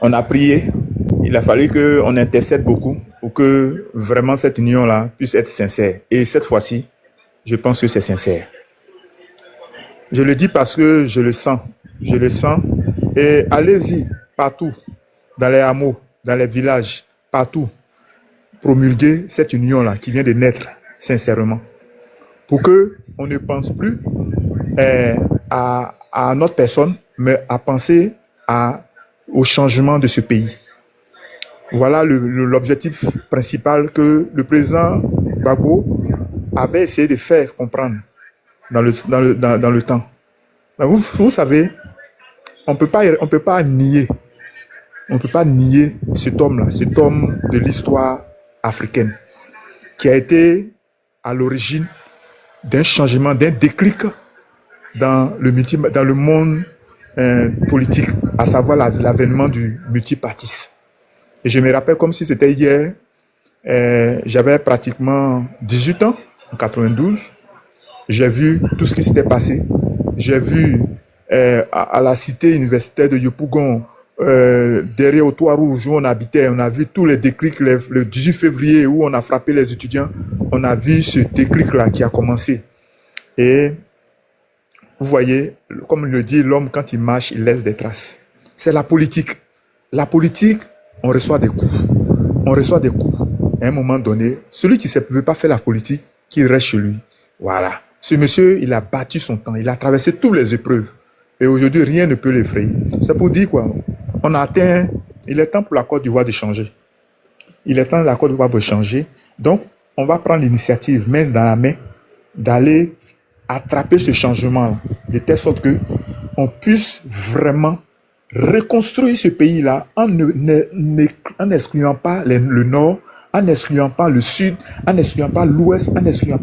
on a prié. Il a fallu qu'on intercède beaucoup pour que vraiment cette union-là puisse être sincère. Et cette fois-ci, je pense que c'est sincère. Je le dis parce que je le sens. Je le sens. Et allez-y, partout, dans les hameaux, dans les villages, partout, promulguer cette union-là qui vient de naître, sincèrement, pour que on ne pense plus à notre personne, mais à penser au changement de ce pays. Voilà l'objectif principal que le président Gbagbo avait essayé de faire comprendre dans le temps. Mais vous savez, on peut pas nier cet homme-là, cet homme de l'histoire africaine, qui a été à l'origine d'un changement, d'un déclic dans le monde politique, à savoir l'avènement du multipartisme. Et je me rappelle comme si c'était hier, j'avais pratiquement 18 ans, en 92, j'ai vu tout ce qui s'était passé. J'ai vu à la cité universitaire de Yopougon, derrière au Toit Rouge où on habitait, on a vu tous les déclics, le 18 février où on a frappé les étudiants, on a vu ce déclic-là qui a commencé. Et vous voyez, comme le dit l'homme, quand il marche, il laisse des traces. C'est la politique. La politique, on reçoit des coups. On reçoit des coups. À un moment donné, celui qui ne veut pas faire la politique, qu'il reste chez lui. Voilà. Ce monsieur, il a battu son temps. Il a traversé toutes les épreuves. Et aujourd'hui, rien ne peut l'effrayer. C'est pour dire quoi? On a atteint... Il est temps pour la Côte d'Ivoire de changer. Il est temps pour la Côte d'Ivoire de changer. Donc, on va prendre l'initiative, main dans la main, d'aller attraper ce changement-là, de telle sorte que on puisse vraiment reconstruire ce pays-là en n'excluant pas le nord, en n'excluant pas le sud, en n'excluant pas l'ouest, en n'excluant